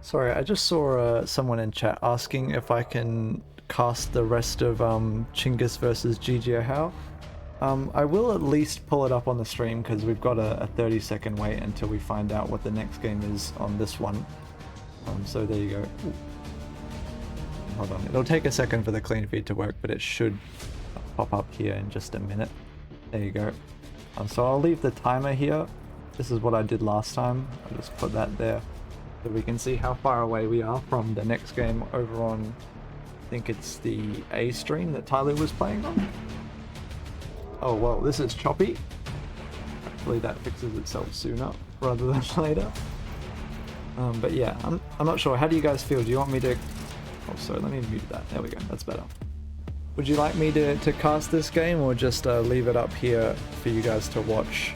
Sorry, I just saw someone in chat asking if I can cast the rest of Chinggis versus JiJieHao. I will at least pull it up on the stream because we've got a 30-second wait until we find out what the next game is on this one. So there you go. Ooh. Hold on, it'll take a second for the clean feed to work, but it should pop up here in just a minute. There you go. So I'll leave the timer here. This is what I did last time. I'll just put that there so we can see how far away we are from the next game over on, I think it's the A stream that TYLOO was playing on. Oh well, this is choppy. Hopefully that fixes itself sooner rather than later. But yeah, I'm not sure. How do you guys feel? Do you want me to... Oh, sorry, let me mute that. There we go, that's better. Would you like me to cast this game or just leave it up here for you guys to watch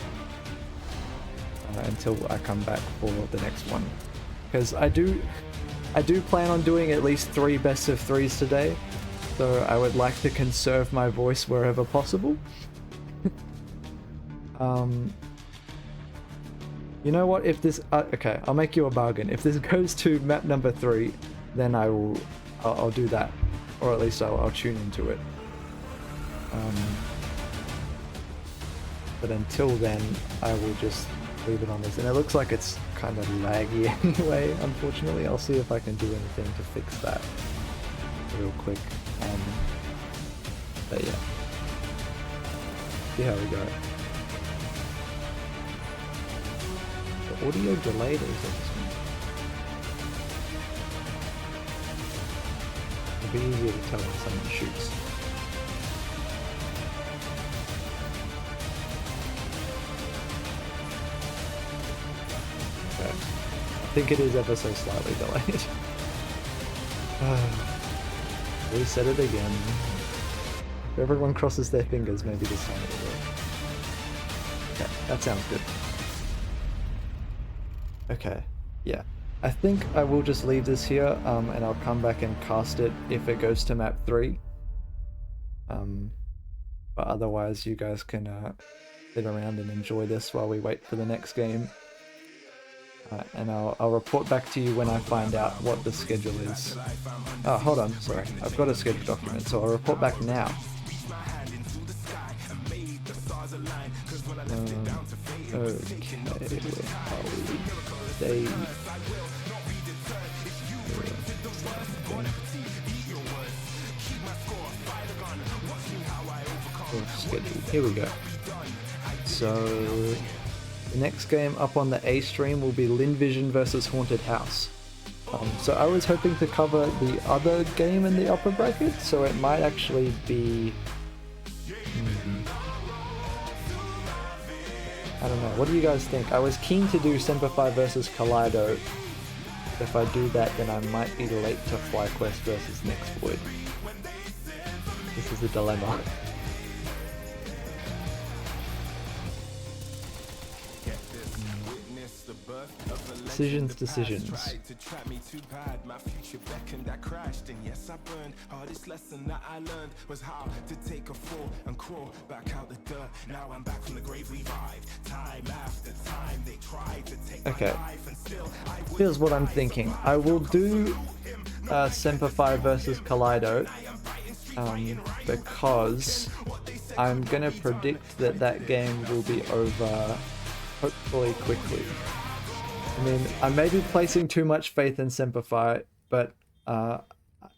until I come back for the next one? Because I do plan on doing at least 3 best of 3s today, so I would like to conserve my voice wherever possible. You know what, if this okay, I'll make you a bargain. If this goes to map number 3, then I'll do that, or at least I'll tune into it. But until then, I will just leave it on this, and it looks like it's kind of laggy anyway, unfortunately. I'll see if I can do anything to fix that real quick. But yeah, see how we go. The audio delayed, or is it just me? It'll be easier to tell when someone shoots. think it is ever so slightly delayed. Reset it again. If everyone crosses their fingers, maybe this time it'll work. Okay, that sounds good. Okay, yeah. I think I will just leave this here, and I'll come back and cast it if it goes to map 3. But otherwise you guys can sit around and enjoy this while we wait for the next game. And I'll report back to you when I find out what the schedule is. Oh, hold on, sorry. I've got a schedule document, so I'll report back now. Okay, schedule. Here we go. So the next game up on the A stream will be Linvision versus Haunted House. So I was hoping to cover the other game in the upper bracket, so it might actually be... I don't know, what do you guys think? I was keen to do SemperFi versus Kaleido. If I do that, then I might be late to FlyQuest versus Next Void. This is a dilemma. Decisions. My future beckoned, I crashed, and yes, I burned. Hardest lesson that I learned was how to take a fall and crawl back out the dirt. Now I'm back from the grave revived. Time after time they tried to take my life, and still Here's what I'm thinking. I will do SemperFi versus Kaleido, because I'm gonna predict that game will be over hopefully quickly. I mean, I may be placing too much faith in SemperFi, but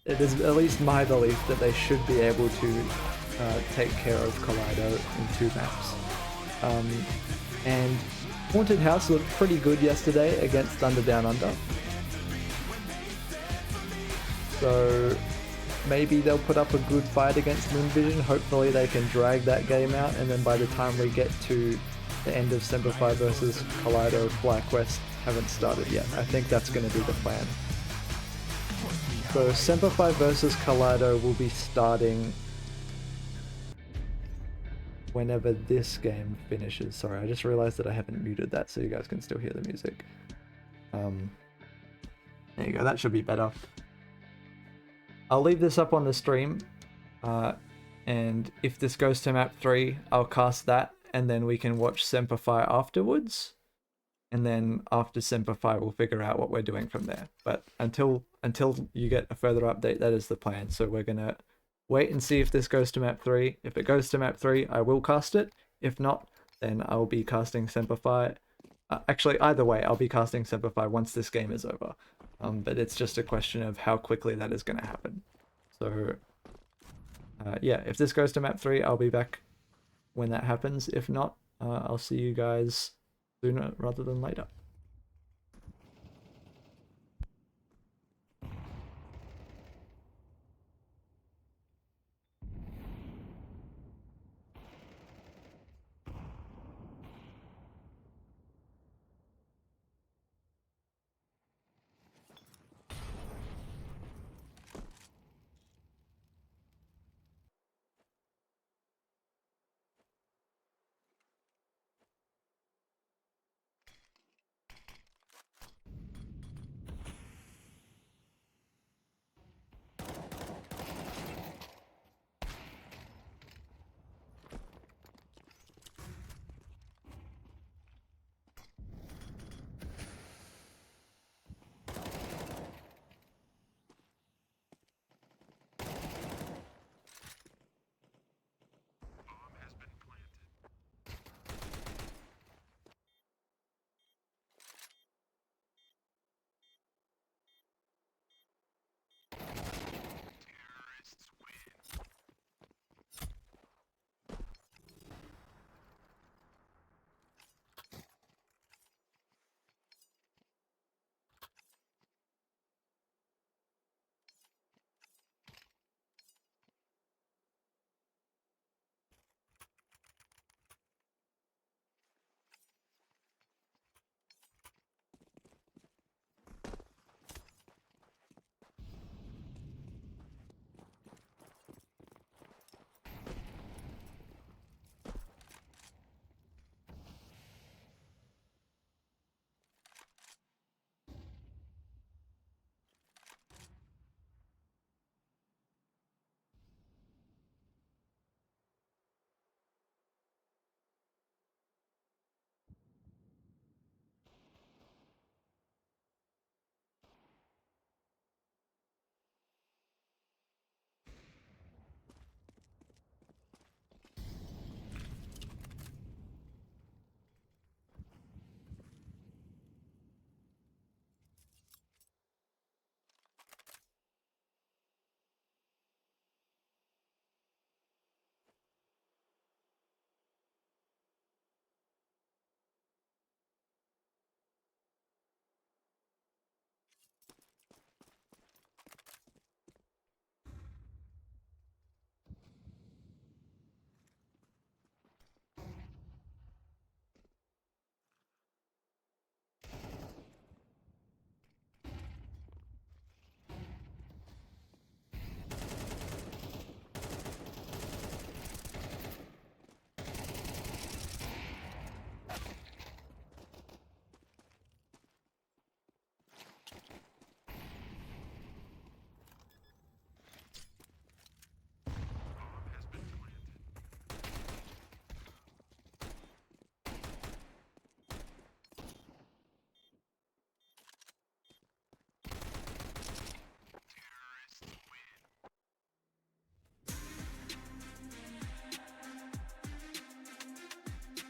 it is at least my belief that they should be able to take care of Kaleido in 2 maps. And Haunted House looked pretty good yesterday against Thunder Down Under. So maybe they'll put up a good fight against Moonvision. Hopefully they can drag that game out, and then by the time we get to the end of SemperFi versus Kaleido, FlyQuest haven't started yet. I think that's going to be the plan. So SemperFi versus Kaleido will be starting whenever this game finishes. Sorry, I just realized that I haven't muted that so you guys can still hear the music. There you go, that should be better. I'll leave this up on the stream, and if this goes to map 3, I'll cast that, and then we can watch SemperFi afterwards. And then after SemperFi, we'll figure out what we're doing from there. But until you get a further update, that is the plan. So we're gonna wait and see if this goes to map 3. If it goes to map 3, I will cast it. If not, then I'll be casting SemperFi. Actually, either way, I'll be casting SemperFi once this game is over. But it's just a question of how quickly that is going to happen. So yeah, if this goes to map 3, I'll be back when that happens. If not, I'll see you guys sooner rather than later.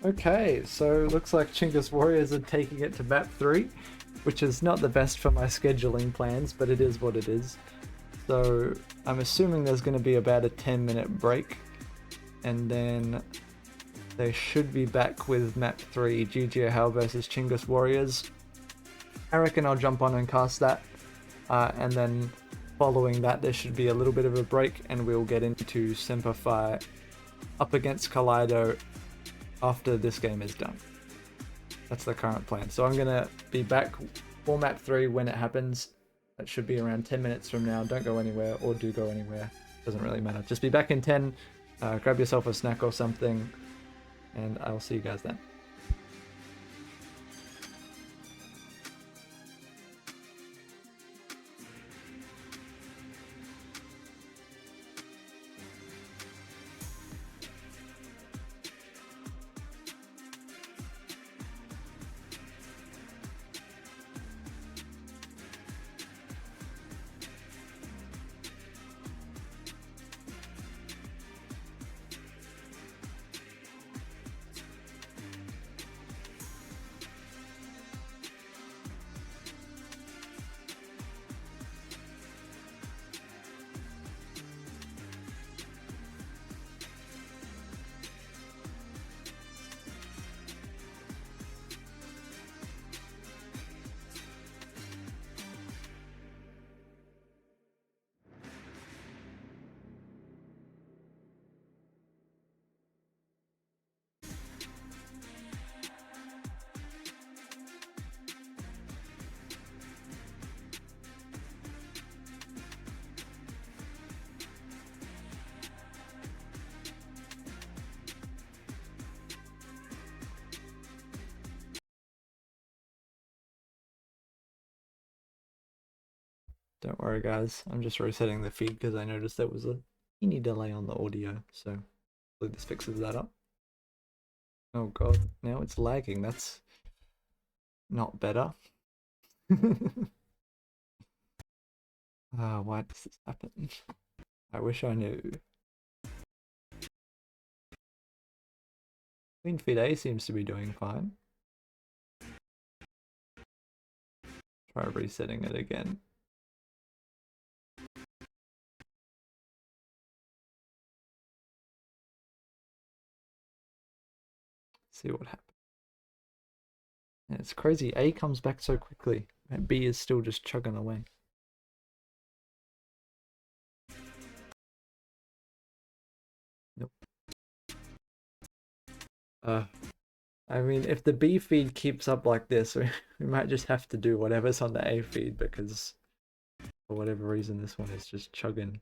Okay, so looks like Chinggis Warriors are taking it to map 3, which is not the best for my scheduling plans, but it is what it is. So I'm assuming there's going to be about a 10-minute break, and then they should be back with map 3, JiJieHao versus Chinggis Warriors. I reckon I'll jump on and cast that, and then following that there should be a little bit of a break, and we'll get into SemperFi up against Kaleido after this game is done. That's the current plan. So I'm gonna be back for map 3 when it happens. That should be around 10 minutes from now. Don't go anywhere, or do go anywhere. Doesn't really matter. Just be back in 10, grab yourself a snack or something, and I'll see you guys then. Don't worry guys, I'm just resetting the feed because I noticed there was a teeny delay on the audio, so hopefully this fixes that up. Oh god, now it's lagging, that's not better. Why does this happen? I wish I knew. Queen feed A seems to be doing fine. Try resetting it again. See what happens. Yeah, it's crazy. A comes back so quickly, and B is still just chugging away. Nope. I mean, if the B feed keeps up like this, we might just have to do whatever's on the A feed, because for whatever reason this one is just chugging.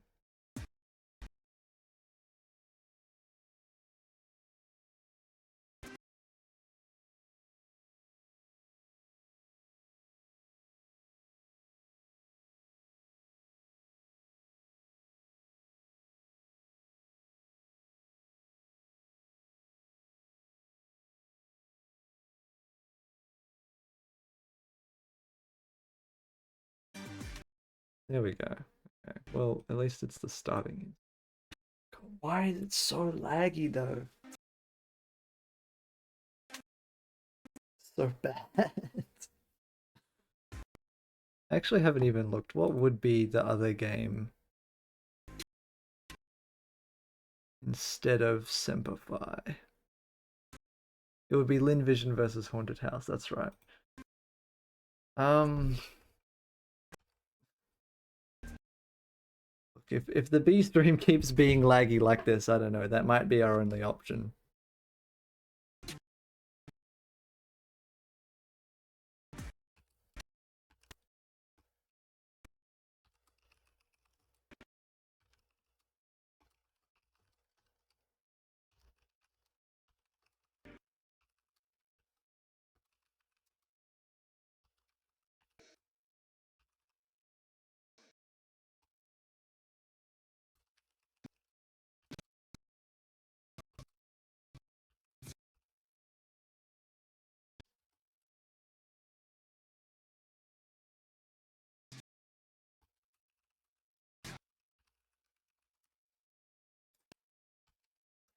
There we go. Okay. Well, at least it's the starting. God, why is it so laggy though? So bad. I actually haven't even looked. What would be the other game instead of SemperFi? It would be Lin Vision versus Haunted House, that's right. If the B stream keeps being laggy like this, I don't know, that might be our only option.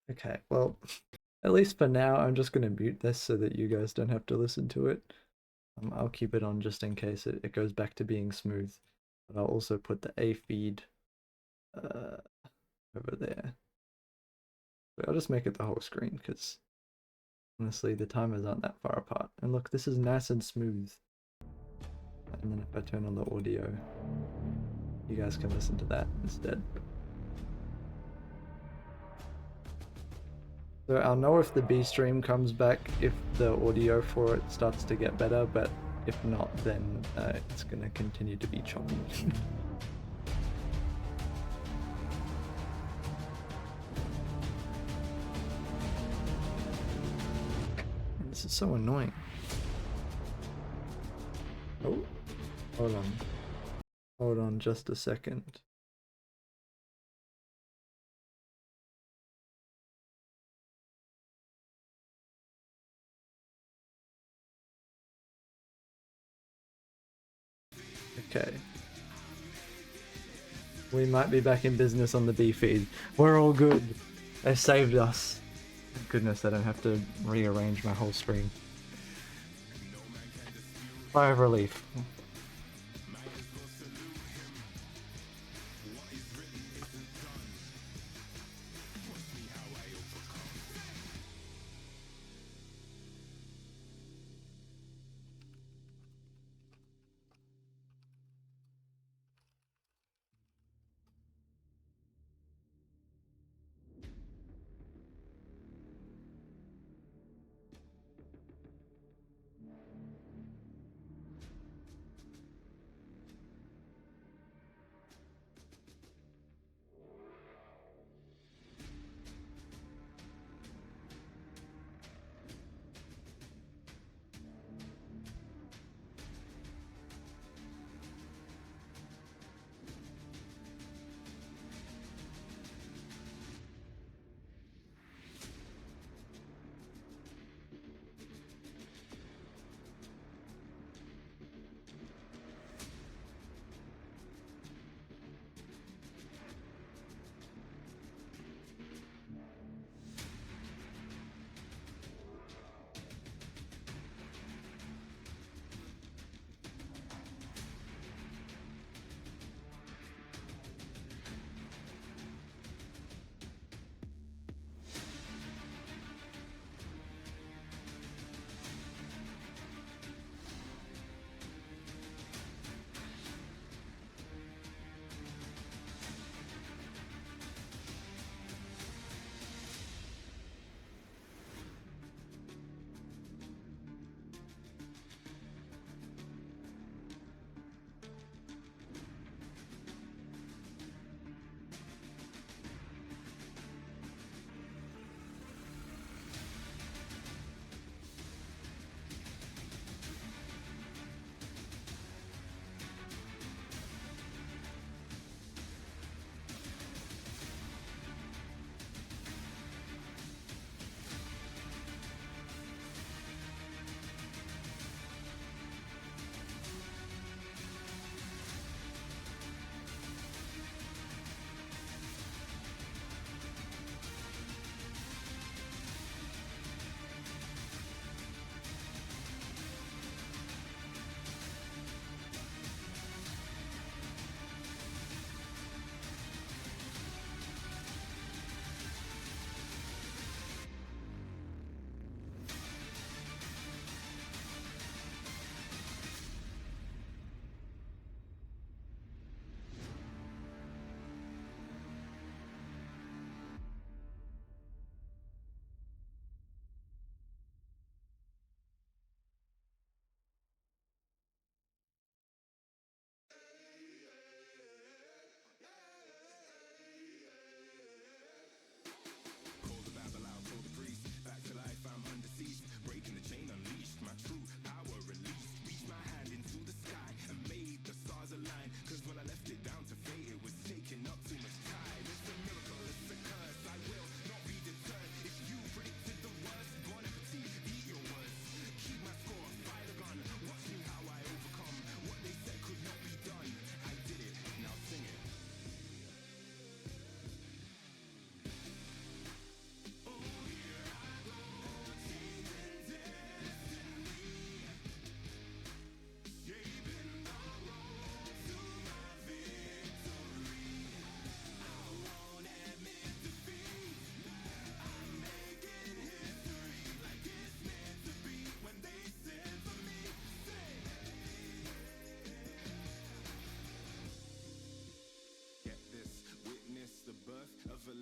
Okay, well, At least for now, I'm just going to mute this so that you guys don't have to listen to it. I'll keep it on just in case it goes back to being smooth. But I'll also put the A feed over there. But I'll just make it the whole screen because honestly the timers aren't that far apart. And look, this is nice and smooth. And then if I turn on the audio, you guys can listen to that instead. So I'll know if the B stream comes back if the audio for it starts to get better, but if not, then it's going to continue to be choppy. This is so annoying. Oh, hold on. Hold on just a second. Okay. We might be back in business on the B feed. We're all good. They saved us. Thank goodness I don't have to rearrange my whole screen. Sigh of relief.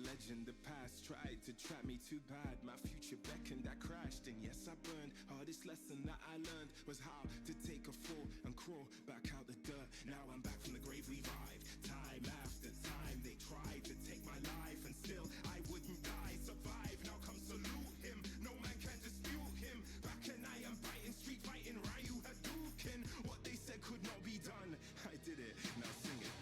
legend. The past tried to trap me too bad. My future beckoned, I crashed, and yes, I burned. Hardest lesson that I learned was how to take a fall and crawl back out the dirt. Now I'm back from the grave, revived. Time after time, they tried to take my life, and still I wouldn't die. Survive, now come salute him. No man can dispute him. Back and I am biting, street fighting, Ryu Hadouken. What they said could not be done, I did it. Now sing it.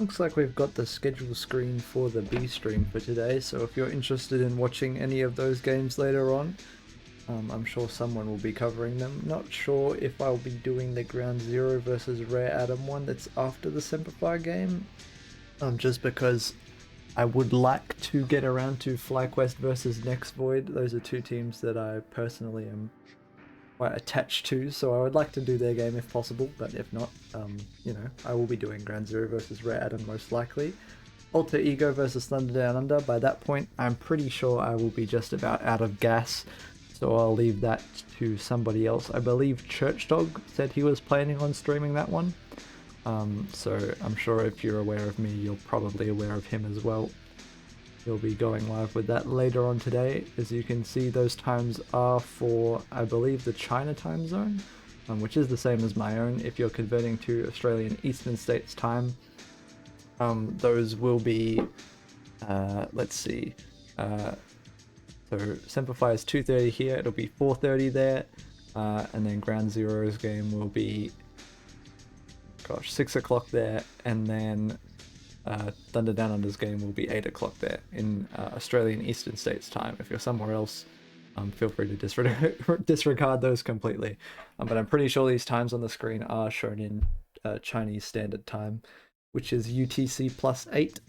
looks like we've got the schedule screen for the B stream for today, so if you're interested in watching any of those games later on, I'm sure someone will be covering them. Not sure if I'll be doing the Ground Zero versus Rare Atom one that's after the SemperFi game, just because I would like to get around to FlyQuest versus Next Void. Those are two teams that I personally am quite attached to, so I would like to do their game if possible, but if not, you know, I will be doing Ground Zero versus Rare Atom most likely. Alter Ego versus Thunder Down Under, by that point I'm pretty sure I will be just about out of gas, so I'll leave that to somebody else. I believe Church Dog said he was planning on streaming that one, so I'm sure if you're aware of me, you're probably aware of him as well. He'll be going live with that later on today. As you can see, those times are for, I believe, the China time zone, which is the same as my own. If you're converting to Australian Eastern States time, those will be, let's see, so SemperFi is 2:30 here, it'll be 4:30 there, and then Ground Zero's game will be, gosh, 6 o'clock there, and then Thunder Down Under's game will be 8 o'clock there in Australian Eastern States time. If you're somewhere else, feel free to disregard those completely. But I'm pretty sure these times on the screen are shown in Chinese Standard Time, which is UTC +8.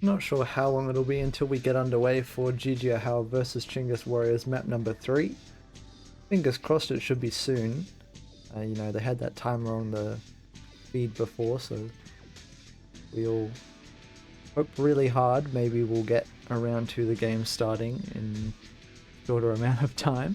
Not sure how long it'll be until we get underway for JiJieHao versus Chinggis Warriors map number 3. Fingers crossed it should be soon. You know, they had that timer on the feed before, so we all hope really hard. Maybe we'll get around to the game starting in a shorter amount of time.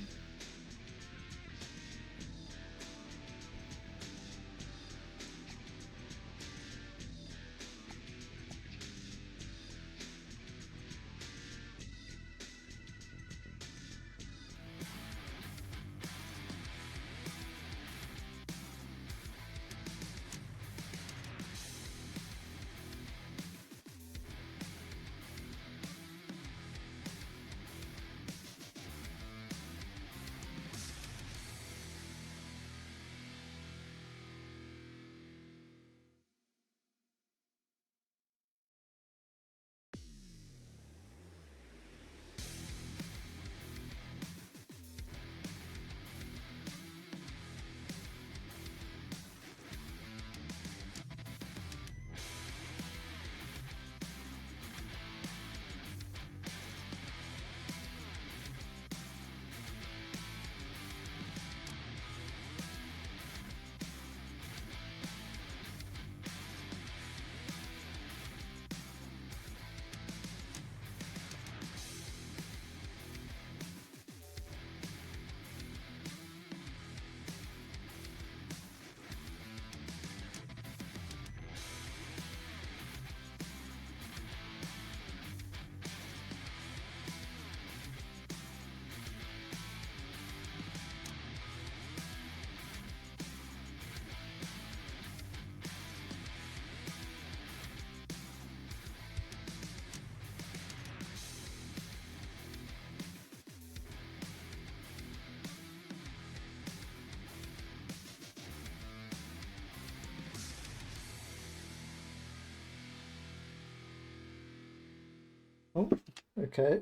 Oh, okay.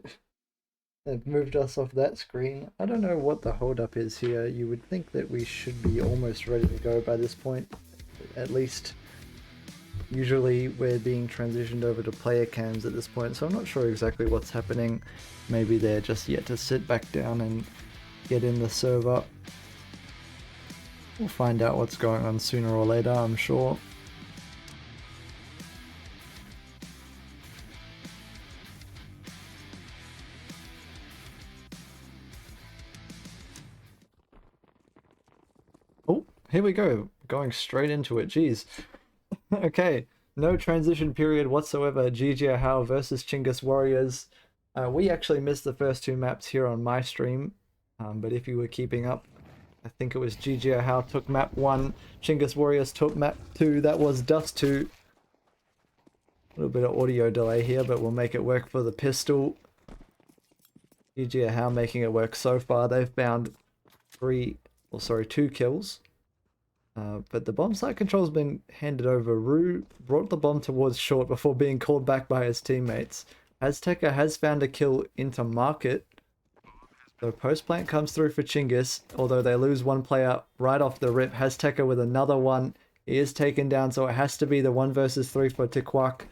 They've moved us off that screen. I don't know what the holdup is here. You would think that we should be almost ready to go by this point. At least, usually we're being transitioned over to player cams at this point, so I'm not sure exactly what's happening. Maybe they're just yet to sit back down and get in the server. We'll find out what's going on sooner or later, I'm sure. Oh, here we go. going straight into it. Jeez. Okay, no transition period whatsoever. JiJieHao versus Chinggis Warriors. We actually missed the first two maps here on my stream, but if you were keeping up, I think it was JiJieHao took map 1, Chinggis Warriors took map 2. That was Dust 2. A little bit of audio delay here, but we'll make it work for the pistol. JiJieHao making it work so far. They've found 2 kills. But the bomb site control's been handed over. Rue brought the bomb towards short before being called back by his teammates. Azteca has found a kill into market. So post plant comes through for Chinggis, although they lose one player right off the rip. Azteca with another one. He is taken down, so it has to be the 1 versus 3 for Tikwak.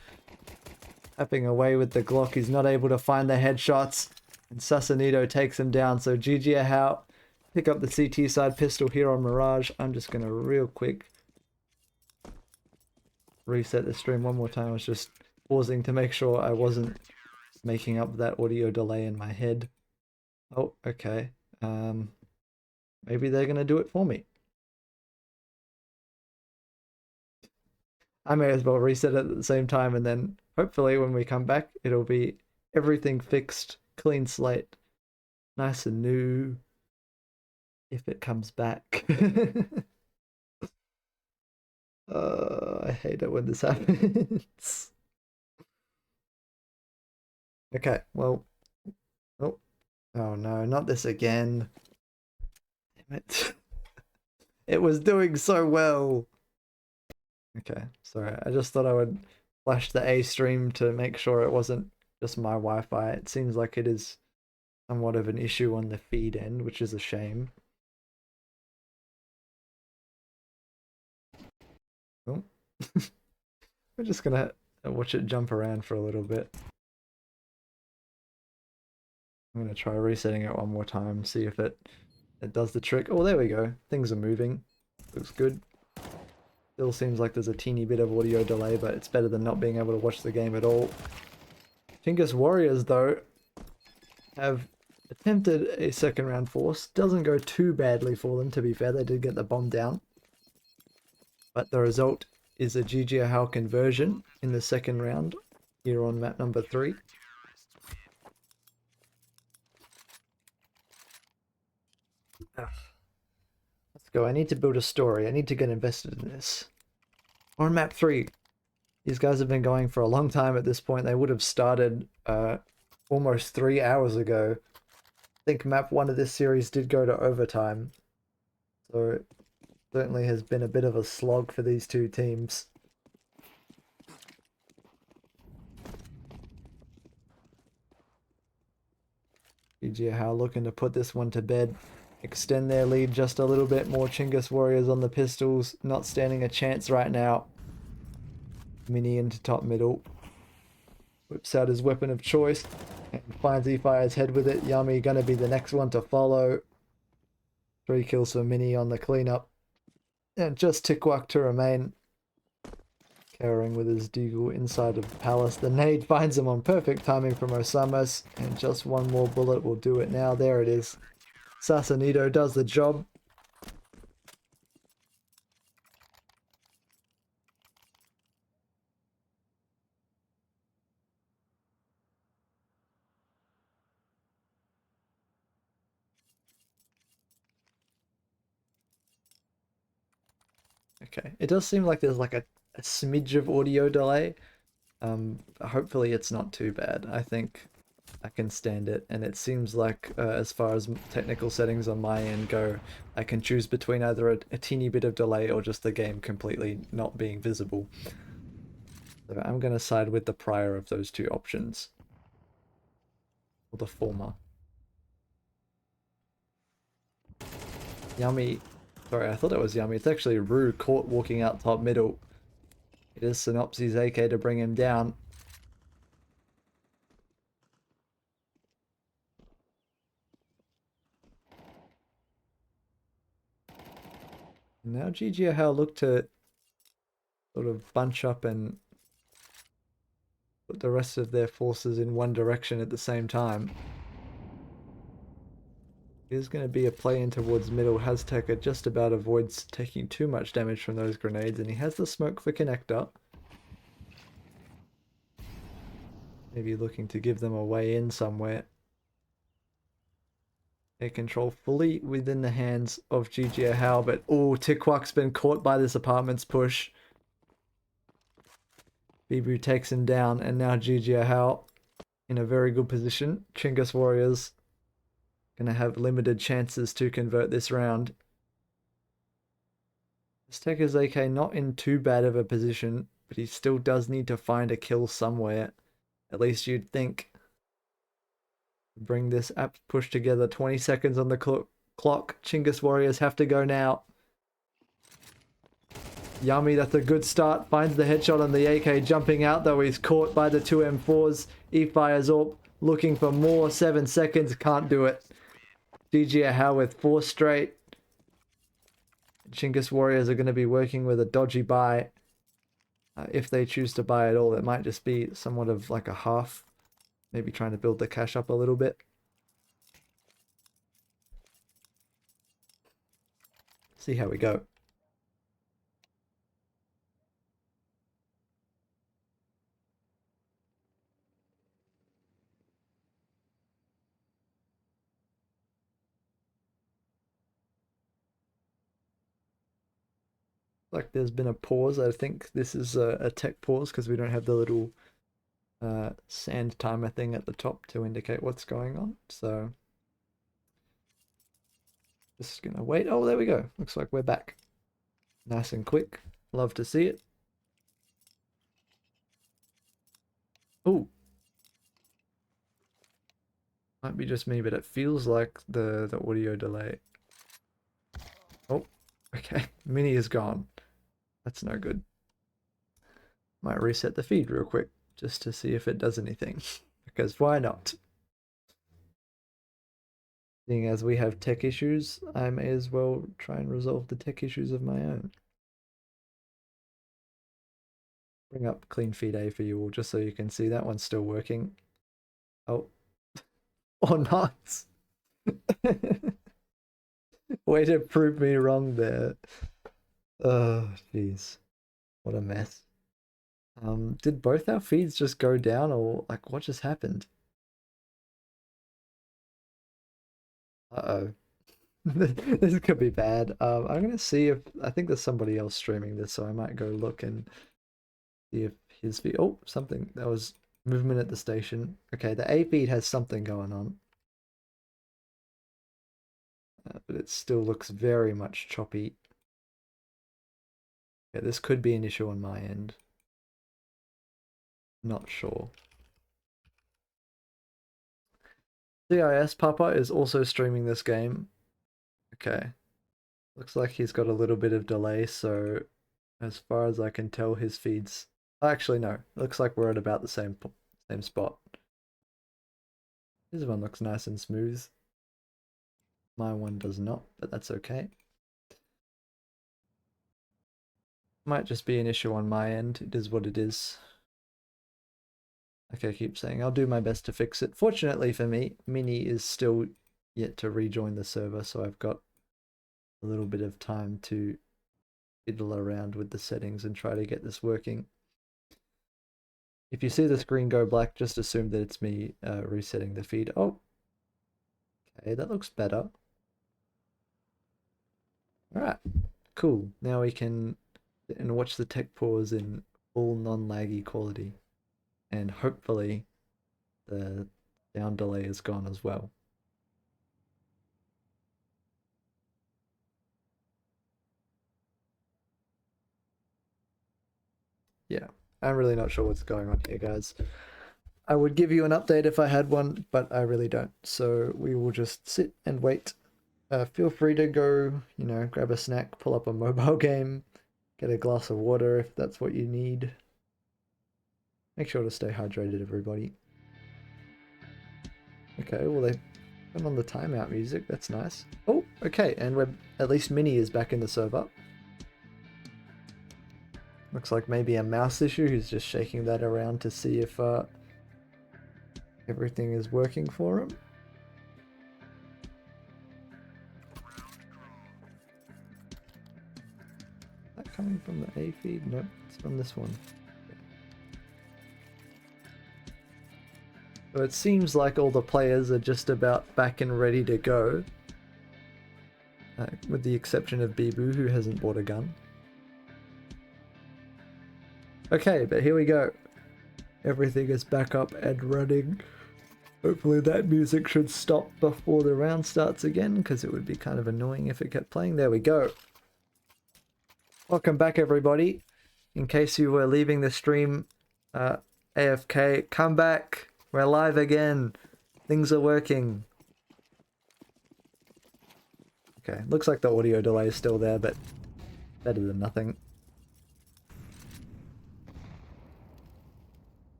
Tapping away with the Glock. He's not able to find the headshots. And Sasanito takes him down. So JiJieHao pick up the CT side pistol here on Mirage. I'm just going to real quick reset the stream one more time. I was just pausing to make sure I wasn't making up that audio delay in my head. Oh, okay. Maybe they're going to do it for me. I may as well reset it at the same time, and then hopefully when we come back, it'll be everything fixed, clean slate, nice and new. If it comes back. I hate it when this happens. Okay, well. Oh no, not this again. Damn it. It was doing so well. Okay, sorry. I just thought I would flash the A stream to make sure it wasn't just my Wi-Fi. It seems like it is somewhat of an issue on the feed end, which is a shame. Oh. We're just gonna watch it jump around for a little bit. I'm gonna try resetting it one more time, see if it does the trick. Oh, there we go. Things are moving. Looks good. Still seems like there's a teeny bit of audio delay, but it's better than not being able to watch the game at all. Chinggis Warriors, though, have attempted a second round force. Doesn't go too badly for them, to be fair. They did get the bomb down. But the result is a JiJieHao conversion in the second round here on map number 3. Let's go. I need to build a story. I need to get invested in this. On map 3, these guys have been going for a long time at this point. They would have started almost 3 hours ago. I think map 1 of this series did go to overtime. So it certainly has been a bit of a slog for these two teams. JiJieHao looking to put this one to bed. Extend their lead just a little bit more. Chinggis Warriors on the pistols. Not standing a chance right now. Mini into top middle. Whips out his weapon of choice. And finds E-Fire's head with it. Yummy gonna be the next one to follow. 3 kills for Mini on the cleanup. And just Tikwak to remain. Cowering with his deagle inside of the palace. The nade finds him on perfect timing from Osamas. And just one more bullet will do it now. There it is. Sasanito does the job. Okay, it does seem like there's like a smidge of audio delay. Hopefully it's not too bad. I think I can stand it, and it seems like as far as technical settings on my end go, I can choose between either a teeny bit of delay or just the game completely not being visible. So I'm going to side with the prior of those two options. Or the former. Yummy. Sorry, I thought it was Yummy. It's actually Rue caught walking out top middle. It is Synopsis AK to bring him down. Now JiJieHao look to sort of bunch up and put the rest of their forces in one direction at the same time. Is going to be a play in towards middle. Hazteca just about avoids taking too much damage from those grenades, and he has the smoke for connector. Maybe looking to give them a way in somewhere. Air control fully within the hands of JiJieHao, but oh, Tikwak's been caught by this apartment's push. Bibu takes him down, and now JiJieHao in a very good position. Chinggis Warriors gonna have limited chances to convert this round. Azteca's AK not in too bad of a position, but he still does need to find a kill somewhere. At least you'd think. Bring this app push together. 20 seconds on the clock. Chinggis Warriors have to go now. Yummy, that's a good start. Finds the headshot on the AK, jumping out though. He's caught by the two M4s. He fires up, looking for more. 7 seconds, can't do it. JiJieHao with 4 straight. Chinggis Warriors are going to be working with a dodgy buy. If they choose to buy at all, it might just be somewhat of like a half. Maybe trying to build the cash up a little bit. See how we go. Like there's been a pause. I think this is a tech pause because we don't have the little sand timer thing at the top to indicate what's going on. So just gonna wait. Oh, there we go. Looks like we're back. Nice and quick. Love to see it. Oh, might be just me, but it feels like the audio delay. Oh, okay. Mini is gone. That's no good. Might reset the feed real quick just to see if it does anything. Because why not? Seeing as we have tech issues, I may as well try and resolve the tech issues of my own. Bring up clean feed A for you all just so you can see that one's still working. Oh. Or not. Way to prove me wrong there. Oh, jeez. What a mess. Did both our feeds just go down, or like what just happened? Uh-oh. This could be bad. I'm gonna see if I think there's somebody else streaming this, so I might go look and see if his feed. Oh, something. That was movement at the station. Okay, the A feed has something going on. But it still looks very much choppy. Yeah, this could be an issue on my end. Not sure. CIS Papa is also streaming this game. Okay. Looks like he's got a little bit of delay, so as far as I can tell, his feeds... Actually, no. Looks like we're at about the same spot. His one looks nice and smooth. My one does not, but that's okay. Might just be an issue on my end. It is what it is. Like I keep saying, I'll do my best to fix it. Fortunately for me, Mini is still yet to rejoin the server, so I've got a little bit of time to fiddle around with the settings and try to get this working. If you see the screen go black, just assume that it's me resetting the feed. Oh, okay, that looks better. Alright, cool. Now we can and watch the tech pause in full non-laggy quality. And hopefully the sound delay is gone as well. Yeah, I'm really not sure what's going on here, guys. I would give you an update if I had one, but I really don't. So we will just sit and wait. Feel free to go, you know, grab a snack, pull up a mobile game, get a glass of water if that's what you need. Make sure to stay hydrated, everybody. Okay, well, they put on the timeout music. That's nice. Oh, okay, and we're at least Mini is back in the server. Looks like maybe a mouse issue. He's just shaking that around to see if everything is working for him. coming from the A feed? Nope, it's from this one. So it seems like all the players are just about back and ready to go. With the exception of Bibu, who hasn't bought a gun. Okay, but here we go. Everything is back up and running. Hopefully that music should stop before the round starts again, because it would be kind of annoying if it kept playing. There we go. Welcome back, everybody. In case you were leaving the stream AFK, come back. We're live again. Things are working. Okay, looks like the audio delay is still there, but better than nothing.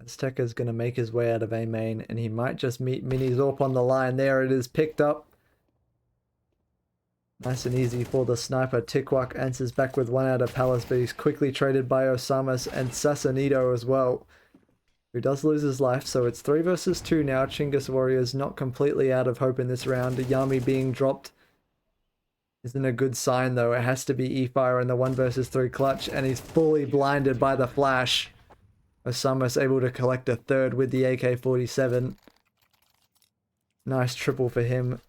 Azteca's going to make his way out of A main, and he might just meet Mini Zorp on the line. There it is, picked up. Nice and easy for the sniper. Tikwak answers back with one out of Palace, but he's quickly traded by Osamas and Sassanito as well, who does lose his life. So it's 3 versus 2 now. Chinggis Warriors not completely out of hope in this round. Yami being dropped isn't a good sign, though. It has to be E-Fire in the 1 versus 3 clutch, and he's fully blinded by the flash. Osamas able to collect a third with the AK-47. Nice triple for him.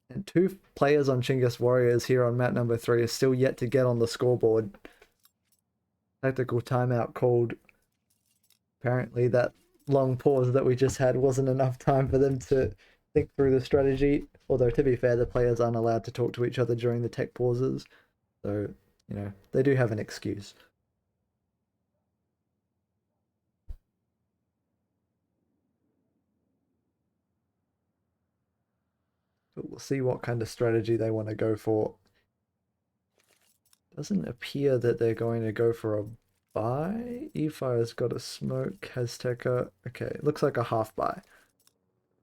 And 2 players on Chinggis Warriors here on map number 3 are still yet to get on the scoreboard. Tactical timeout called. Apparently that long pause that we just had wasn't enough time for them to think through the strategy. Although, to be fair, the players aren't allowed to talk to each other during the tech pauses. So, you know, they do have an excuse. But we'll see what kind of strategy they want to go for. Doesn't appear that they're going to go for a buy. E-Fire's got a smoke. Azteca. Okay, looks like a half buy.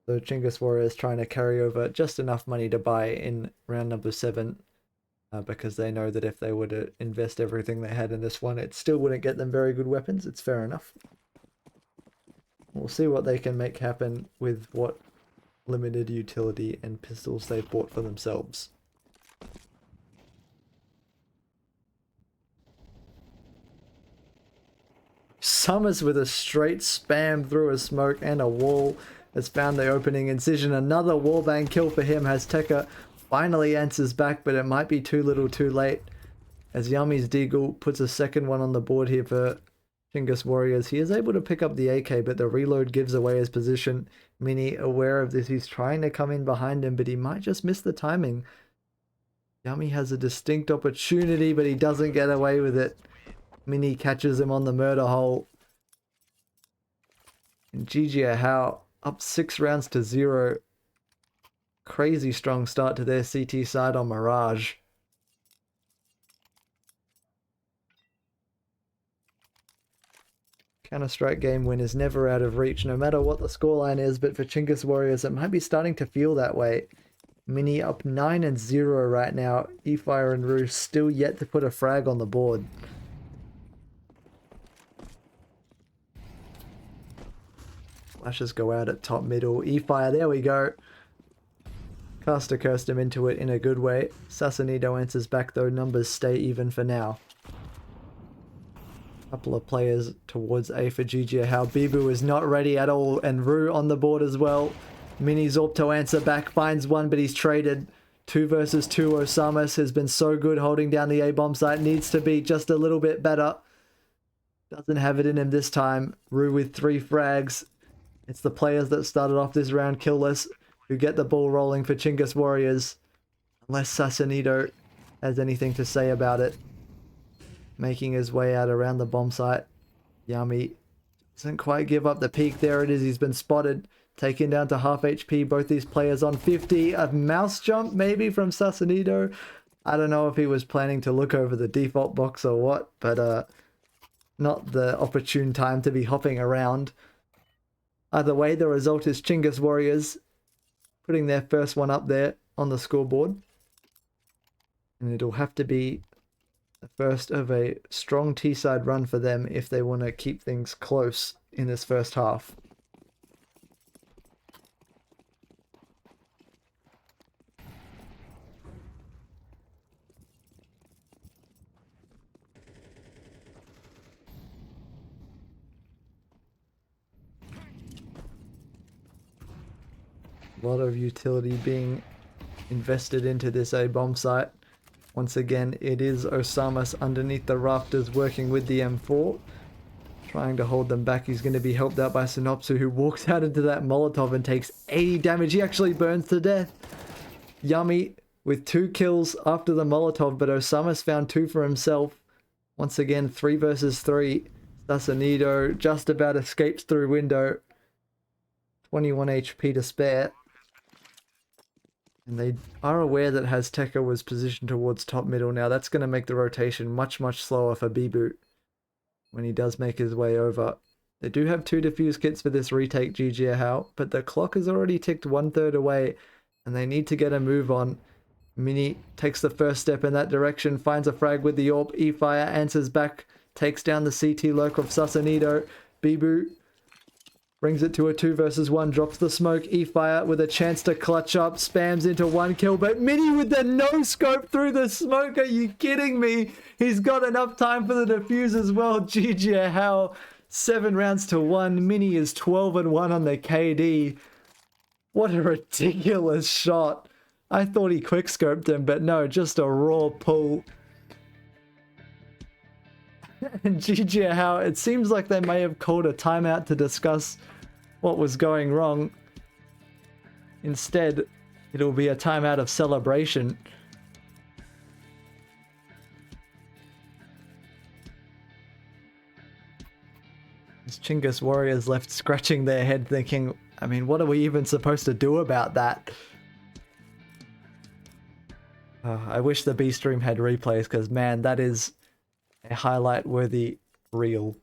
So Chinggis Warriors trying to carry over just enough money to buy in round number 7. Because they know that if they were to invest everything they had in this one, it still wouldn't get them very good weapons. It's fair enough. We'll see what they can make happen with what limited utility and pistols they've bought for themselves. Summers with a straight spam through a smoke and a wall has found the opening incision. Another wallbang kill for him. Azteca finally answers back, but it might be too little too late, as Yami's Deagle puts a second one on the board here for Chinggis Warriors. He is able to pick up the AK, but the reload gives away his position. Mini, aware of this, he's trying to come in behind him, but he might just miss the timing. Yami has a distinct opportunity, but he doesn't get away with it. Mini catches him on the murder hole. And JiJieHao up 6 rounds to 0. Crazy strong start to their CT side on Mirage. Counter-Strike game win is never out of reach, no matter what the scoreline is, but for Chinggis Warriors, it might be starting to feel that way. Mini up 9 and 0 right now. E-Fire and Roosh still yet to put a frag on the board. Flashes go out at top middle. E-Fire, there we go. Caster cursed him into it in a good way. Sassanito answers back though. Numbers stay even for now. Couple of players towards A for JiJieHao. Bibu is not ready at all, and Rue on the board as well. Mini Zorp to answer back, finds one, but he's traded. 2 versus 2. Osamas has been so good holding down the A-bomb site. Needs to be just a little bit better. Doesn't have it in him this time. Rue with 3 frags. It's the players that started off this round killless who get the ball rolling for Chinggis Warriors. Unless Sassanito has anything to say about it. Making his way out around the bomb site. Yami doesn't quite give up the peak. There it is. He's been spotted. Taken down to half HP. Both these players on 50. A mouse jump maybe from Sassanito. I don't know if he was planning to look over the default box or what. But not the opportune time to be hopping around. Either way, the result is Chinggis Warriors putting their first one up there on the scoreboard. And it'll have to be the first of a strong T-side run for them if they want to keep things close in this first half. A lot of utility being invested into this A bomb site. Once again, it is Osamas underneath the rafters working with the M4, trying to hold them back. He's going to be helped out by Synopsu, who walks out into that Molotov and takes 80 damage. He actually burns to death. Yummy with 2 kills after the Molotov, but Osamas found 2 for himself. Once again, 3 versus 3. Sasanido just about escapes through window. 21 HP to spare. And they are aware that Hazteca was positioned towards top middle. Now that's going to make the rotation much, much slower for Bibu when he does make his way over. They do have 2 defuse kits for this retake, JiJieHao, but the clock has already ticked 1/3 away, and they need to get a move on. Mini takes the first step in that direction, finds a frag with the AWP. E-Fire answers back, takes down the CT lurk of Sasanido. Bibu brings it to a 2 versus 1, drops the smoke. E-Fire with a chance to clutch up, spams into 1 kill, but Mini with the no-scope through the smoke. Are you kidding me? He's got enough time for the defuse as well. JiJieHao, 7 rounds to 1. Mini is 12-1 on the KD. What a ridiculous shot. I thought he quickscoped him, but no, just a raw pull. And JiJieHao, it seems like they may have called a timeout to discuss what was going wrong. Instead, it'll be a timeout of celebration. As Chinggis Warriors left scratching their head thinking, I mean, what are we even supposed to do about that? I wish the B stream had replays, because man, that is a highlight worthy reel.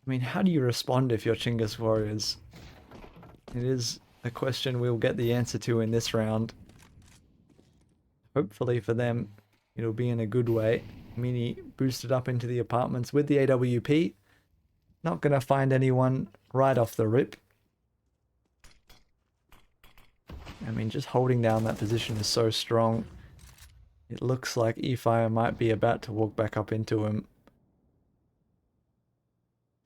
I mean, how do you respond if you're Chinggis Warriors? It is a question we'll get the answer to in this round. Hopefully for them, it'll be in a good way. Mini boosted up into the apartments with the AWP. Not going to find anyone right off the rip. I mean, just holding down that position is so strong. It looks like E-Fire might be about to walk back up into him.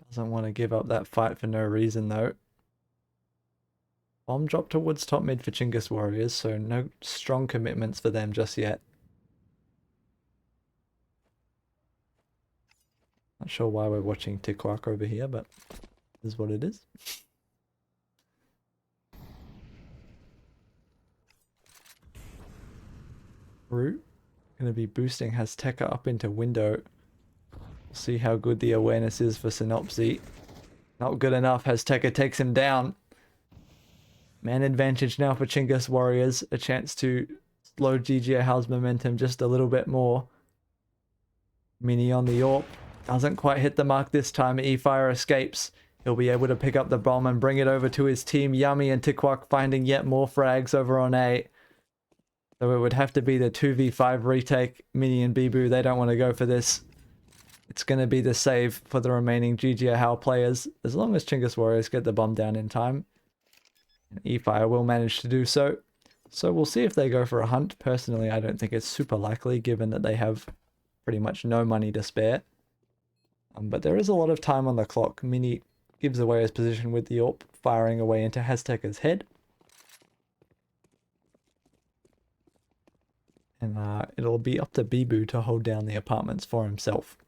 Doesn't want to give up that fight for no reason though. Bomb drop towards top mid for Chinggis Warriors, so no strong commitments for them just yet. Not sure why we're watching Tikwak over here, but this is what it is. Root going to be boosting Hazteca up into window. See how good the awareness is for Synopsy. Not good enough. Hazteca takes him down. Man advantage now for Chinggis Warriors. A chance to slow JiJieHao's momentum just a little bit more. Mini on the AWP. Doesn't quite hit the mark this time. E-Fire escapes. He'll be able to pick up the bomb and bring it over to his team. Yummy and Tikwak finding yet more frags over on A. So it would have to be the 2v5 retake. Mini and Bibu, they don't want to go for this. It's going to be the save for the remaining JiJieHao players, as long as Chinggis Warriors get the bomb down in time. E-Fire will manage to do so. So we'll see if they go for a hunt. Personally, I don't think it's super likely, given that they have pretty much no money to spare. But there is a lot of time on the clock. Mini gives away his position with the AWP, firing away into Hazteca's head. And it'll be up to Bibu to hold down the apartments for himself.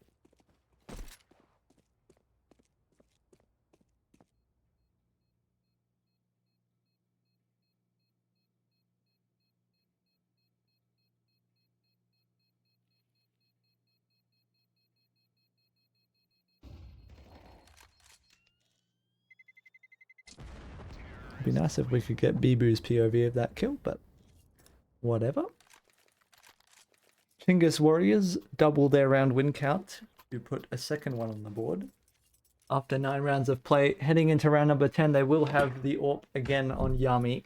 It'd be nice if we could get Bibu's POV of that kill, but whatever. Chinggis Warriors double their round win count to put a second one on the board. After 9 rounds of play, heading into round number 10, they will have the AWP again on Yami.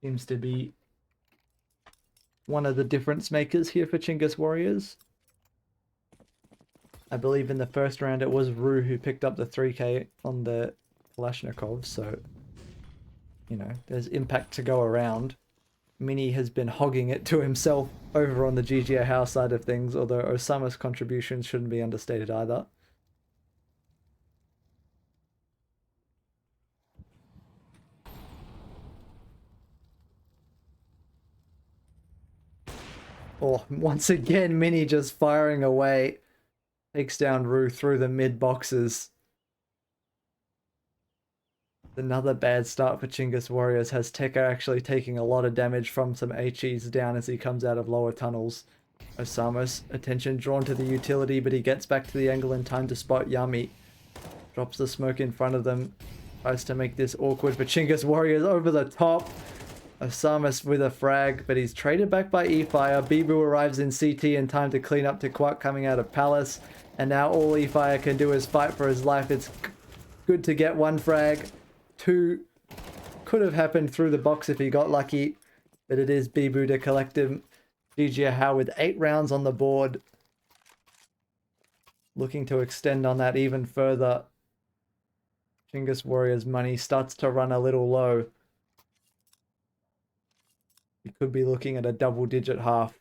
Seems to be one of the difference makers here for Chinggis Warriors. I believe in the first round it was Rue who picked up the 3k on the Kalashnikov, so you know, there's impact to go around. Mini has been hogging it to himself over on the JiJieHao side of things, although Osama's contributions shouldn't be understated either. Oh, once again, Mini just firing away. Takes down Rue through the mid boxes. Another bad start for Chinggis Warriors. Has Tekka actually taking a lot of damage from some HEs down as he comes out of lower tunnels. Osama's attention drawn to the utility, but he gets back to the angle in time to spot Yami. Drops the smoke in front of them. Tries to make this awkward for Chinggis Warriors over the top. Osamus with a frag, but he's traded back by E-Fire. Bibu arrives in CT in time to clean up to Quack coming out of Palace. And now all E-Fire can do is fight for his life. It's good to get one frag. Two could have happened through the box if he got lucky, but it is Bibu to collect him. JiJieHao with 8 rounds on the board. Looking to extend on that even further. Chinggis Warriors' money starts to run a little low. You could be looking at a double-digit half.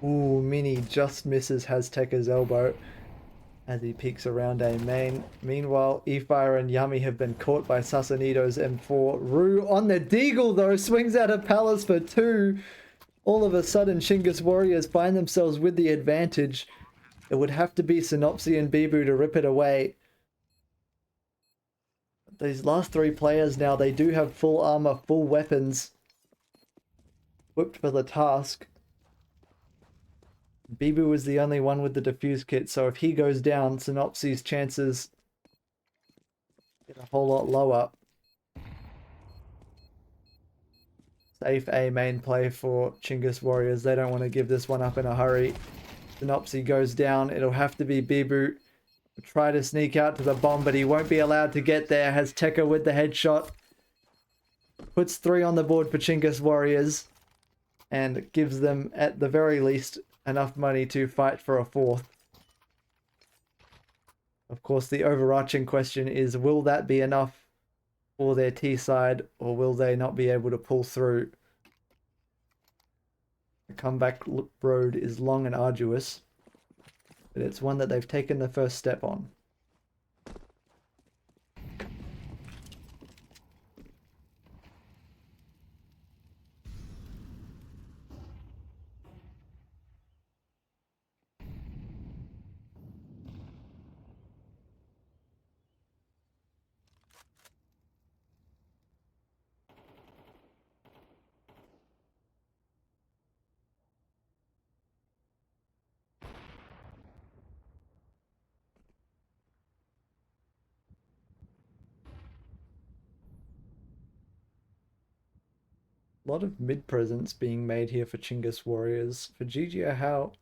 Ooh, Mini just misses Haztekka's elbow as he peeks around A main. Meanwhile, E-Fire and Yami have been caught by Sasanito's M4. Rue on the deagle though, swings out of Palace for 2. All of a sudden, Chinggis Warriors find themselves with the advantage. It would have to be Synopsy and Bibu to rip it away. These last 3 players now, they do have full armor, full weapons. Equipped for the task. Bibu was the only one with the defuse kit, so if he goes down, Synopsy's chances get a whole lot lower. Safe A main play for Chinggis Warriors. They don't want to give this one up in a hurry. Synopsy goes down. It'll have to be Bibu. Try to sneak out to the bomb, but he won't be allowed to get there. Has Tekka with the headshot. Puts 3 on the board for Chinggis Warriors. And gives them, at the very least, enough money to fight for a 4th. Of course, the overarching question is, will that be enough for their T side, or will they not be able to pull through? The comeback road is long and arduous, but it's one that they've taken the first step on. A lot of mid presence being made here for Chinggis Warriors. For JiJieHao,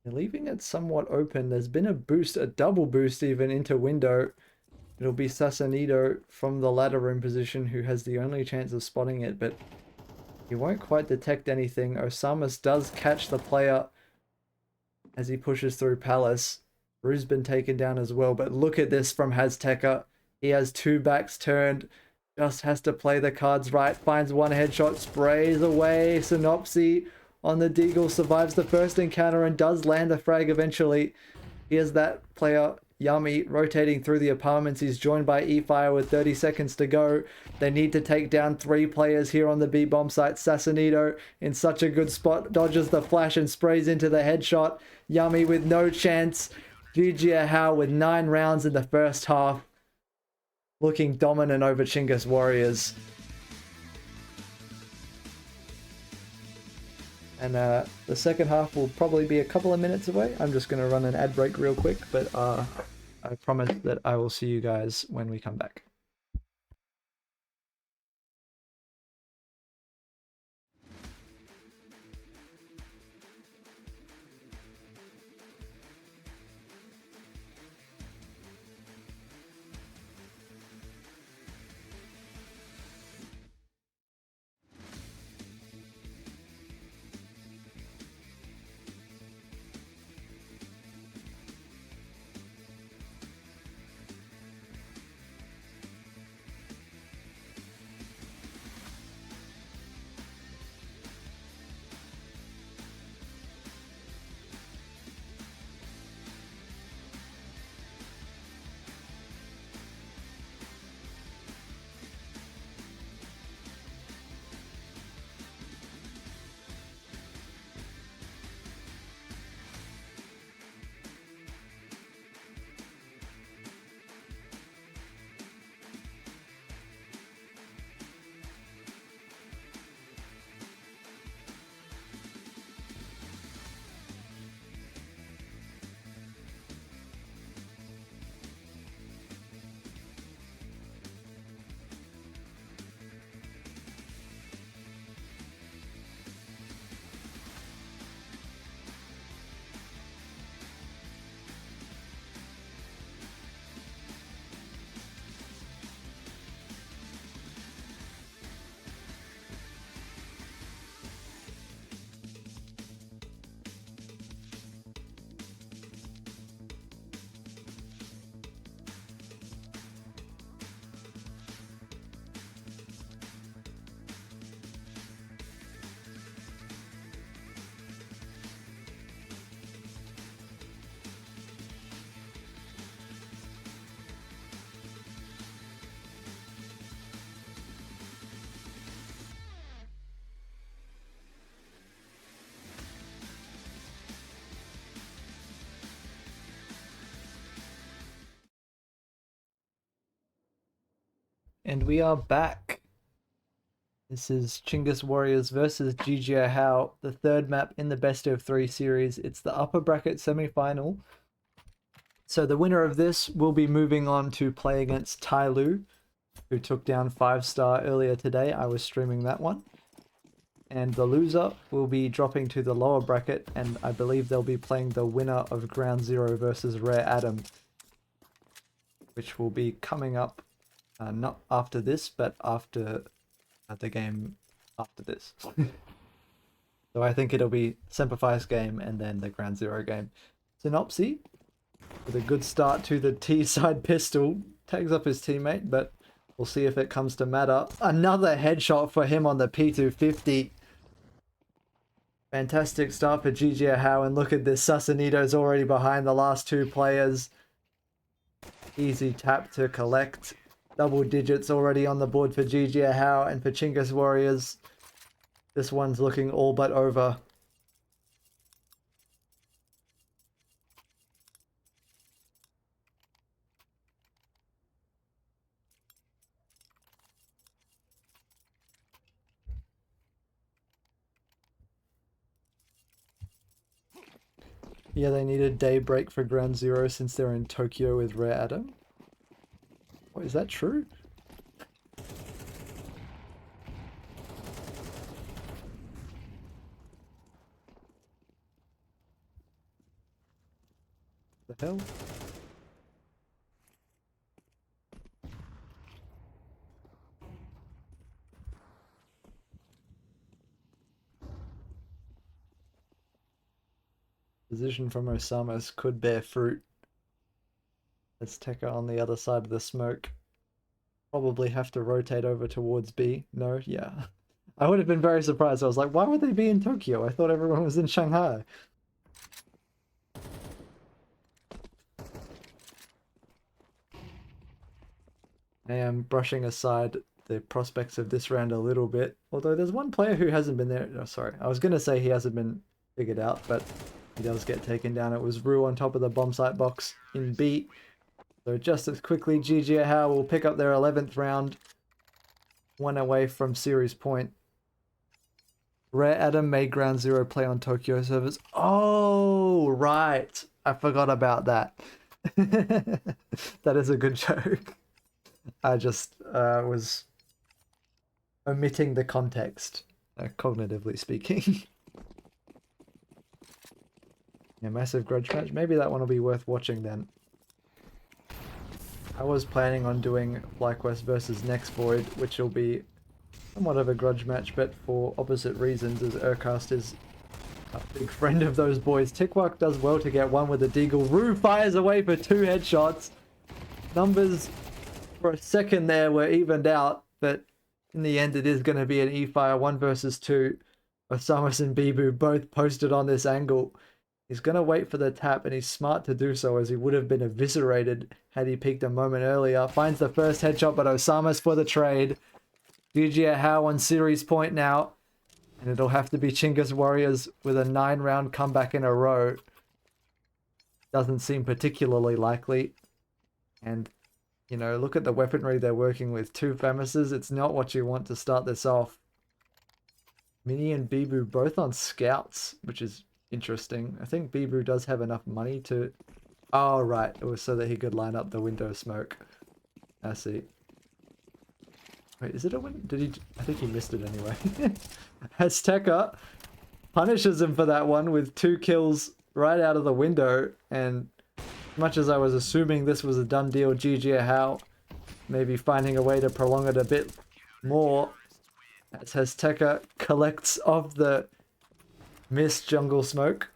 they're leaving it somewhat open. There's been a boost, a double boost even into window. It'll be Sasanito from the ladder room position who has the only chance of spotting it, but he won't quite detect anything. Osamus does catch the player as he pushes through Palace. Rue's been taken down as well, but look at this from Haztekka. He has 2 backs turned. Just has to play the cards right. Finds one headshot, sprays away. Synopsy on the deagle survives the first encounter and does land a frag eventually. Here's that player, Yami, rotating through the apartments. He's joined by E-Fire with 30 seconds to go. They need to take down 3 players here on the B-bomb site. Sasanito in such a good spot. Dodges the flash and sprays into the headshot. Yami with no chance. JiJieHao with 9 rounds in the first half. Looking dominant over Chinggis Warriors. And the second half will probably be a couple of minutes away. I'm just going to run an ad break real quick, but I promise that I will see you guys when we come back. And we are back. This is Chinggis Warriors versus JiJieHao, the third map in the best of 3 series. It's the upper bracket semi-final. So the winner of this will be moving on to play against TYLOO, who took down 5-star earlier today. I was streaming that one. And the loser will be dropping to the lower bracket, and I believe they'll be playing the winner of Ground Zero versus Rare Atom, which will be coming up not after this, but after the game after this. So I think it'll be SemperFi's game and then the Ground Zero game. Synopsy, with a good start to the T-side pistol, tags up his teammate, but we'll see if it comes to matter. Another headshot for him on the P250. Fantastic start for JiJieHao, and look at this, Susanito's already behind the last 2 players. Easy tap to collect. Double digits already on the board for JiJieHao, and for Chinggis Warriors, this one's looking all but over. Yeah, they need a day break for Ground Zero since they're in Tokyo with Rare Atom. What, is that true? The hell? Position from Osamas could bear fruit. Let's take her on the other side of the smoke. Probably have to rotate over towards B. No, yeah. I would have been very surprised. I was like, why would they be in Tokyo? I thought everyone was in Shanghai. I am brushing aside the prospects of this round a little bit. Although there's one player who hasn't been there. Oh, sorry. I was going to say he hasn't been figured out, but he does get taken down. It was Rue on top of the bomb site box in B. So just as quickly, JiJieHao will pick up their 11th round. 1 away from series point. Rare Atom made Ground Zero play on Tokyo servers. Oh, right. I forgot about that. That is a good joke. I just was omitting the context, cognitively speaking. Yeah, massive grudge match. Maybe that one will be worth watching then. I was planning on doing FlyQuest versus Next Void, which will be somewhat of a grudge match, but for opposite reasons, as Urcast is a big friend of those boys. Tikwak does well to get one with a deagle. Rue fires away for 2 headshots. Numbers for a second there were evened out, but in the end it is going to be an E-fire 1 versus 2. Osamas and Bibu both posted on this angle. He's going to wait for the tap, and he's smart to do so, as he would have been eviscerated had he peeked a moment earlier. Finds the first headshot, but Osamas for the trade. JiJieHao on series point now, and it'll have to be Chinggis Warriors with a 9-round comeback in a row. Doesn't seem particularly likely. And, you know, look at the weaponry they're working with. 2 Famouses, it's not what you want to start this off. Mini and Bibu both on scouts, which is interesting. I think Bibu does have enough money to... Oh, right. It was so that he could line up the window smoke. I see. Wait, is it a win? Did he... I think he missed it anyway. Azteca punishes him for that one with 2 kills right out of the window. And as much as I was assuming this was a done deal, JiJieHao maybe finding a way to prolong it a bit more. As Azteca collects off the missed jungle smoke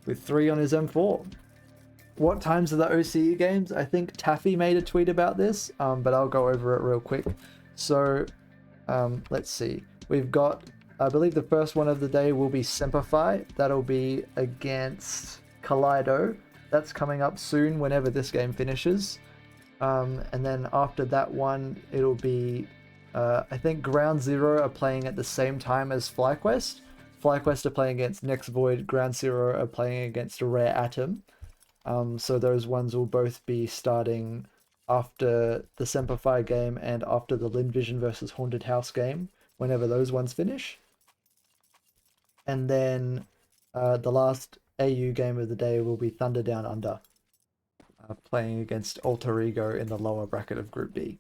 with 3 on his M4. What times are the OCE games? I think Taffy made a tweet about this, but I'll go over it real quick. So, let's see. We've got, I believe the first one of the day will be SemperFi. That'll be against Kaleido. That's coming up soon whenever this game finishes. And then after that one, it'll be, I think Ground Zero are playing at the same time as FlyQuest. FlyQuest are playing against Next Void, Ground Zero are playing against Rare Atom. So those ones will both be starting after the SemperFi game and after the Limb Vision versus Haunted House game, whenever those ones finish. And then the last AU game of the day will be Thunder Down Under, playing against Alter Ego in the lower bracket of Group B.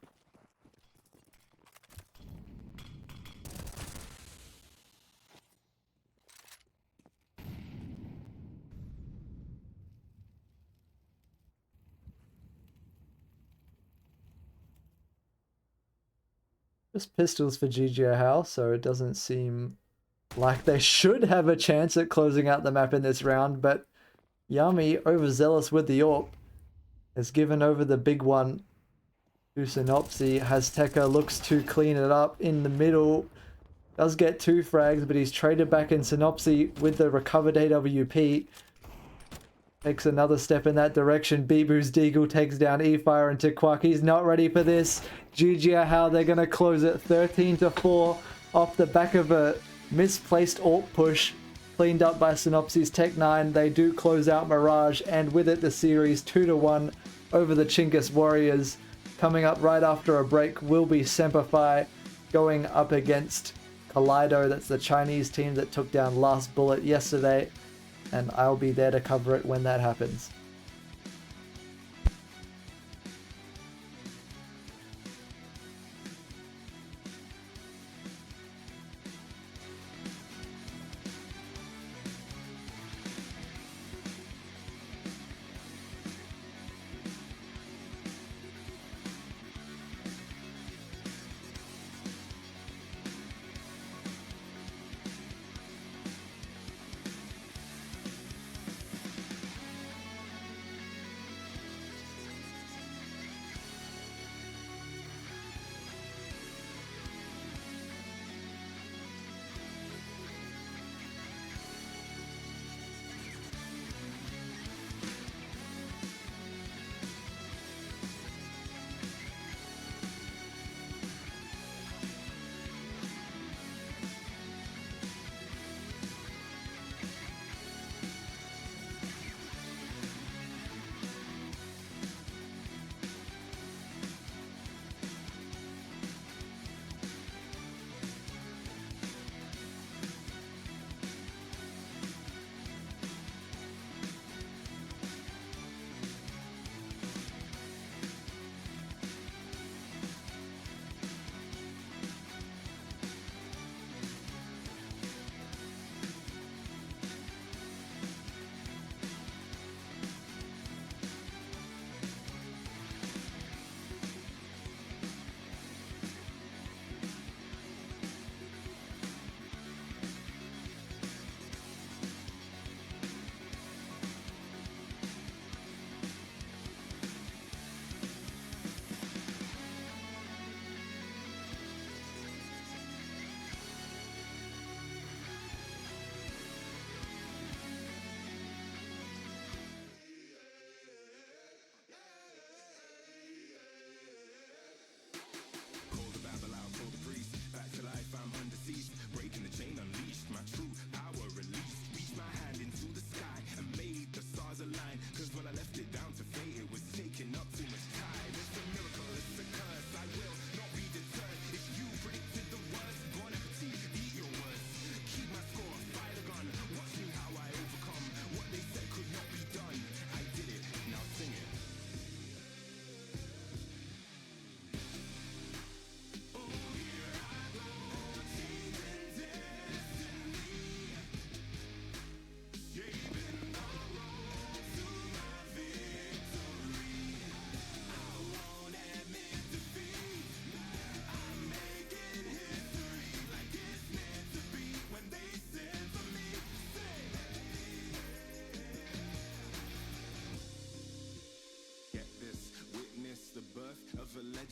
Just pistols for JiJieHao, so it doesn't seem like they should have a chance at closing out the map in this round, but Yami, overzealous with the AWP, has given over the big one to Synopsy. Hazteca looks to clean it up in the middle. Does get 2 frags, but he's traded back in Synopsy with the recovered AWP. Takes another step in that direction. Bibu's Deagle takes down E-Fire and Tikwak. He's not ready for this. JiJieHao, they're going to close it 13-4 off the back of a misplaced AWP push. Cleaned up by Synopsy's Tech 9. They do close out Mirage, and with it the series 2-1 over the Chinggis Warriors. Coming up right after a break will be SemperFi going up against Kaleido. That's the Chinese team that took down Last Bullet yesterday, and I'll be there to cover it when that happens.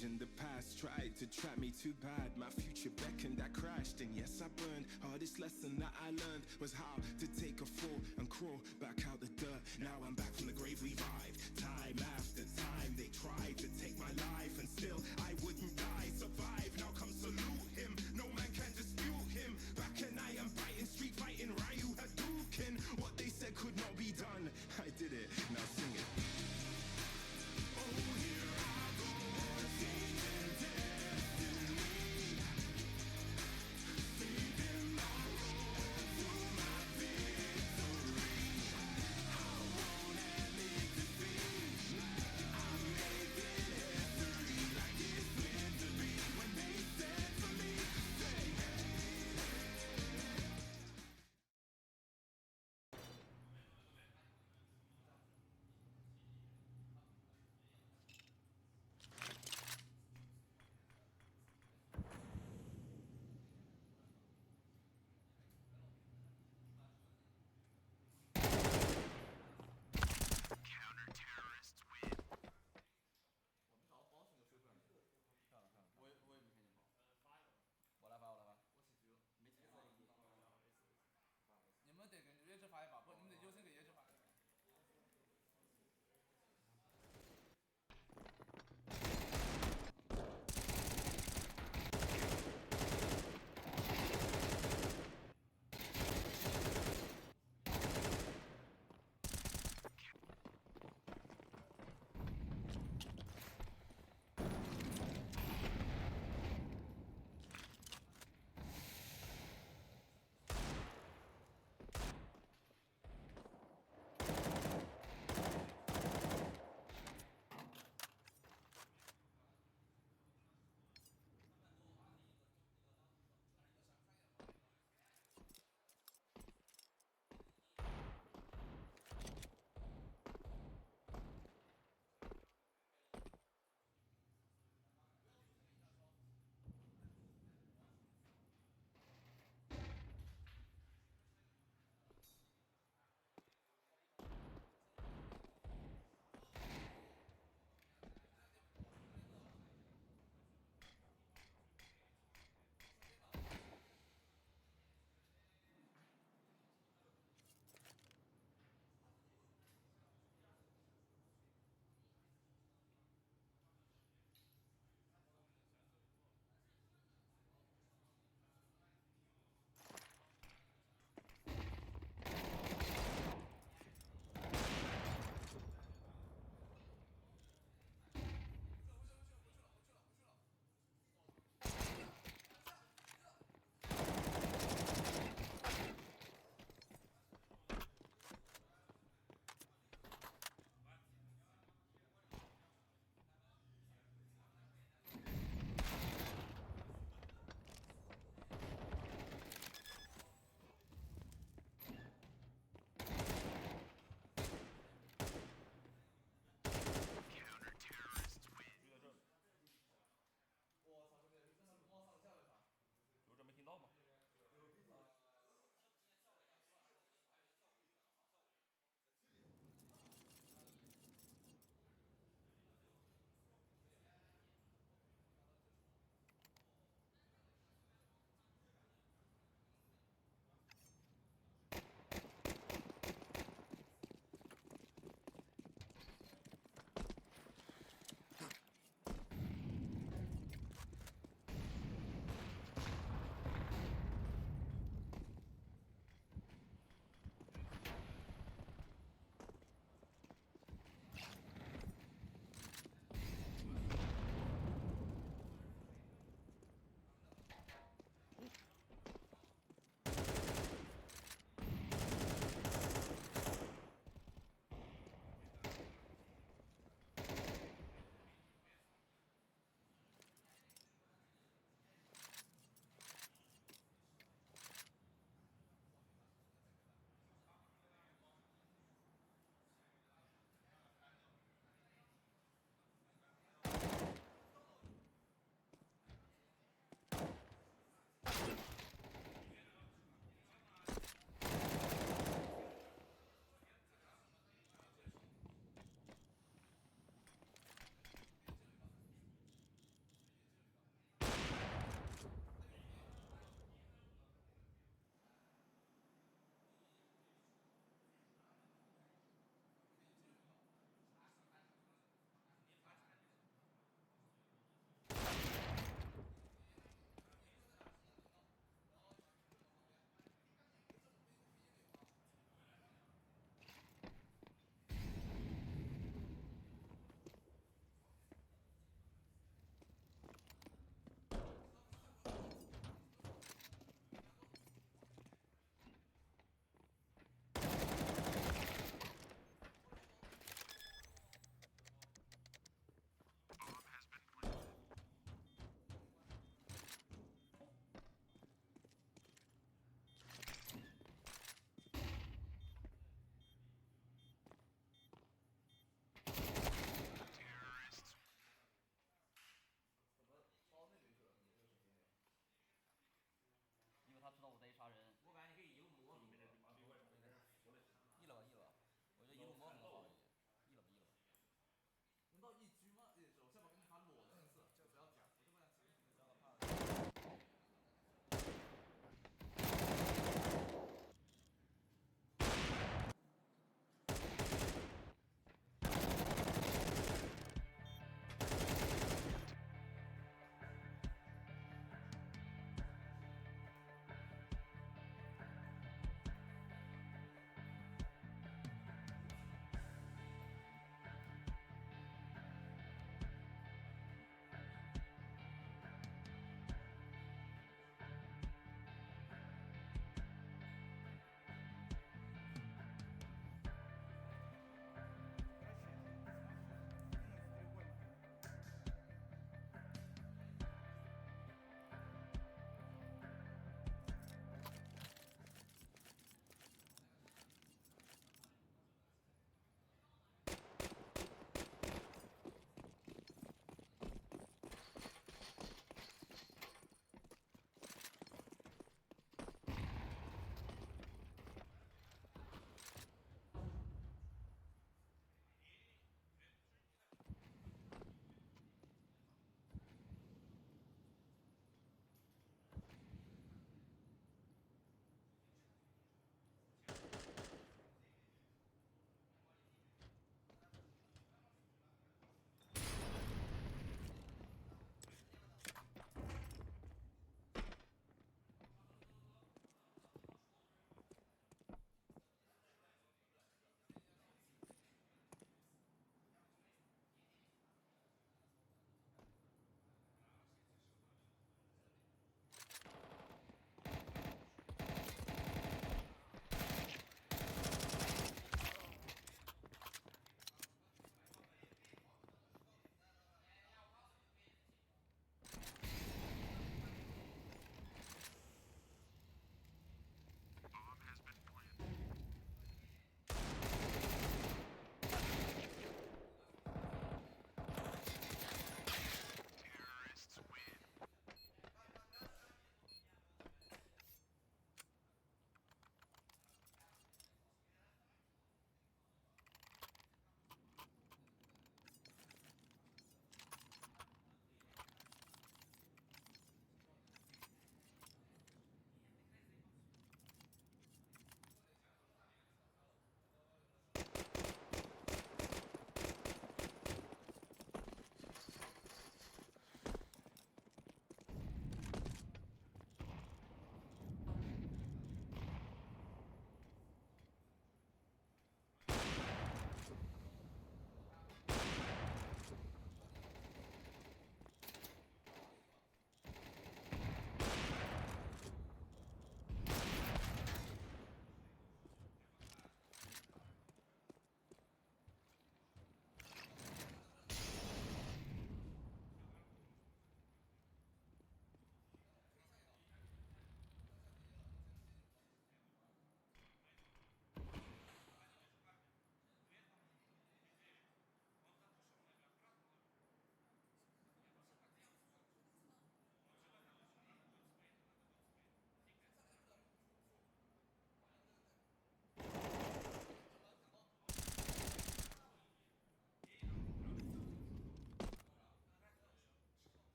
The past tried to trap me too bad. My future beckoned, I crashed, and yes, I burned. Hardest lesson that I learned was how to take a fall and crawl back out the dirt. Now I'm back from the grave, revived. Time after time, they tried to take my life, and still I wouldn't die. Survive, now come salute him. No man can dispute him. Back and I am biting, street fighting, Ryu Hadouken. What they said could not be done, I did it. Now sing it. Oh, here I go.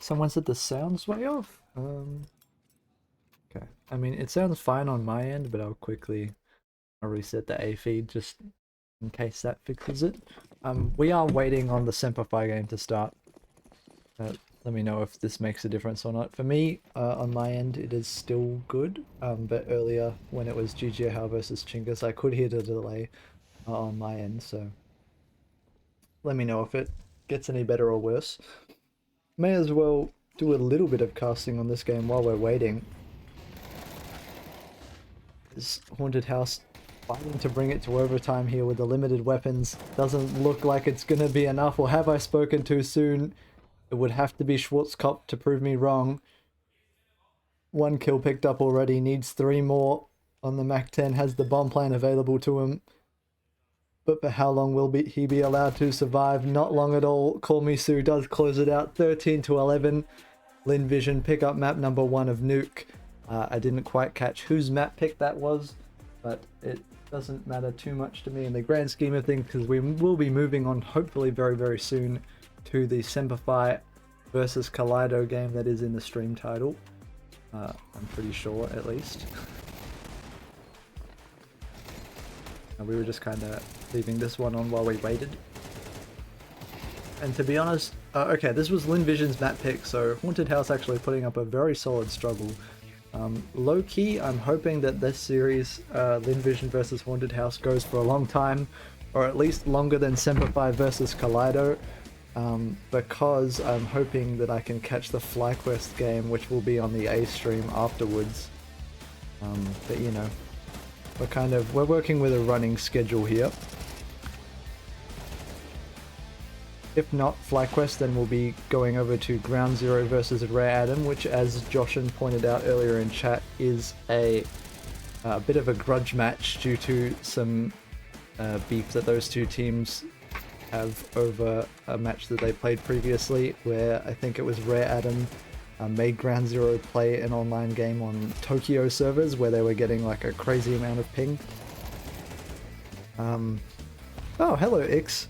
Someone said the sound's way off. Okay. I mean, it sounds fine on my end, but I'll reset the A feed just in case that fixes it. We are waiting on the SemperFi game to start. Let me know if this makes a difference or not. For me, on my end, it is still good. But earlier, when it was JiJieHao versus Chinggis, I could hear the delay on my end. So let me know if it gets any better or worse. May as well do a little bit of casting on this game while we're waiting. This Haunted House fighting to bring it to overtime here with the limited weapons. Doesn't look like it's gonna be enough, or have I spoken too soon? It would have to be Schwarzkopf to prove me wrong. 1 kill picked up already, needs 3 more on the Mac-10, has the bomb plan available to him. But for how long will he be allowed to survive? Not long at all. Call Me Sue does close it out, 13-11. Lin Vision pick up map number 1 of Nuke. I didn't quite catch whose map pick that was, but it doesn't matter too much to me in the grand scheme of things, because we will be moving on hopefully very, very soon to the SemperFi versus Kaleido game that is in the stream title. I'm pretty sure, at least. And we were just kind of leaving this one on while we waited. And to be honest, okay, this was Lin Vision's map pick, so Haunted House actually putting up a very solid struggle. Low-key, I'm hoping that this series, Lin Vision versus Haunted House, goes for a long time, or at least longer than SemperFi versus Kaleido, because I'm hoping that I can catch the FlyQuest game, which will be on the A stream afterwards. But you know, we're working with a running schedule here. If not FlyQuest, then we'll be going over to Ground Zero versus Rare Atom, which, as Joshin pointed out earlier in chat, is a bit of a grudge match due to some beef that those two teams have over a match that they played previously, where I think it was Rare Atom made Ground Zero play an online game on Tokyo servers where they were getting like a crazy amount of ping. Oh, hello Ix.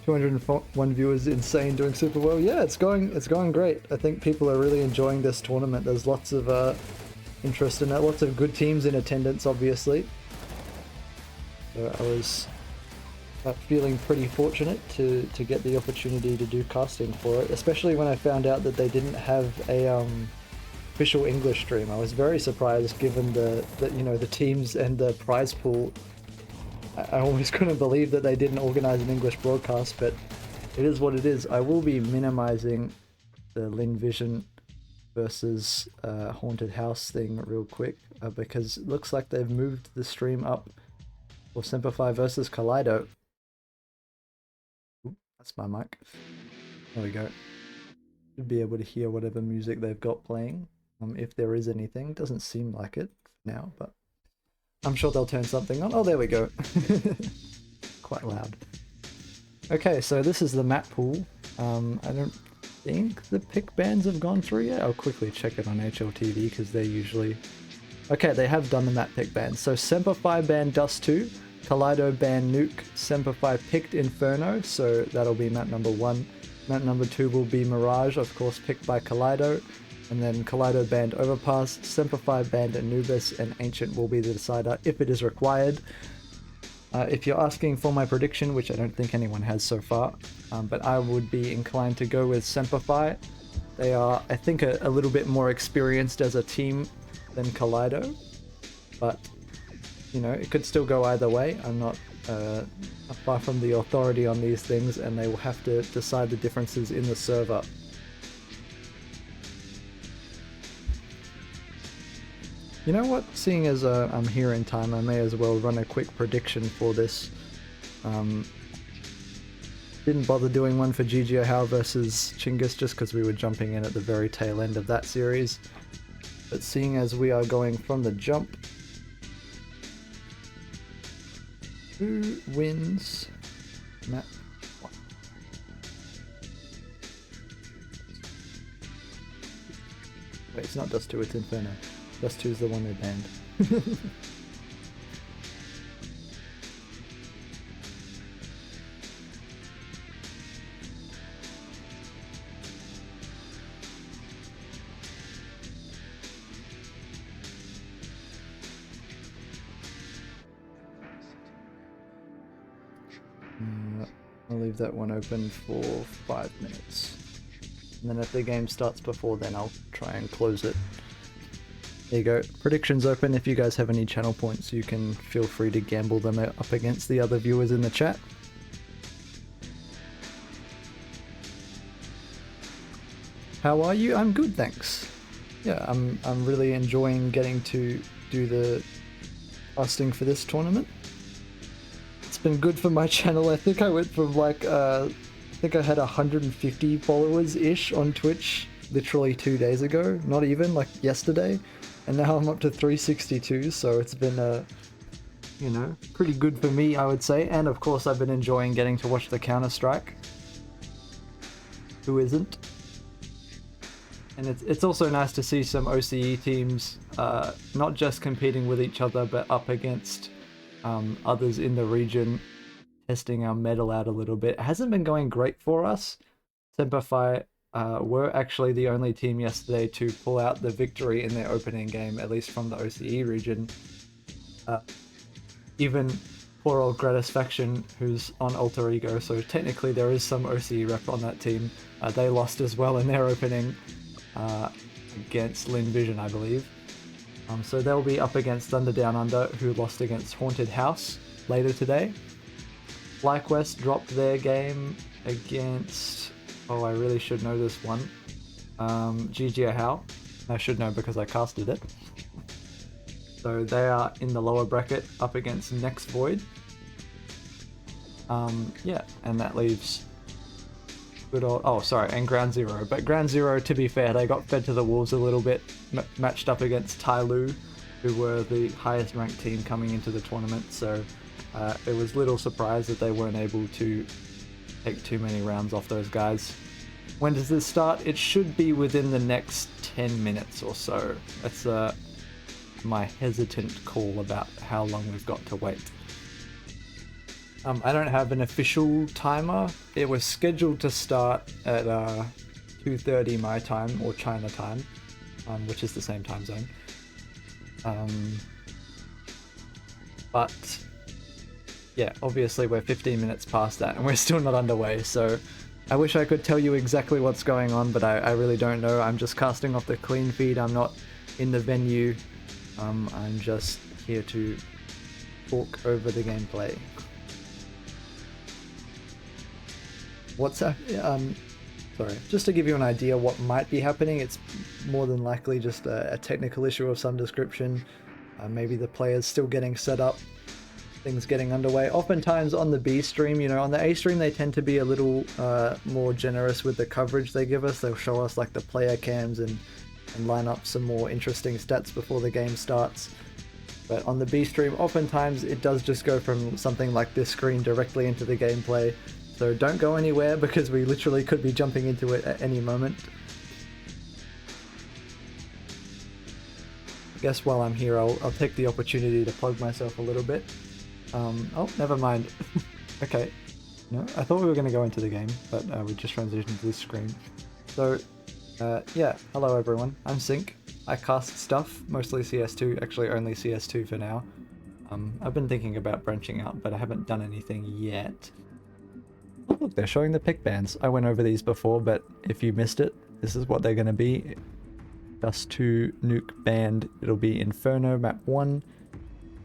201 viewers, insane, doing super well. Yeah, it's going great. I think people are really enjoying this tournament. There's lots of interest in it, lots of good teams in attendance, obviously. So I was feeling pretty fortunate to get the opportunity to do casting for it, especially when I found out that they didn't have a official English stream. I was very surprised, given the teams and the prize pool. I almost couldn't believe that they didn't organize an English broadcast, but it is what it is. I will be minimizing the Lin Vision versus Haunted House thing real quick, because it looks like they've moved the stream up for SemperFi versus Kaleido. Ooh, that's my mic. There we go. Should be able to hear whatever music they've got playing, if there is anything. Doesn't seem like it now, but I'm sure they'll turn something on. Oh, there we go. Quite loud. Okay, so this is the map pool. I don't think the pick bans have gone through yet. I'll quickly check it on HLTV, because they're usually... Okay, they have done the map pick ban. So SemperFi banned Dust 2, Kaleido banned Nuke, SemperFi picked Inferno, so that'll be map number 1. Map number 2 will be Mirage, of course picked by Kaleido. And then Kaleido banned Overpass, SemperFi banned Anubis, and Ancient will be the decider if it is required. If you're asking for my prediction, which I don't think anyone has so far, but I would be inclined to go with SemperFi. They are, I think, a little bit more experienced as a team than Kaleido, but you know, it could still go either way. I'm not far from the authority on these things, and they will have to decide the differences in the server. You know what, seeing as I'm here in time, I may as well run a quick prediction for this. Didn't bother doing one for JiJieHao versus Chinggis just because we were jumping in at the very tail end of that series. But seeing as we are going from the jump, who wins map 1? Wait, it's not Dust 2, it's Inferno. Dust 2 is the one they banned. I'll leave that one open for 5 minutes. And then if the game starts before then, I'll try and close it. There you go. Predictions open. If you guys have any channel points, you can feel free to gamble them up against the other viewers in the chat. How are you? I'm good, thanks. Yeah, I'm really enjoying getting to do the casting for this tournament. It's been good for my channel. I think I went from like I think I had 150 followers-ish on Twitch literally 2 days ago, not even, like yesterday, and now I'm up to 362, so it's been you know, pretty good for me, I would say. And of course I've been enjoying getting to watch the Counter-Strike. Who isn't? And it's also nice to see some OCE teams not just competing with each other, but up against others in the region, testing our metal out a little bit. It hasn't been going great for us. SemperFi were actually the only team yesterday to pull out the victory in their opening game, at least from the OCE region. Even poor old Gratisfaction, who's on Alter Ego, so technically there is some OCE rep on that team. They lost as well in their opening against Lin Vision, I believe. So they'll be up against Thunder Down Under, who lost against Haunted House later today. FlyQuest dropped their game against... Oh, I really should know this one. JiJieHao. I should know because I casted it. So they are in the lower bracket up against Next Void. Yeah, and that leaves good old... Oh, sorry, and Ground Zero. But Ground Zero, to be fair, they got fed to the wolves a little bit, matched up against TYLOO, who were the highest ranked team coming into the tournament. So it was little surprise that they weren't able to take too many rounds off those guys. When does this start? It should be within the next 10 minutes or so. That's my hesitant call about how long we've got to wait. I don't have an official timer. It was scheduled to start at 2:30 my time, or China time, which is the same time zone. But yeah, obviously we're 15 minutes past that and we're still not underway, so I wish I could tell you exactly what's going on, but I really don't know. I'm just casting off the clean feed. I'm not in the venue. I'm just here to talk over the gameplay. Sorry, just to give you an idea what might be happening, it's more than likely just a technical issue of some description. Maybe the players still getting set up, things getting underway. Oftentimes on the B stream, you know, on the A stream they tend to be a little more generous with the coverage they give us. They'll show us like the player cams and line up some more interesting stats before the game starts. But on the B stream, oftentimes it does just go from something like this screen directly into the gameplay. So don't go anywhere because we literally could be jumping into it at any moment. I guess while I'm here, I'll take the opportunity to plug myself a little bit. Oh, never mind. Okay. No, I thought we were going to go into the game, but we just transitioned to this screen. So, yeah, hello everyone. I'm Sync. I cast stuff, mostly CS2, actually only CS2 for now. I've been thinking about branching out, but I haven't done anything yet. Oh, look, they're showing the pick bands. I went over these before, but if you missed it, this is what they're going to be. Dust 2 nuke band. It'll be Inferno map 1.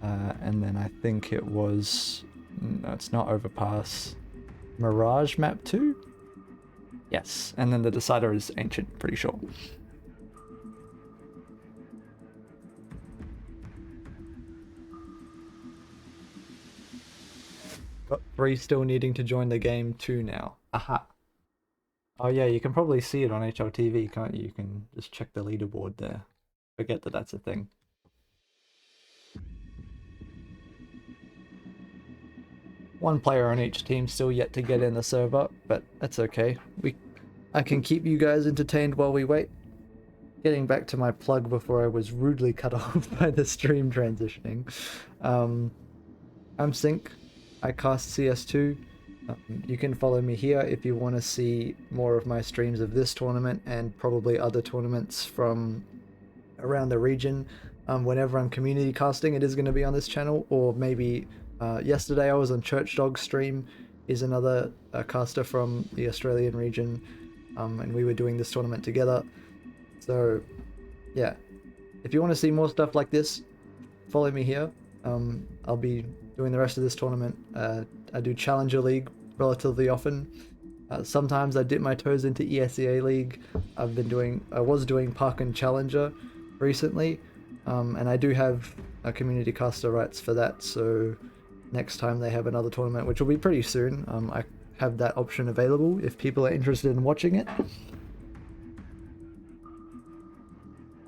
And then I think it was... No, it's not Overpass. Mirage map 2? Yes. And then the decider is Ancient, pretty sure. Got 3 still needing to join the game, 2 now. Aha. Oh yeah, you can probably see it on HLTV, can't you? You can just check the leaderboard there. Forget that that's a thing. One player on each team still yet to get in the server, but that's okay. I can keep you guys entertained while we wait. Getting back to my plug before I was rudely cut off by the stream transitioning. I'm Sync. I cast CS2. You can follow me here if you want to see more of my streams of this tournament and probably other tournaments from around the region. Whenever I'm community casting, it is going to be on this channel, or maybe yesterday I was on Church Dog's stream. is another caster from the Australian region, and we were doing this tournament together. So yeah, if you want to see more stuff like this, follow me here. I'll be doing the rest of this tournament. I do Challenger League relatively often. Sometimes I dip my toes into ESEA League. I was doing Park and Challenger recently, and I do have a community caster rights for that. So next time they have another tournament, which will be pretty soon, I have that option available if people are interested in watching it.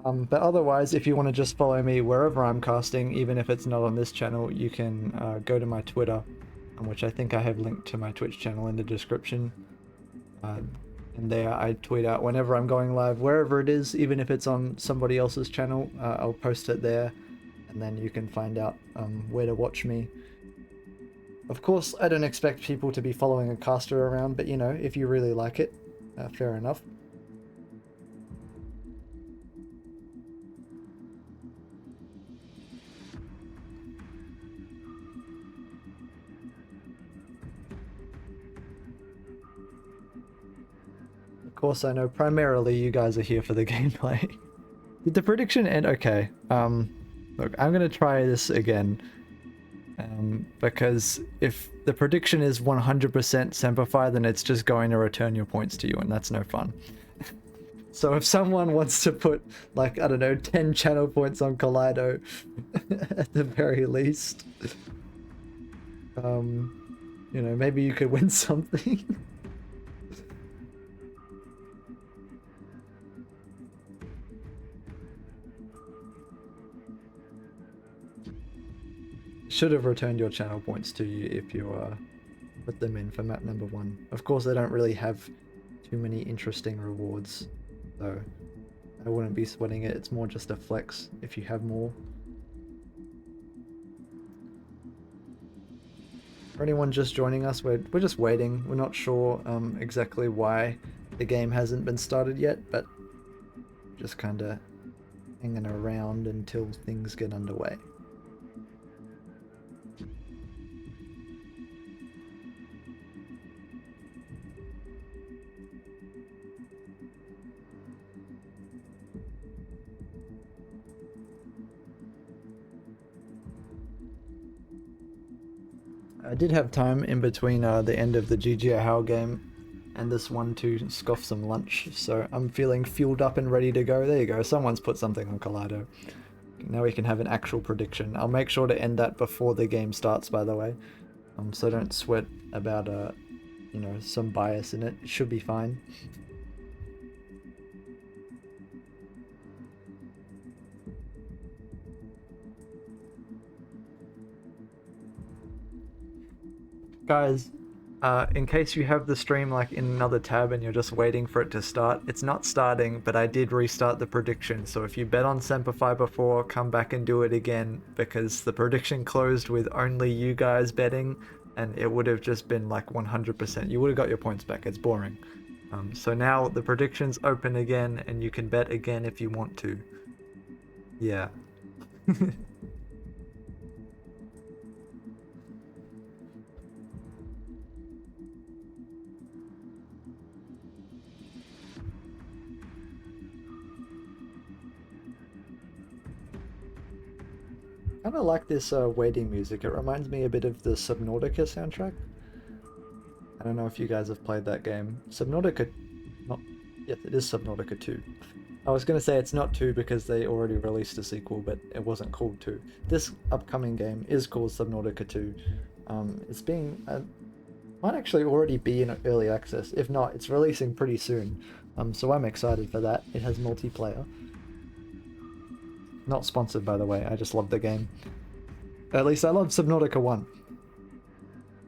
But otherwise, if you want to just follow me wherever I'm casting, even if it's not on this channel, you can go to my Twitter, which I think I have linked to my Twitch channel in the description. And there I tweet out whenever I'm going live, wherever it is, even if it's on somebody else's channel, I'll post it there, and then you can find out where to watch me. Of course, I don't expect people to be following a caster around, but you know, if you really like it, fair enough. Of course, I know primarily you guys are here for the gameplay. Did the prediction end? Okay. Look, I'm gonna try this again. Because if the prediction is 100% SemperFi, then it's just going to return your points to you, and that's no fun. So if someone wants to put, like, I don't know, 10 channel points on Kaleido, at the very least, you know, maybe you could win something. Should have returned your channel points to you if you put them in for map number 1. Of course, they don't really have too many interesting rewards, so I wouldn't be sweating it. It's more just a flex if you have more. For anyone just joining us, we're just waiting. We're not sure exactly why the game hasn't been started yet, but just kind of hanging around until things get underway. I did have time in between the end of the JiJieHao game and this one to scoff some lunch, so I'm feeling fueled up and ready to go. There you go, someone's put something on Kaleido. Now we can have an actual prediction. I'll make sure to end that before the game starts, by the way, so don't sweat about you know, some bias in it. It should be fine. Guys, in case you have the stream like in another tab and you're just waiting for it to start, it's not starting, but I did restart the prediction. So if you bet on SemperFi before, come back and do it again, because the prediction closed with only you guys betting, and it would have just been like 100%. You would have got your points back. It's boring. So now the prediction's open again, and you can bet again if you want to. Yeah. I kind of like this waiting music. It reminds me a bit of the Subnautica soundtrack. I don't know if you guys have played that game. Subnautica... not... Yes, it is Subnautica 2. I was going to say it's not 2 because they already released a sequel, but it wasn't called 2. This upcoming game is called Subnautica 2. It's being... might actually already be in early access. If not, it's releasing pretty soon. So I'm excited for that. It has multiplayer. Not sponsored, by the way. I just love the game. At least I love Subnautica 1.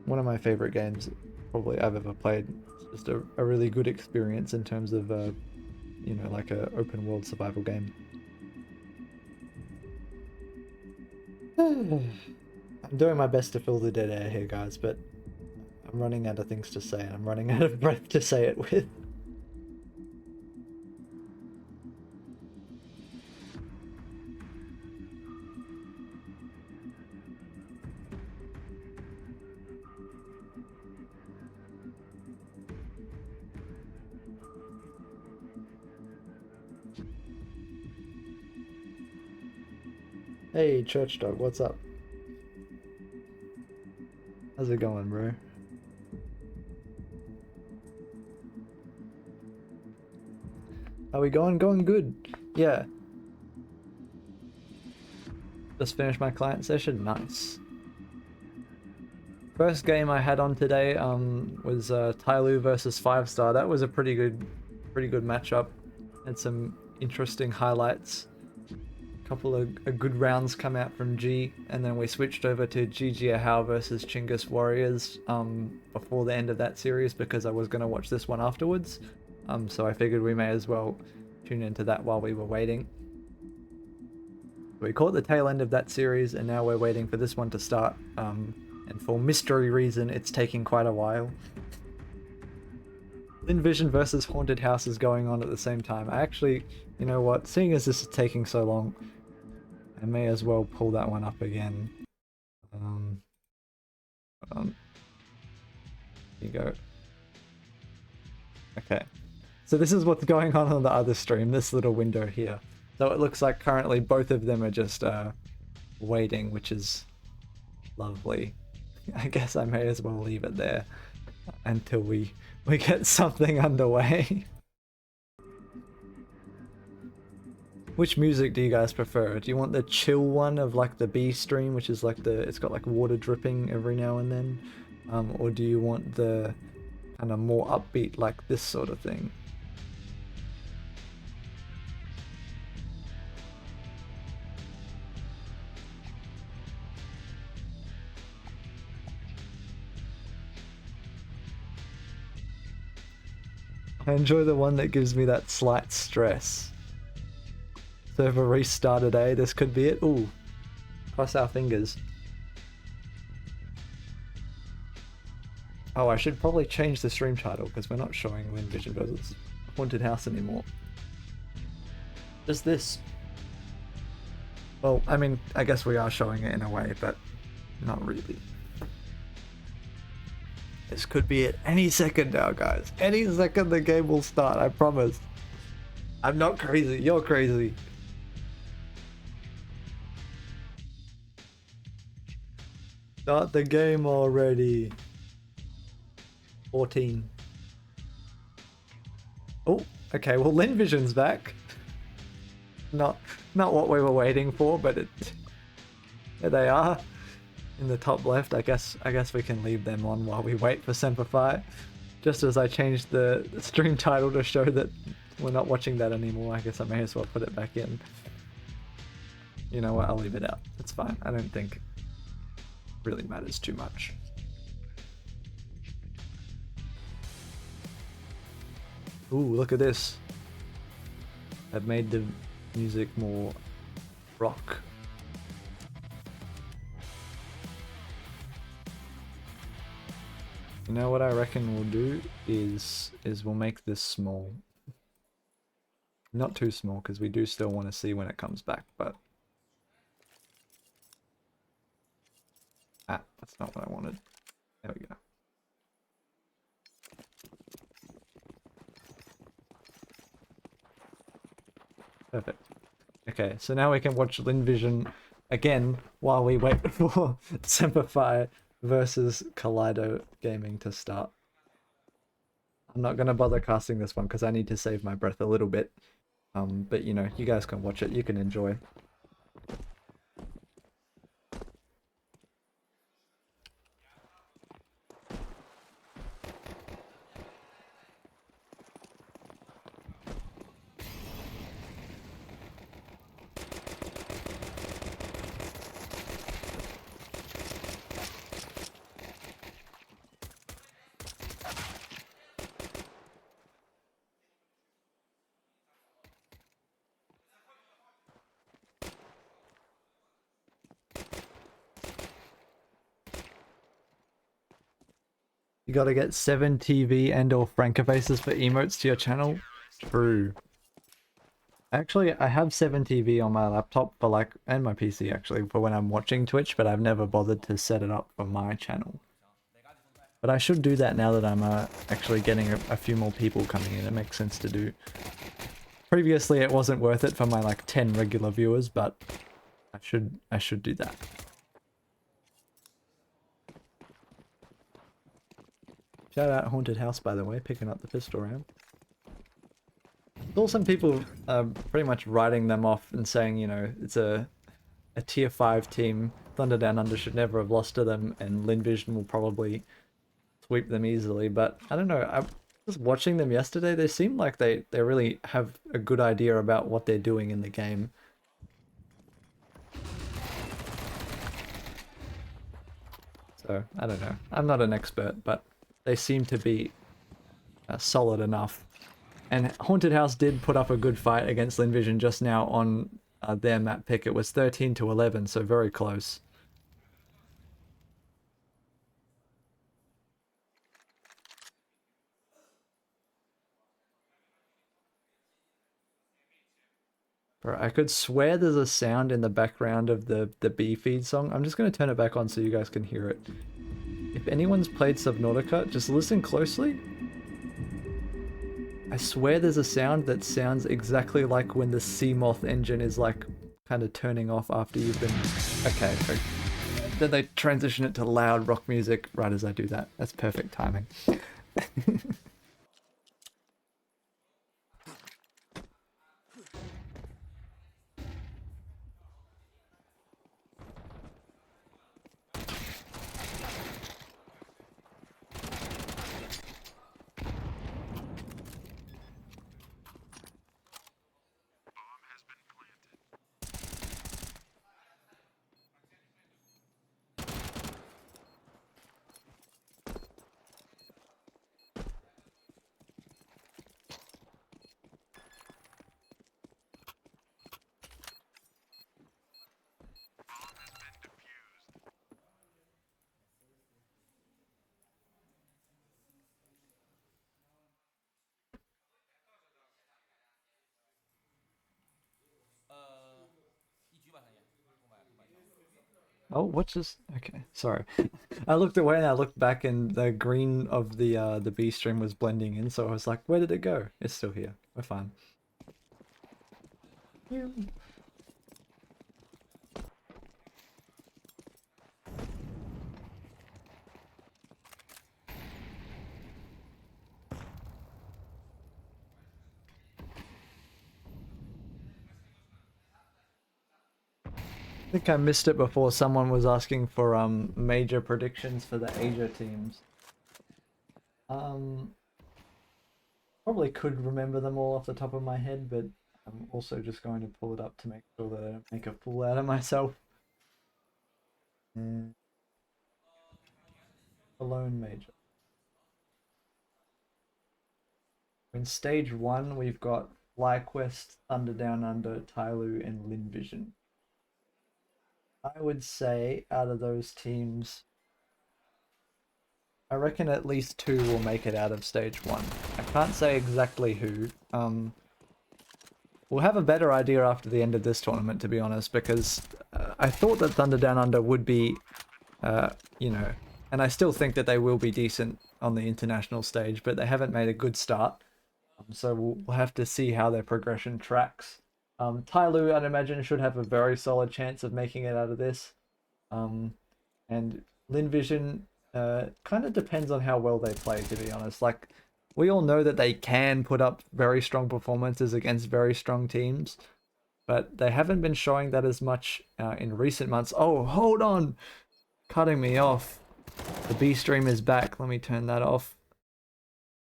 One of my favorite games probably I've ever played. It's just a really good experience in terms of, you know, like a open world survival game. I'm doing my best to fill the dead air here, guys, but I'm running out of things to say, and I'm running out of breath to say it with. Hey, Church Dog, what's up? How's it going, bro? How we going? Going good. Yeah. Just finished my client session. Nice. First game I had on today was TYLOO versus 5-star. That was a pretty good matchup. Had some interesting highlights. Couple of good rounds come out from G, and then we switched over to JiJieHao versus Chinggis Warriors before the end of that series because I was going to watch this one afterwards. So I figured we may as well tune into that while we were waiting. We caught the tail end of that series, and now we're waiting for this one to start. And for mystery reason, it's taking quite a while. Invision versus Haunted House is going on at the same time. I actually, you know what, seeing as this is taking so long, I may as well pull that one up again. Hold on. Here you go. Okay. So this is what's going on the other stream, this little window here. So it looks like currently both of them are just waiting, which is lovely. I guess I may as well leave it there until we get something underway. Which music do you guys prefer? Do you want the chill one of like the B stream, which is like it's got like water dripping every now and then? Or do you want the kind of more upbeat like this sort of thing? I enjoy the one that gives me that slight stress. Server restarted, eh? This could be it. Ooh. Cross our fingers. Oh, I should probably change the stream title because we're not showing Invision versus Haunted House anymore. Just this. Well, I mean, I guess we are showing it in a way, but not really. This could be it any second now, guys. Any second the game will start, I promise. I'm not crazy, you're crazy. Start the game already. 14. Oh, okay, well Invision's back. Not what we were waiting for, but there they are. In the top left, I guess we can leave them on while we wait for SemperFi. Just as I changed the stream title to show that we're not watching that anymore, I guess I may as well put it back in. You know what, I'll leave it out. It's fine. I don't think it really matters too much. Ooh, look at this. I've made the music more rock. You know what I reckon we'll do is we'll make this small. Not too small, because we do still want to see when it comes back, but... Ah, that's not what I wanted. There we go. Perfect. Okay, so now we can watch Invision again while we wait for SemperFi versus Kaleido Gaming to start. I'm not going to bother casting this one because I need to save my breath a little bit. But you know, you guys can watch it, you can enjoy. You gotta get 7 TV and or Franca faces for emotes to your channel? True. Actually, I have 7 TV on my laptop for like, and my PC actually, for when I'm watching Twitch, but I've never bothered to set it up for my channel. But I should do that now that I'm actually getting a few more people coming in. It makes sense to do. Previously, it wasn't worth it for my like 10 regular viewers, but I should do that. Shout out Haunted House, by the way, picking up the pistol round. Saw some people pretty much writing them off and saying, you know, it's a tier 5 team. Thunder Down Under should never have lost to them, and Linvision will probably sweep them easily. But I don't know. I was watching them yesterday. They seem like they really have a good idea about what they're doing in the game. So I don't know. I'm not an expert, but they seem to be solid enough. And Haunted House did put up a good fight against Linvision just now on their map pick. It was 13-11, so very close. Bro, I could swear there's a sound in the background of the B feed song. I'm just going to turn it back on so you guys can hear it. If anyone's played Subnautica, just listen closely. I swear there's a sound that sounds exactly like when the Seamoth engine is like kind of turning off after you've been... Okay. Then they transition it to loud rock music right as I do that. That's perfect timing. Oh, what's this? Okay, sorry. I looked away and I looked back and the green of the B stream was blending in, so I was like, where did it go? It's still here. We're fine. Yeah. I think I missed it before. Someone was asking for major predictions for the Asia teams. Probably could remember them all off the top of my head, but I'm also just going to pull it up to make sure that I don't make a fool out of myself. Alone major. In stage 1, we've got FlyQuest, Thunder Down Under, TYLOO, and Linvision. I would say out of those teams, I reckon at least 2 will make it out of stage 1. I can't say exactly who. We'll have a better idea after the end of this tournament, to be honest, because I thought that Thunder Down Under would be, you know, and I still think that they will be decent on the international stage, but they haven't made a good start. So we'll have to see how their progression tracks. TYLOO, I'd imagine, should have a very solid chance of making it out of this. And Linvision kind of depends on how well they play, to be honest. Like, we all know that they can put up very strong performances against very strong teams, but they haven't been showing that as much in recent months. Oh, hold on! Cutting me off. The B stream is back. Let me turn that off.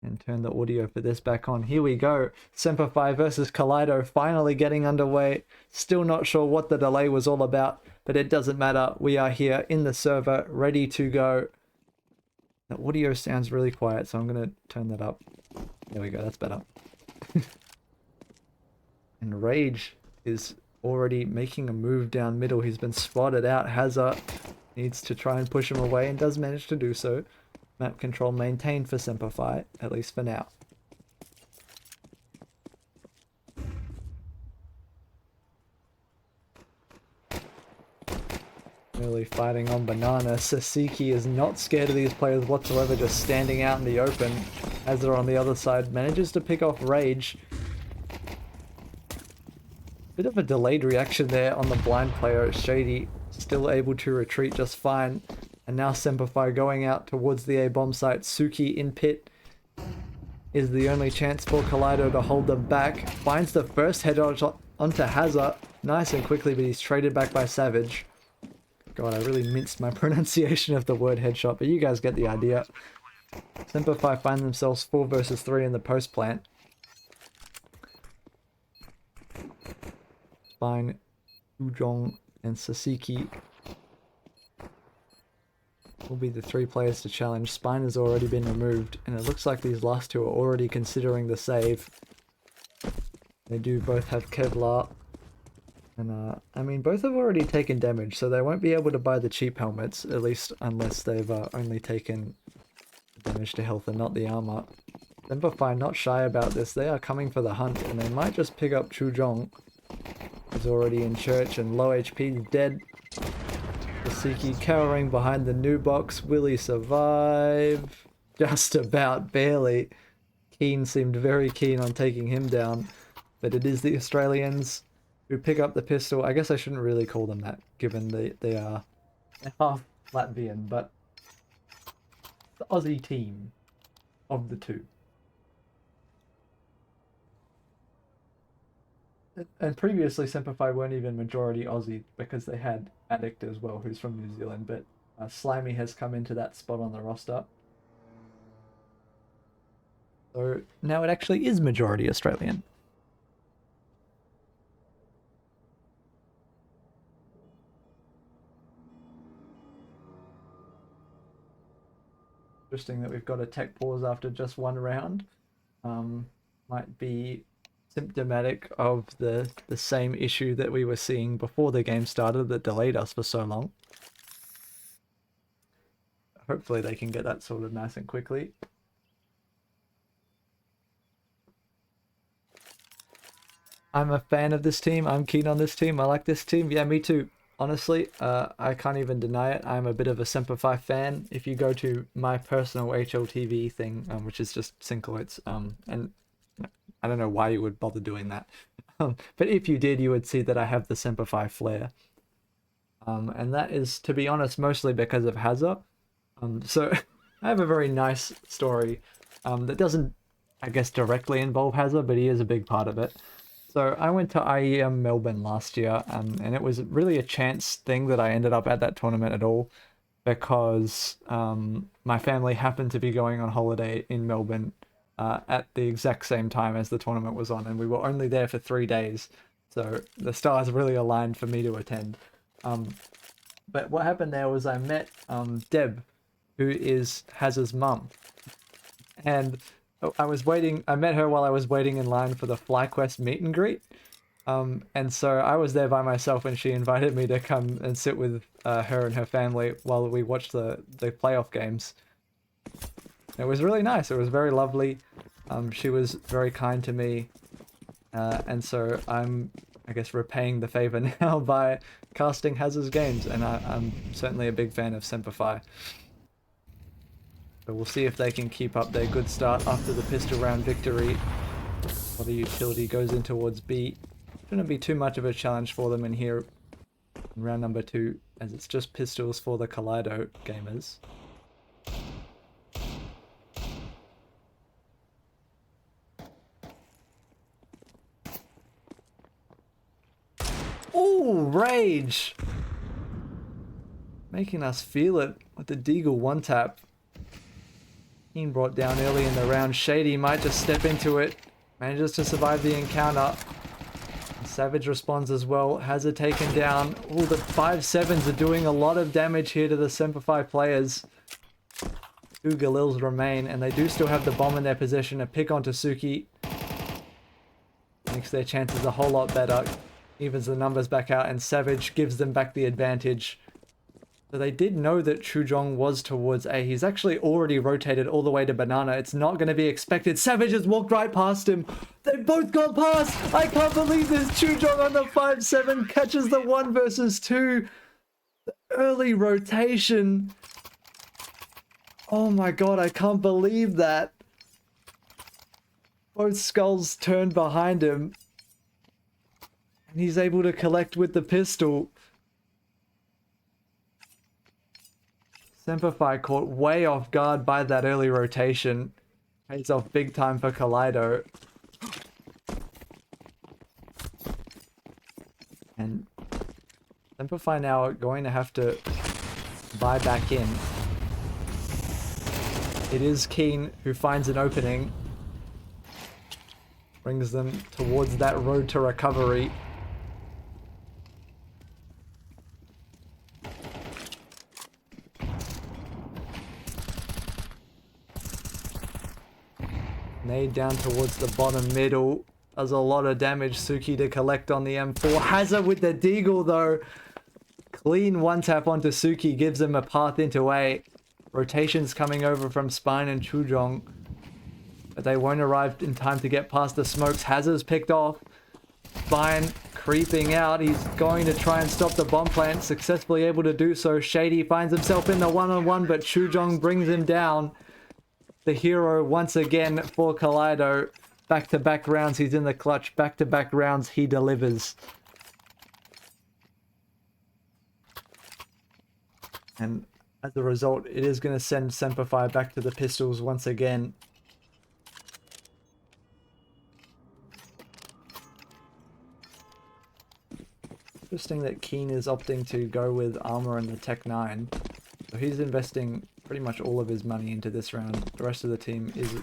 And turn the audio for this back on. Here we go. SemperFi versus Kaleido finally getting underway. Still not sure what the delay was all about, but it doesn't matter. We are here in the server, ready to go. The audio sounds really quiet, so I'm going to turn that up. There we go, that's better. And Rage is already making a move down middle. He's been spotted out. Hazard needs to try and push him away and does manage to do so. Map control maintained for SemperFi, at least for now. Really fighting on banana. Sasiki is not scared of these players whatsoever, just standing out in the open. Hazard on the other side manages to pick off Rage. Bit of a delayed reaction there on the blind player. Shady still able to retreat just fine. And now SemperFi going out towards the A bomb site. Suki in pit is the only chance for Kaleido to hold them back. Finds the first headshot onto Hazard. Nice and quickly, but he's traded back by Savage. God, I really minced my pronunciation of the word headshot, but you guys get the idea. SemperFi find themselves 4 versus 3 in the post plant. Spine, Ujong, and Sasiki will be the 3 players to challenge. Spine has already been removed, and it looks like these last 2 are already considering the save. They do both have Kevlar, and I mean, both have already taken damage, so they won't be able to buy the cheap helmets, at least unless they've only taken damage to health and not the armor. SemperFi not shy about this. They are coming for the hunt, and they might just pick up Chujong, who's already in church and low HP, dead. Sasiki cowering behind the new box. Will he survive? Just about, barely. Keen seemed very keen on taking him down, but it is the Australians who pick up the pistol. I guess I shouldn't really call them that, given they are half Latvian, but the Aussie team of the 2. And previously, SemperFi weren't even majority Aussie because they had Addict as well, who's from New Zealand, but Slimy has come into that spot on the roster. So now it actually is majority Australian. Interesting that we've got a tech pause after just 1 round. Might be symptomatic of the same issue that we were seeing before the game started that delayed us for so long. Hopefully they can get that sorted nice and quickly. I'm a fan of this team. I'm keen on this team. I like this team. Yeah, me too. Honestly, I can't even deny it. I'm a bit of a SemperFi fan. If you go to my personal HLTV thing, which is just Sinkoits, and I don't know why you would bother doing that. But if you did, you would see that I have the SemperFi flair. And that is, to be honest, mostly because of Hazard. So I have a very nice story that doesn't, I guess, directly involve Hazard, but he is a big part of it. So I went to IEM Melbourne last year, and it was really a chance thing that I ended up at that tournament at all, because my family happened to be going on holiday in Melbourne at the exact same time as the tournament was on, and we were only there for 3 days, so the stars really aligned for me to attend. But what happened there was I met Deb, who is Hazard's mum, and I met her while I was waiting in line for the FlyQuest meet and greet. And so I was there by myself, and she invited me to come and sit with her and her family while we watched the playoff games. It was really nice. It was very lovely. She was very kind to me. And so I'm, I guess, repaying the favor now by casting Hazard's games. And I'm certainly a big fan of SemperFi. So we'll see if they can keep up their good start after the pistol round victory. While the utility goes in towards B. Shouldn't be too much of a challenge for them in here in round number 2, as it's just pistols for the Kaleido gamers. Ooh, Rage! Making us feel it with the Deagle 1-tap. Being brought down early in the round. Shady might just step into it. Manages to survive the encounter. Savage responds as well. Hazard taken down. All the 5-7s are doing a lot of damage here to the SemperFi players. 2 Galils remain, and they do still have the bomb in their possession. A pick onto Suki makes their chances a whole lot better. Evens the numbers back out, and Savage gives them back the advantage. So they did know that Chujong was towards A. He's actually already rotated all the way to Banana. It's not going to be expected. Savage has walked right past him. They both got past. I can't believe this. Chujong on the 5-7 catches the 1 versus 2. The early rotation. Oh my god, I can't believe that. Both skulls turned behind him. And he's able to collect with the pistol. SemperFi caught way off guard by that early rotation. Pays off big time for Kaleido. And SemperFi now are going to have to buy back in. It is Keen who finds an opening. Brings them towards that road to recovery. Nade down towards the bottom middle. Does a lot of damage. Suki to collect on the M4. Hazard with the deagle though. Clean one tap onto Suki. Gives him a path into A. Rotations coming over from Spine and Chujong. But they won't arrive in time to get past the smokes. Hazard's picked off. Spine creeping out. He's going to try and stop the bomb plant. Successfully able to do so. Shady finds himself in the one-on-one, but Chujong brings him down. The hero once again for Kaleido. Back-to-back rounds, he's in the clutch. Back-to-back rounds, he delivers. And as a result, it is going to send SemperFi back to the pistols once again. Interesting that Keen is opting to go with Armor and the Tech 9. So he's investing pretty much all of his money into this round. The rest of the team is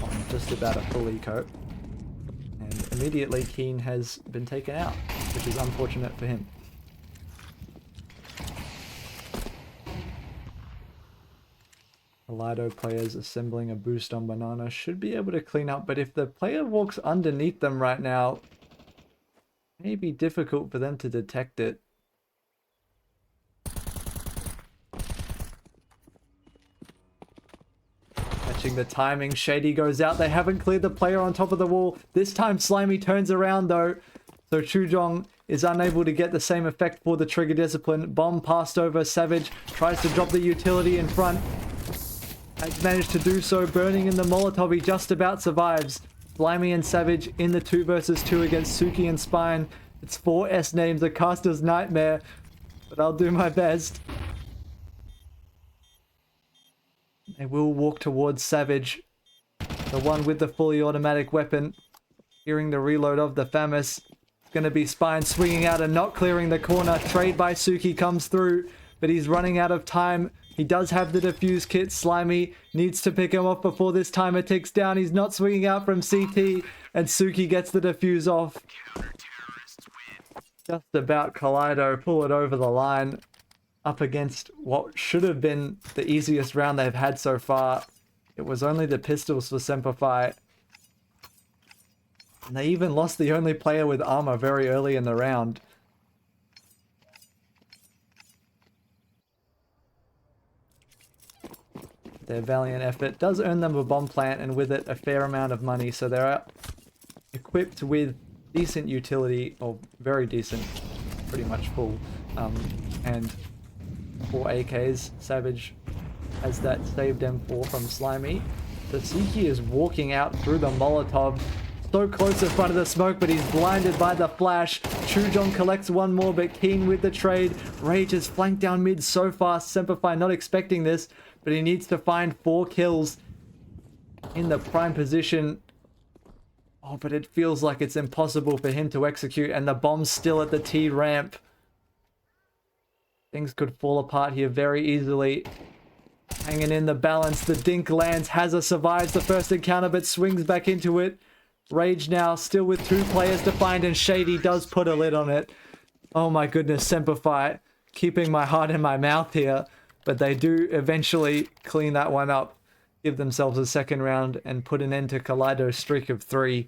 on just about a full eco. And immediately Keen has been taken out, which is unfortunate for him. Kaleido players assembling a boost on Banana should be able to clean up, but if the player walks underneath them right now, it may be difficult for them to detect it. Catching the timing, Shady goes out. They haven't cleared the player on top of the wall. This time Slimy turns around though. So Chujong is unable to get the same effect for the trigger discipline. Bomb passed over. Savage tries to drop the utility in front. Has managed to do so. Burning in the Molotov. He just about survives. Slimy and Savage in the 2 versus 2 against Suki and Spine. It's 4 S names, a caster's nightmare. But I'll do my best. They will walk towards Savage, the one with the fully automatic weapon. Hearing the reload of the FAMAS. Going to be Spine swinging out and not clearing the corner. Trade by Suki comes through, but he's running out of time. He does have the defuse kit. Slimy needs to pick him off before this timer ticks down. He's not swinging out from CT, and Suki gets the defuse off. Just about Kaleido pull it over the line. Up against what should have been the easiest round they've had so far. It was only the pistols for SemperFi. And they even lost the only player with armor very early in the round. Their valiant effort does earn them a bomb plant, and with it a fair amount of money, so they're equipped with decent utility, or very decent, pretty much full, and 4 AKs. Savage has that saved M4 from Slimy. Tasiki is walking out through the Molotov, so close in front of the smoke, but he's blinded by the flash. Chujong collects one more, but Keen with the trade. Rage is flanked down mid so fast. SemperFi not expecting this, but he needs to find 4 kills in the prime position. Oh, but it feels like it's impossible for him to execute, and the bomb's still at the T ramp. Things could fall apart here very easily. Hanging in the balance, the dink lands. Hazza survives the first encounter, but swings back into it. Rage now still with 2 players to find, and Shady does put a lid on it. Oh my goodness, SemperFi keeping my heart in my mouth here. But they do eventually clean that one up, give themselves a second round, and put an end to Kaleido's streak of 3.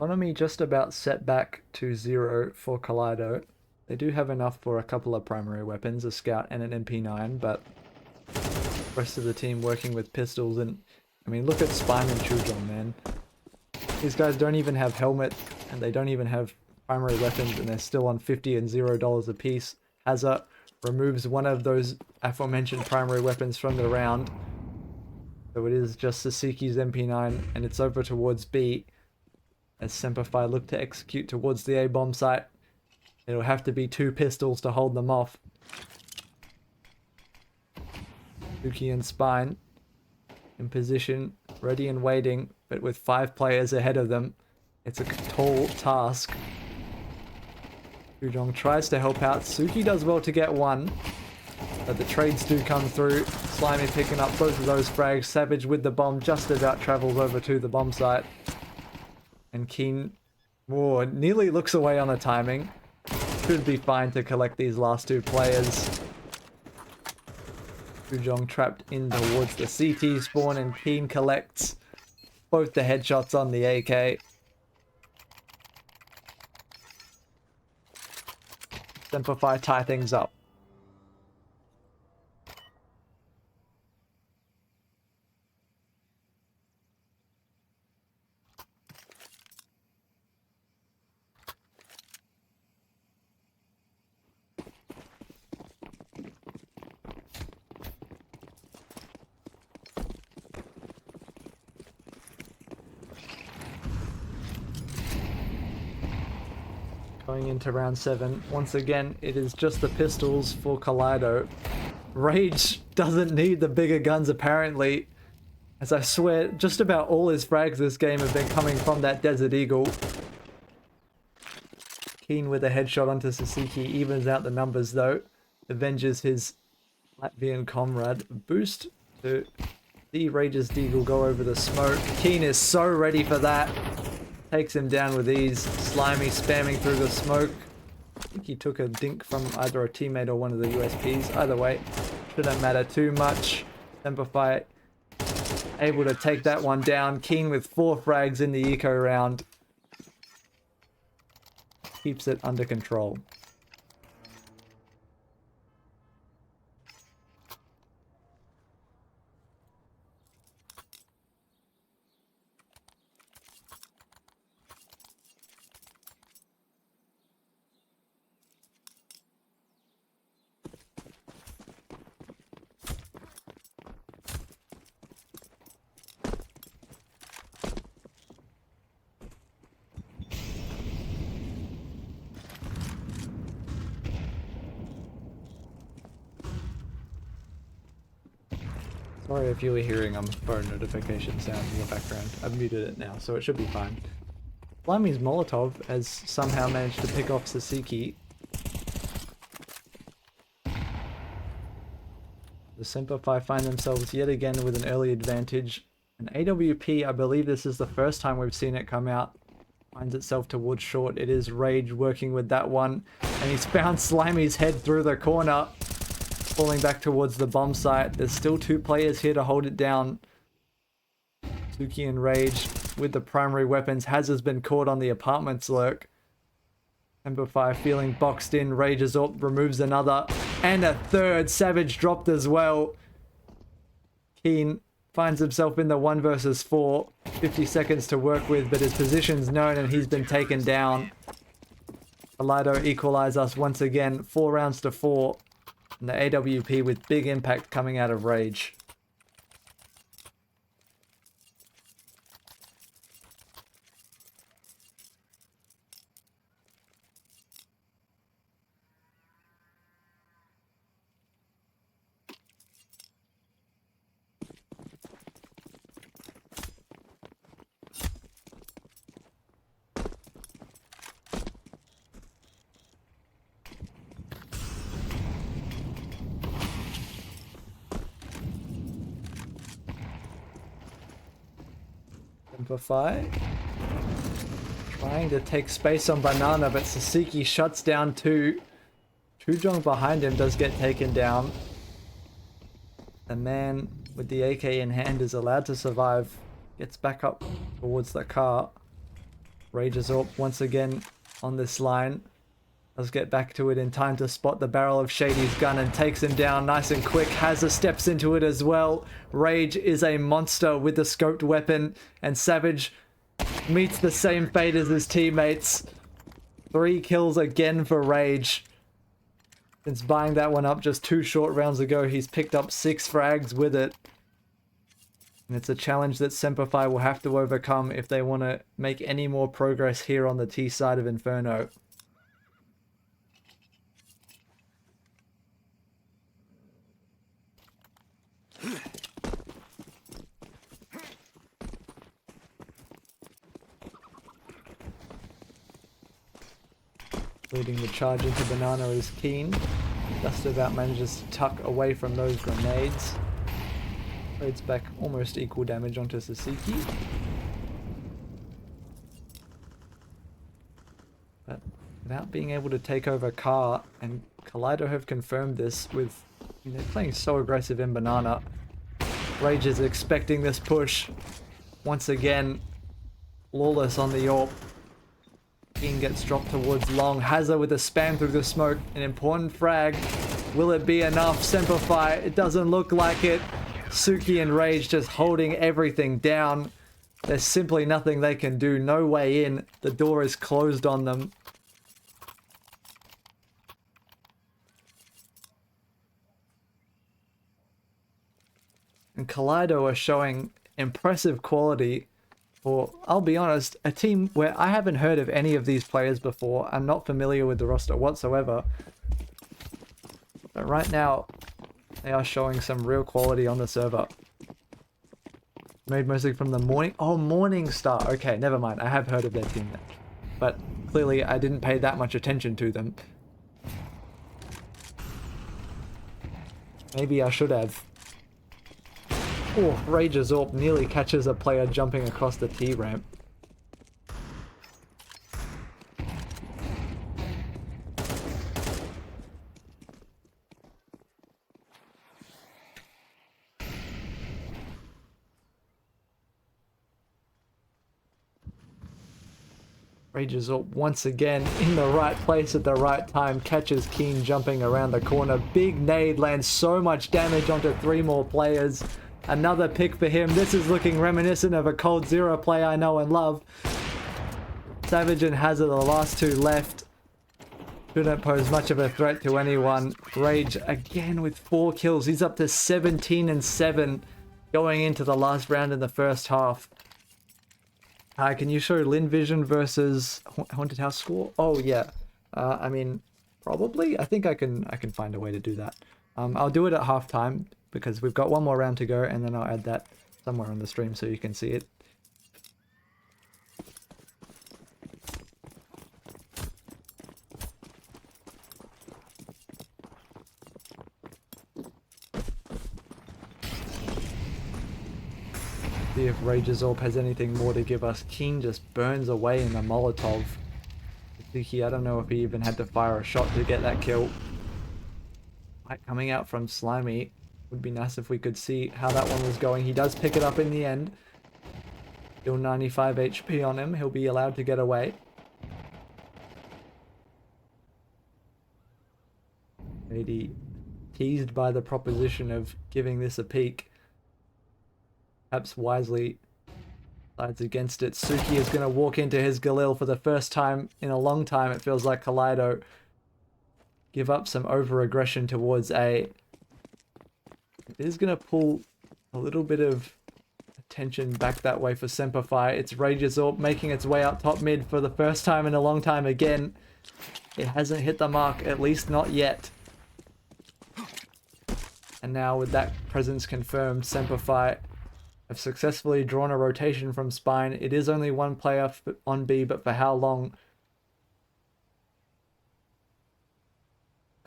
Economy just about set back to 0 for Kaleido. They do have enough for a couple of primary weapons, a scout and an MP9, but the rest of the team working with pistols. And I mean, look at Spine and Chujong, man. These guys don't even have helmet, and they don't even have primary weapons, and they're still on 50 and $0 a piece. Hazza removes one of those aforementioned primary weapons from the round. So it is just Sasuke's MP9, and it's over towards B. As SemperFi look to execute towards the A bomb site. It'll have to be 2 pistols to hold them off. Suki and Spine in position, ready and waiting, but with 5 players ahead of them, it's a tall task. Chujong tries to help out. Suki does well to get one, but the trades do come through. Slimy picking up both of those frags. Savage with the bomb just about travels over to the bomb site. And Keen nearly looks away on the timing. Should be fine to collect these last 2 players. Chujong trapped in towards the CT spawn, and Keen collects both the headshots on the AK. SemperFi tie things up. Going into round 7. Once again, it is just the pistols for Kaleido. Rage doesn't need the bigger guns apparently, as I swear just about all his frags this game have been coming from that Desert Eagle. Keen with a headshot onto Sasuke evens out the numbers though. Avenges his Latvian comrade. Boost to see Rage's Deagle go over the smoke. Keen is so ready for that. Takes him down with ease. Slimy spamming through the smoke. I think he took a dink from either a teammate or one of the USPs. Either way, shouldn't matter too much. SemperFi able to take that one down. Keen with 4 frags in the eco round. Keeps it under control. Sorry if you were hearing phone notification sound in the background. I've muted it now, so it should be fine. Slimy's Molotov has somehow managed to pick off Sasuke. The SemperFi find themselves yet again with an early advantage. And AWP, I believe this is the first time we've seen it come out, finds itself towards short. It is Rage working with that one. And he's found Slimy's head through the corner. Falling back towards the bomb site. There's still 2 players here to hold it down. Suki and Rage with the primary weapons. Hazza's been caught on the apartments lurk. SemperFi feeling boxed in. Rage is up, removes another. And a 3rd. Savage dropped as well. Keen finds himself in the 1 versus 4. 50 seconds to work with, but his position's known and he's been taken down. Kaleido equalize us once again. 4 rounds to 4. And the AWP with big impact coming out of Rage. SemperFi trying to take space on Banana, but Sasuke shuts down 2. Chujong behind him does get taken down. The man with the AK in hand is allowed to survive. Gets back up towards the car. RageZorp once again on this line. Let's get back to it in time to spot the barrel of Shady's gun and takes him down nice and quick. Hazza steps into it as well. Rage is a monster with the scoped weapon, and Savage meets the same fate as his teammates. 3 kills again for Rage. Since buying that one up just 2 short rounds ago, he's picked up 6 frags with it. And it's a challenge that SemperFi will have to overcome if they want to make any more progress here on the T side of Inferno. Leading the charge into Banana is Keen. Just about manages to tuck away from those grenades. Trades back almost equal damage onto Sasiki. But without being able to take over Car, and Kaleido have confirmed this with, they're playing so aggressive in Banana. Rage is expecting this push. Once again, Lawless on the AWP. King gets dropped towards long. Hazza with a spam through the smoke. An important frag. Will it be enough? SemperFi, it doesn't look like it. Suki and Rage just holding everything down. There's simply nothing they can do. No way in. The door is closed on them. And Kaleido are showing impressive quality for, I'll be honest, a team where I haven't heard of any of these players before. I'm not familiar with the roster whatsoever. But right now, they are showing some real quality on the server. Made mostly from the morning... Oh, Morningstar. Okay, never mind. I have heard of their team then. But clearly I didn't pay that much attention to them. Maybe I should have. Oh, RageZorp nearly catches a player jumping across the T-ramp. RageZorp once again in the right place at the right time, catches Keen jumping around the corner. Big nade lands so much damage onto 3 more players. Another pick for him. This is looking reminiscent of a Cold Zero play I know and love. Savage and Hazard, the last 2 left. Shouldn't pose much of a threat to anyone. Rage again with 4 kills. He's up to 17 and 7 going into the last round in the first half. Can you show Lin Vision versus Haunted House score? Oh yeah. I mean, probably. I think I can find a way to do that. I'll do it at halftime because we've got 1 more round to go, and then I'll add that somewhere on the stream so you can see it. See if RageZorp has anything more to give us. Keen just burns away in the Molotov. I don't know if he even had to fire a shot to get that kill. Light coming out from Slimy. Would be nice if we could see how that one was going. He does pick it up in the end. Still 95 HP on him. He'll be allowed to get away. Maybe teased by the proposition of giving this a peek. Perhaps wisely sides against it. Suki is going to walk into his Galil for the first time in a long time. It feels like Kaleido give up some over-aggression towards A. It is going to pull a little bit of attention back that way for SemperFi. It's RageZorp making its way up top mid for the first time in a long time again. It hasn't hit the mark, at least not yet. And now with that presence confirmed, SemperFi have successfully drawn a rotation from Spine. It is only 1 player on B, but for how long?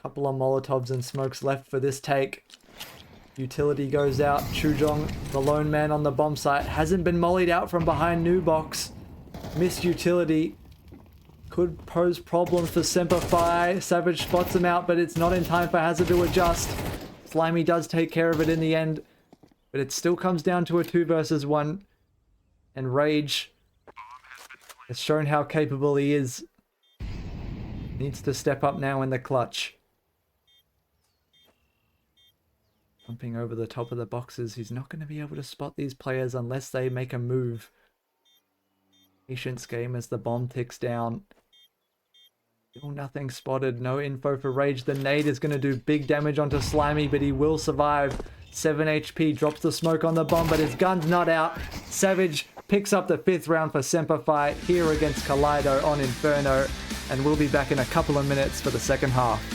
Couple of Molotovs and smokes left for this take. Utility goes out. Chujong, the lone man on the bomb site, hasn't been mollied out from behind New Box. Missed utility. Could pose problems for SemperFi. Savage spots him out, but it's not in time for Hazard to adjust. Slimy does take care of it in the end, but it still comes down to a 2 versus 1. And Rage Has shown how capable he is. Needs to step up now in the clutch. Jumping over the top of the boxes. He's not going to be able to spot these players unless they make a move. Patience game as the bomb ticks down. Still nothing spotted. No info for Rage. The nade is going to do big damage onto Slimy, but he will survive. 7 HP. Drops the smoke on the bomb, but his gun's not out. Savage picks up the 5th round for SemperFi here against Kaleido on Inferno. And we'll be back in a couple of minutes for the second half.